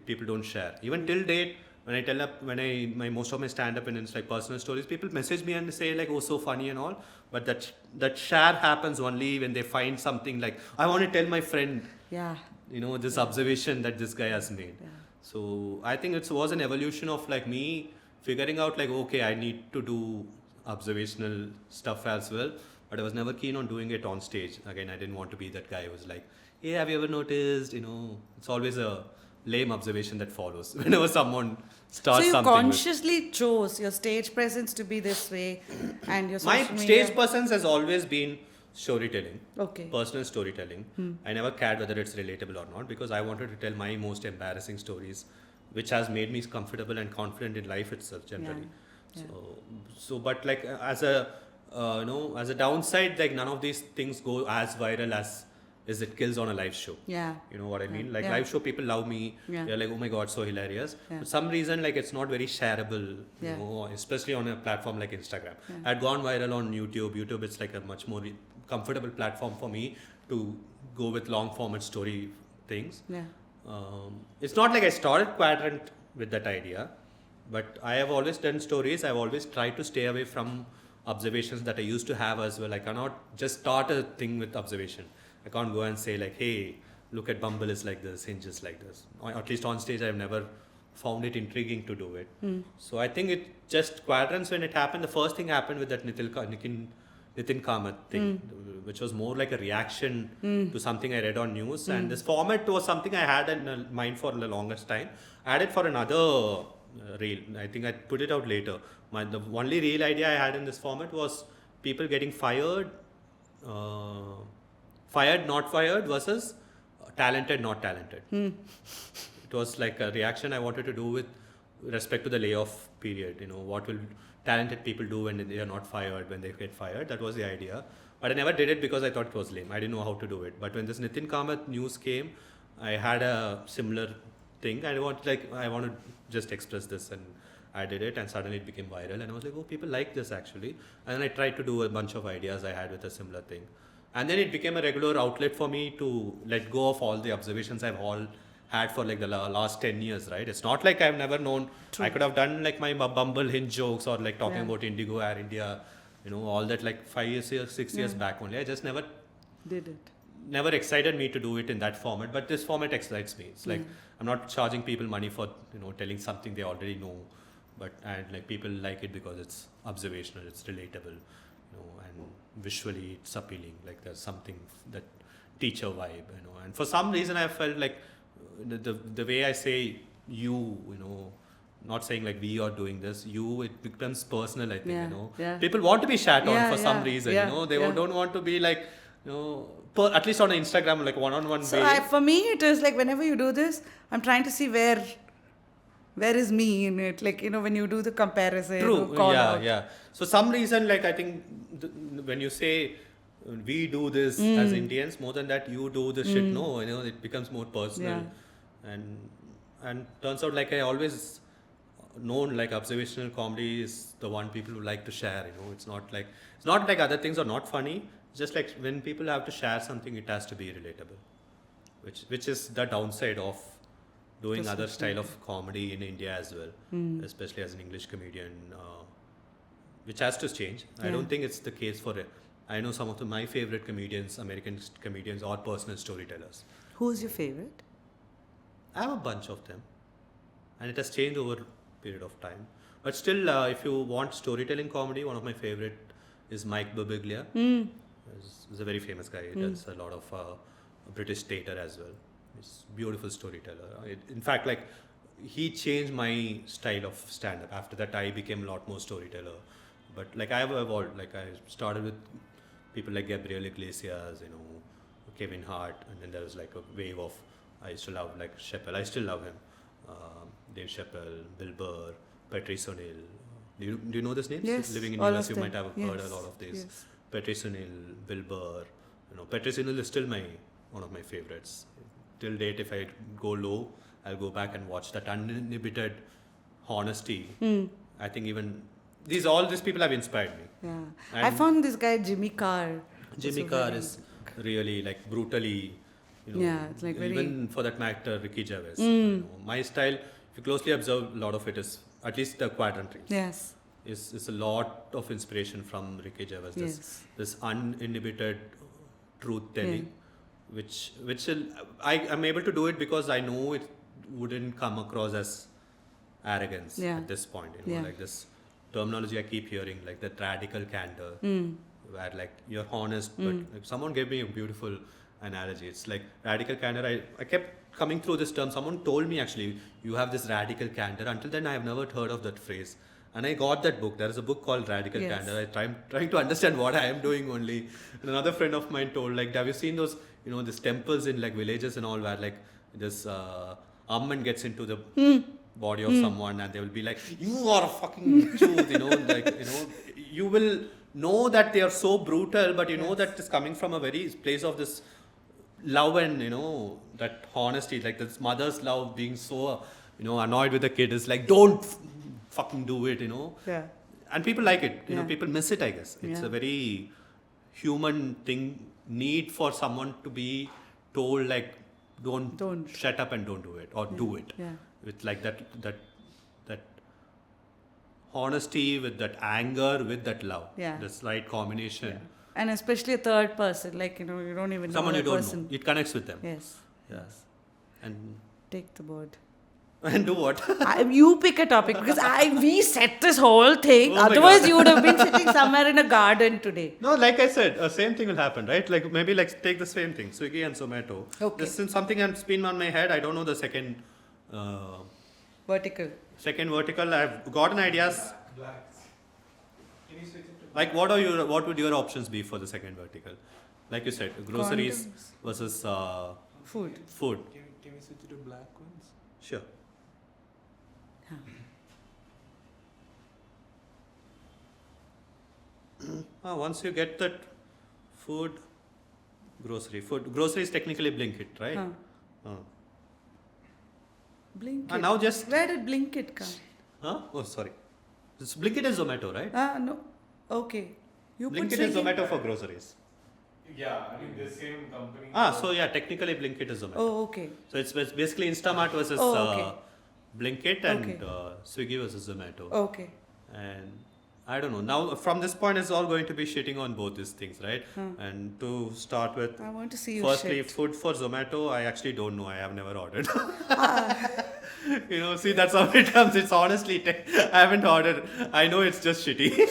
People don't share. Even till date, when most of my stand-up and it's like personal stories, people message me and say like, oh, so funny and all. But that share happens only when they find something like, I want to tell my friend, Yeah. this observation that this guy has made. Yeah. So I think it was an evolution of like me figuring out like, okay, I need to do observational stuff as well. But I was never keen on doing it on stage. Again, I didn't want to be that guy who was like, hey, have you ever noticed, it's always a lame observation that follows whenever someone starts So you something. consciously chose your stage presence to be this way and your My social media. stage presence has always been storytelling, Okay. personal storytelling. I never cared whether it's relatable or not because I wanted to tell my most embarrassing stories, which has made me comfortable and confident in life itself generally. Yeah. So but like as a as a downside, like none of these things go as viral as it kills on a live show. Yeah. You know what I mean? Like Yeah. live show, people love me. Yeah. They're like, oh my god, so hilarious. Yeah. For some reason, like it's not very shareable. Yeah. Especially on a platform like Instagram. Yeah. I'd gone viral on YouTube. YouTube, it's like a much more comfortable platform for me to go with long format storytelling things. Yeah. It's not like I started Quadrant with that idea, but I have always done stories. I've always tried to stay away from observations that I used to have as well. I cannot just start a thing with observation. I can't go and say like, hey, look at Bumble is like this, Hinge is like this. Or at least on stage, I've never found it intriguing to do it. So I think it just Quadrants, when it happened, the first thing happened with that Nitin Kamath thing, which was more like a reaction to something I read on news. And this format was something I had in mind for the longest time. I had it for another reel. I think I put it out later. The only real idea I had in this format was people getting fired, not fired versus talented, not talented. It was like a reaction I wanted to do with respect to the layoff period. What will talented people do when they are not fired, when they get fired? That was the idea. But I never did it because I thought it was lame. I didn't know how to do it. But when this Nitin Kamath news came, I had a similar thing. I want to just express this, and I did it, and suddenly it became viral. And I was like, oh, people like this actually. And then I tried to do a bunch of ideas I had with a similar thing. And then it became a regular outlet for me to let go of all the observations I've all had for like the last 10 years, right? It's not like I've never known. True. I could have done like my Bumble Hinge jokes or like talking about Indigo, Air India, all that like 5 years, 6 years back only. I just never did it. Never excited me to do it in that format, but this format excites me. It's like I'm not charging people money for telling something they already know, but like people like it because it's observational, it's relatable, and visually it's appealing. Like there's something that teacher vibe, and for some reason I felt like the way I say you, not saying like we are doing this, it becomes personal, I think, People want to be shat on for some reason, they don't want to be like, at least on Instagram, like one-on-one so way. For me, it is like whenever you do this, I'm trying to see where is me in it, like, when you do the comparison. True, yeah. So some reason, like I think when you say we do this as Indians, more than that you do this shit, it becomes more personal. And turns out like I always known like observational comedy is the one people who like to share, it's not like other things are not funny, just like when people have to share something, it has to be relatable, which is the downside of doing other style of comedy in India as well, especially as an English comedian, which has to change. I don't think it's the case for it. I know some of my favorite comedians, American comedians, are personal storytellers. Who's your favorite? I have a bunch of them, and it has changed over a period of time. But still, if you want storytelling comedy, one of my favorite is Mike Birbiglia. He's a very famous guy. He does a lot of British theatre as well. He's a beautiful storyteller. In fact, like he changed my style of stand-up. After that, I became a lot more storyteller. But like I have evolved. Like I started with people like Gabriel Iglesias, Kevin Hart, and then there was like a wave of. I used to love like Chappelle. I still love him. Dave Chappelle, Bill Burr, Patrice O'Neill. Do you know these names? Yes, Living in all US, of you them. might have heard a lot of these. Yes. Patrice O'Neill, Bill Burr. Patrice O'Neill is still one of my favorites. Till date, if I go low, I'll go back and watch that uninhibited honesty. I think even all these people have inspired me. Yeah, And I found this guy Jimmy Carr. Jimmy Carr is really like brutally. It's like even for that matter, Ricky Gervais. My style, if you closely observe, a lot of it is at least the Quadrant reels. Yes. Is a lot of inspiration from Ricky Gervais. This uninhibited truth telling, which I'm able to do it because I know it wouldn't come across as arrogance at this point. Like this terminology I keep hearing, like that radical candor, where like you're honest, but like someone gave me a beautiful analogy. It's like radical candor. I kept coming through this term. Someone told me actually, you have this radical candor. Until then, I have never heard of that phrase. And I got that book. There is a book called Radical Candor. I'm trying to understand what I am doing only. And another friend of mine told, like, have you seen those, these temples in like villages and all where like this Amman gets into the body of someone and they will be like, you are a fucking truth, you will know that they are so brutal, but you know that it's coming from a very place of this love and, that honesty, like this mother's love being so, annoyed with the kid is like, don't fucking do it, Yeah. And people like it, people miss it, I guess. It's a very human thing, need for someone to be told like, don't shut up and don't do it, or do it Yeah. with like that honesty, with that anger, with that love. Yeah. This right combination. Yeah. And especially a third person, like, you don't even Someone know you the don't person. know. It connects with them. Yes. Yes. And Take the board. do what? You pick a topic because we set this whole thing. Oh my Otherwise, God. you would have been sitting somewhere in a garden today. No, like I said, same thing will happen, right? Like maybe like take the same thing, Swiggy and Zomato. Okay. This is something that's been on my head. I don't know the second Vertical. vertical. I've gotten ideas. Blacks. Can you switch it to Like what would your options be for the second vertical? Like you said, groceries Condoms. versus Food. food. Can we switch it to black ones? Sure. Once you get that food grocery is technically Blinkit, right? Huh. Uh. Blinkit. Now just Where did Blinkit come? oh sorry, Blinkit is Zomato, right? No. Okay. You put Blinkit is Swiggy. Zomato for groceries. Yeah, I mean the same company. So yeah, technically Blinkit is Zomato. Oh, okay. So it's basically Instamart versus Oh, okay. Blinkit and Okay. Swiggy versus Zomato. Okay. And I don't know. Now from this point, it's all going to be shitting on both these things, right? And to start with, I want to see you firstly, shit. food for Zomato, I actually don't know. I have never ordered. See, that's how it comes. It's honestly, I haven't ordered. I know it's just shitty.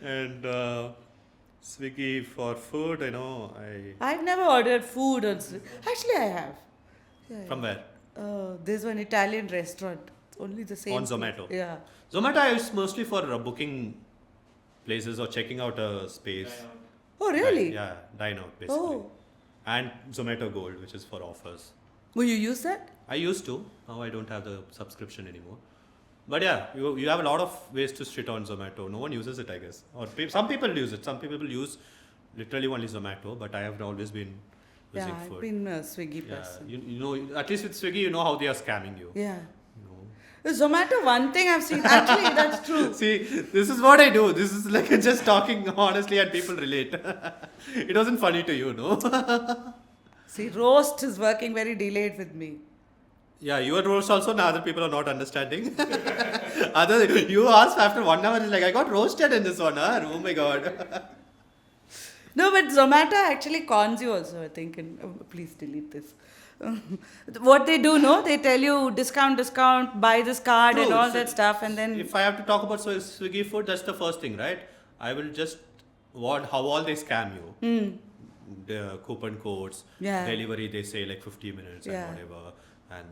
And Swiggy for food, I've never ordered food on Swiggy. Actually, I have. Yeah, From where? there's one Italian restaurant. It's only the same. On thing. Zomato. Yeah. Zomato I use mostly for booking places or checking out a space. Oh, really? Yeah, dine out basically. Oh. And Zomato Gold, which is for offers. Will you use that? I used to. Now I don't have the subscription anymore. But yeah, you have a lot of ways to shit on Zomato. No one uses it, I guess. Or some people use it. Some people use literally only Zomato, but I have always been using Yeah, food. I've been a Swiggy Yeah, person. you know, at least with Swiggy, you know how they are scamming you. Yeah. You Zomato, one thing I've seen, actually, that's true. know. See, this is what I do. This is like just talking honestly and people relate. It wasn't funny to you, no? See, roast is working very delayed with me. Yeah, your roast also now other people are not understanding. You asked after 1 hour, it's like, I got roasted in this one, huh? Oh my god. No, but Zomato actually cons you also, I think. Please delete this. What they do, no? They tell you discount, buy this card and True. all So that stuff, and then If I have to talk about Swiggy food, that's the first thing, right? I will just how all they scam you. The coupon codes, Yeah. delivery they say like 50 minutes Yeah. and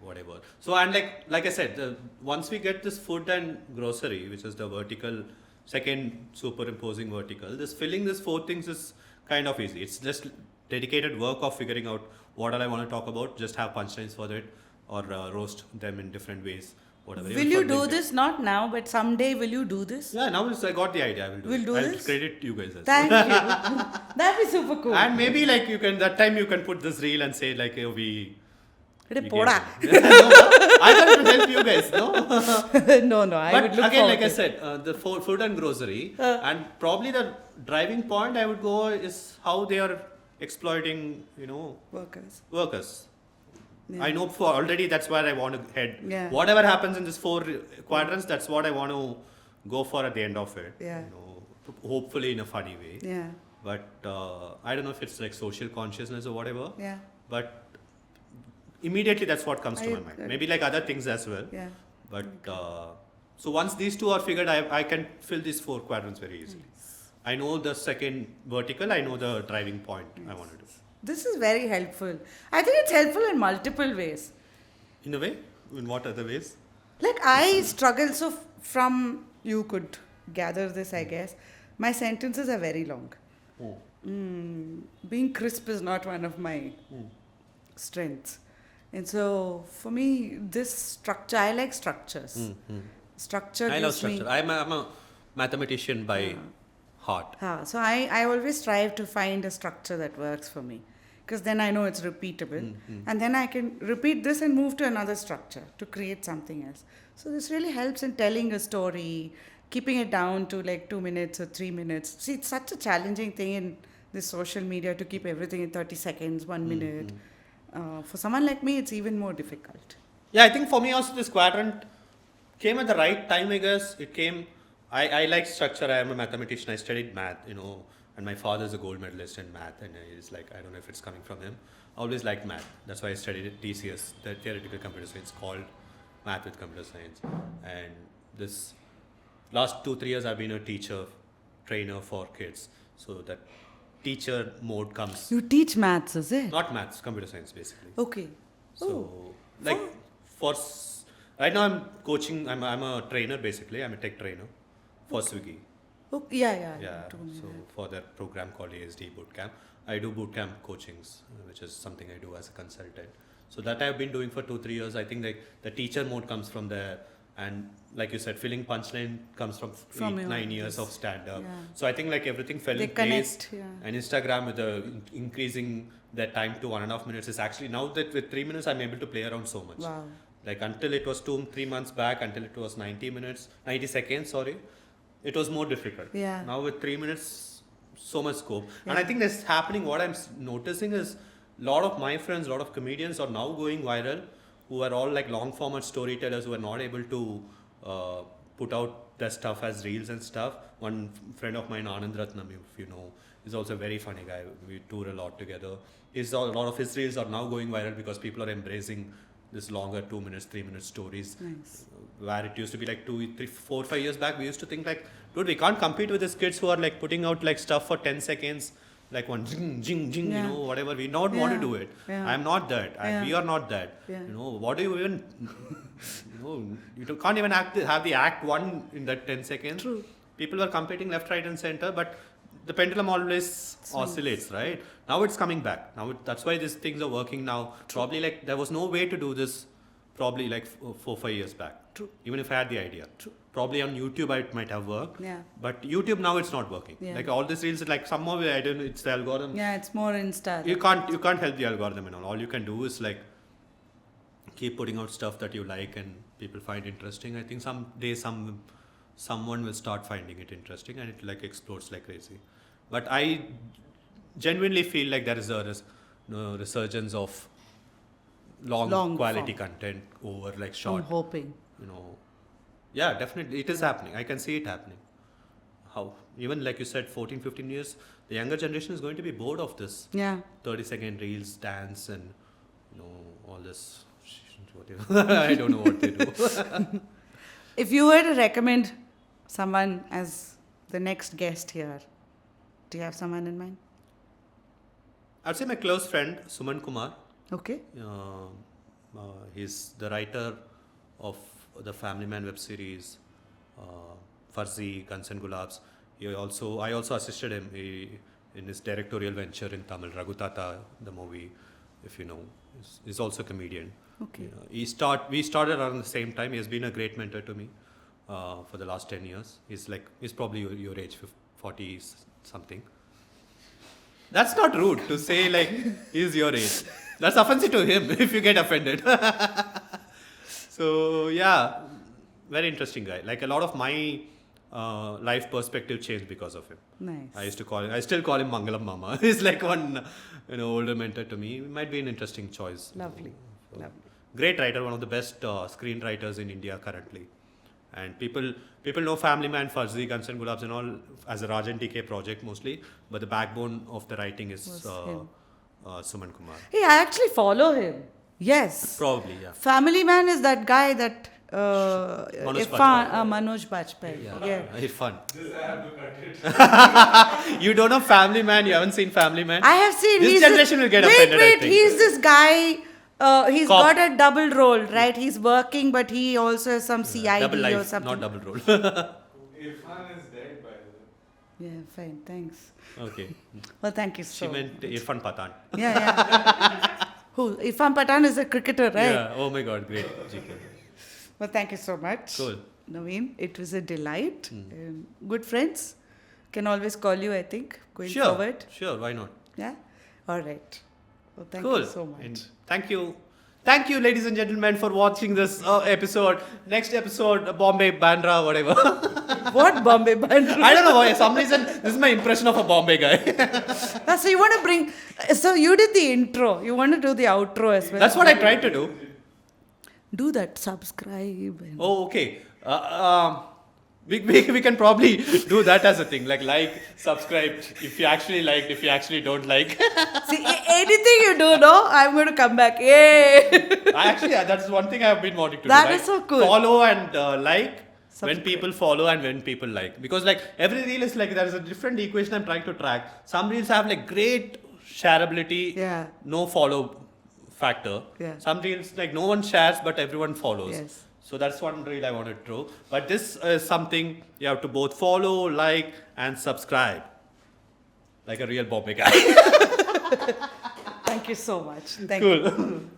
whatever. So and like I said, once we get this food and grocery, which is the vertical, second superimposing vertical, this filling this four things is kind of easy. It's just dedicated work of figuring out what all I want to talk about, just have punchlines for it, or roast them in different ways, whatever. will you do this? Not now, but someday will you do this? Yeah, now I got the idea. I will do We'll it. do I'll this? credit you guys as Thank you. That'd be super cool. And maybe like that time you can put this reel and say like we Ade we poda. gave it. No, I thought it would help you guys, no? No, I But would look again, forward like I to it. said, the food and grocery, and probably the driving point I would go is how they are exploiting, workers. Yeah. I know for already that's where I want to head. Yeah. Whatever happens in these 4 quadrants, that's what I want to go for at the end of it. Yeah. Hopefully in a funny way. Yeah, But I don't know if it's like social consciousness or whatever. yeah, But immediately that's what comes to I my mind. agree. Maybe like other things as well. yeah. But so once these 2 are figured, I can fill these 4 quadrants very easily. I know the second vertical. I know the driving point I want to do. This is very helpful. I think it's helpful in multiple ways. In a way, in what other ways? Like I struggle, so from you could gather this, I guess. My sentences are very long. Oh. Being crisp is not one of my strengths. And so for me, this structure, I like structures. Structure I love gives me- structure. I'm a mathematician by heart. So I always strive to find a structure that works for me, because then I know it's repeatable, and then I can repeat this and move to another structure to create something else. So this really helps in telling a story, keeping it down to like 2 minutes or 3 minutes. See, it's such a challenging thing in this social media to keep everything in 30 seconds, 1 minute. Mm. For someone like me, it's even more difficult. Yeah, I think for me also this quadrant came at the right time, I guess. It came, I like structure. I am a mathematician. I studied math, and my father is a gold medalist in math. And he's like, I don't know if it's coming from him. I always liked math. That's why I studied at TCS, the theoretical computer science, called math with computer science. And this last 2-3 years, I've been a teacher, trainer for kids. So that teacher mode comes. You teach maths, is it? Not maths, computer science basically. Okay. So, right now I'm coaching, I'm a trainer basically, I'm a tech trainer for Swiggy. Oh, yeah. Yeah, you told me so that. for that program called ASD Bootcamp, I do bootcamp coachings, which is something I do as a consultant. So that I've been doing for 2-3 years. I think like the teacher mode comes from there, and like you said, filling punchline comes from your 8-9 years of stand-up. Yeah. So I think like everything fell They in place. connect, yeah. And Instagram with the increasing that time to 1.5 minutes is actually now that with 3 minutes I'm able to play around so much. Wow. Like until it was 2-3 months back, until it was 90 seconds, it was more difficult. Yeah. Now with 3 minutes, so much scope. And I think that's happening. What I'm noticing is a lot of my friends, a lot of comedians are now going viral, who are all like long format storytellers who are not able to put out their stuff as reels and stuff. One friend of mine, Anand Ratnam, if you know, is also a very funny guy. We tour a lot together. A lot of his reels are now going viral because people are embracing this longer 2 minutes, 3 minute stories. Nice. Where it used to be like 2, 3, 4, 5 years back, we used to think like, dude, we can't compete with these kids who are like putting out like stuff for 10 seconds, like one jing, jing, jing, Yeah. whatever. We don't want to do it. Yeah. I'm not that. Yeah. We are not that. Yeah. What do you even, you can't even have the act one in that 10 seconds. True. People were competing left, right and center, but the pendulum always oscillates, right? Now it's coming back. That's why these things are working now. Probably like there was no way to do this probably like 4-5 years back. True. Even if I had the idea. True. Probably on YouTube it might have worked. Yeah. But YouTube now it's not working. Yeah. Like all these reels, like somehow I don't know, it's the algorithm. Yeah, it's more Insta. You can't help the algorithm and all. All you can do is like keep putting out stuff that you like and people find interesting. I think someday someone will start finding it interesting and it like explodes like crazy. But I genuinely feel like there is a resurgence of long quality form content over like I'm short. hoping. Yeah, definitely it is happening. I can see it happening. How even like you said, 14-15 years, the younger generation is going to be bored of this. Yeah. 30-second reels, dance, and all this. Whatever. I don't know what they do. If you were to recommend someone as the next guest here, do you have someone in mind? I'd say my close friend Suman Kumar. Okay. He's the writer of the Family Man web series, Farzi, Guns and Gulabs. I also assisted him in his directorial venture in Tamil, Ragutata, the movie, if you know. He's also a comedian. Okay. We started around the same time. He has been a great mentor to me for the last 10 years. He's probably your age, 40 something. That's not rude to say like he's your age. That's offensive to him if you get offended. So yeah, very interesting guy. Like a lot of my life perspective changed because of him. Nice. I still call him Mangalam Mama. He's like one older mentor to me. It might be an interesting choice. Lovely. So, Lovely. great writer, one of the best screenwriters in India currently. And people know Family Man, Farzi, Guns and Gulabs and all as a Rajan TK project mostly, but the backbone of the writing is him. Suman Kumar. Hey, I actually follow him. Yes. Probably, yeah. Family Man is that guy that Manoj Manoj Bajpayee. Yeah. Irfan. This I have to cut it. You don't know Family Man? You haven't seen Family Man? I have seen. This generation will get offended, I Wait, think. he's this guy. He's Cop. got a double role, right? He's working, but he also has some CID Double life, or something. not double role. Irfan is dead, by the way. Yeah, fine. Thanks. Okay. Well, thank you She so meant much. Irfan Pathan. Yeah. Who? Irfan Pathan is a cricketer, right? Yeah. Oh my God, great. GK. Well, thank you so much. Cool. Navin, it was a delight. Good friends. Can always call you, I think, going forward. Sure, why not? Yeah? All right. Well, thank Cool. you so much. And thank you Thank you, ladies and gentlemen, for watching this episode. Next episode, Bombay, Bandra, whatever. What Bombay Bandra? I don't know why. For some reason, this is my impression of a Bombay guy. So you want to bring... So you did the intro. You want to do the outro as well. That's what I tried to do. Do that. Subscribe. And Oh, okay. We can probably do that as a thing. Like, subscribe. If you actually liked, if you actually don't like. See, anything you do, no? I'm going to come back. Yay! That's one thing I've been wanting to do. That is so cool. Follow and like when Subscribe. people follow and when people like. Because like every reel is like there is a different equation I'm trying to track. Some reels have like great shareability, Yeah. no follow factor. Yeah. Some reels like no one shares but everyone follows. Yes. So that's one reel I wanted to do. But this is something you have to both follow, like and subscribe. Like a real Bombay guy. Thank you so much. Thank Cool. you.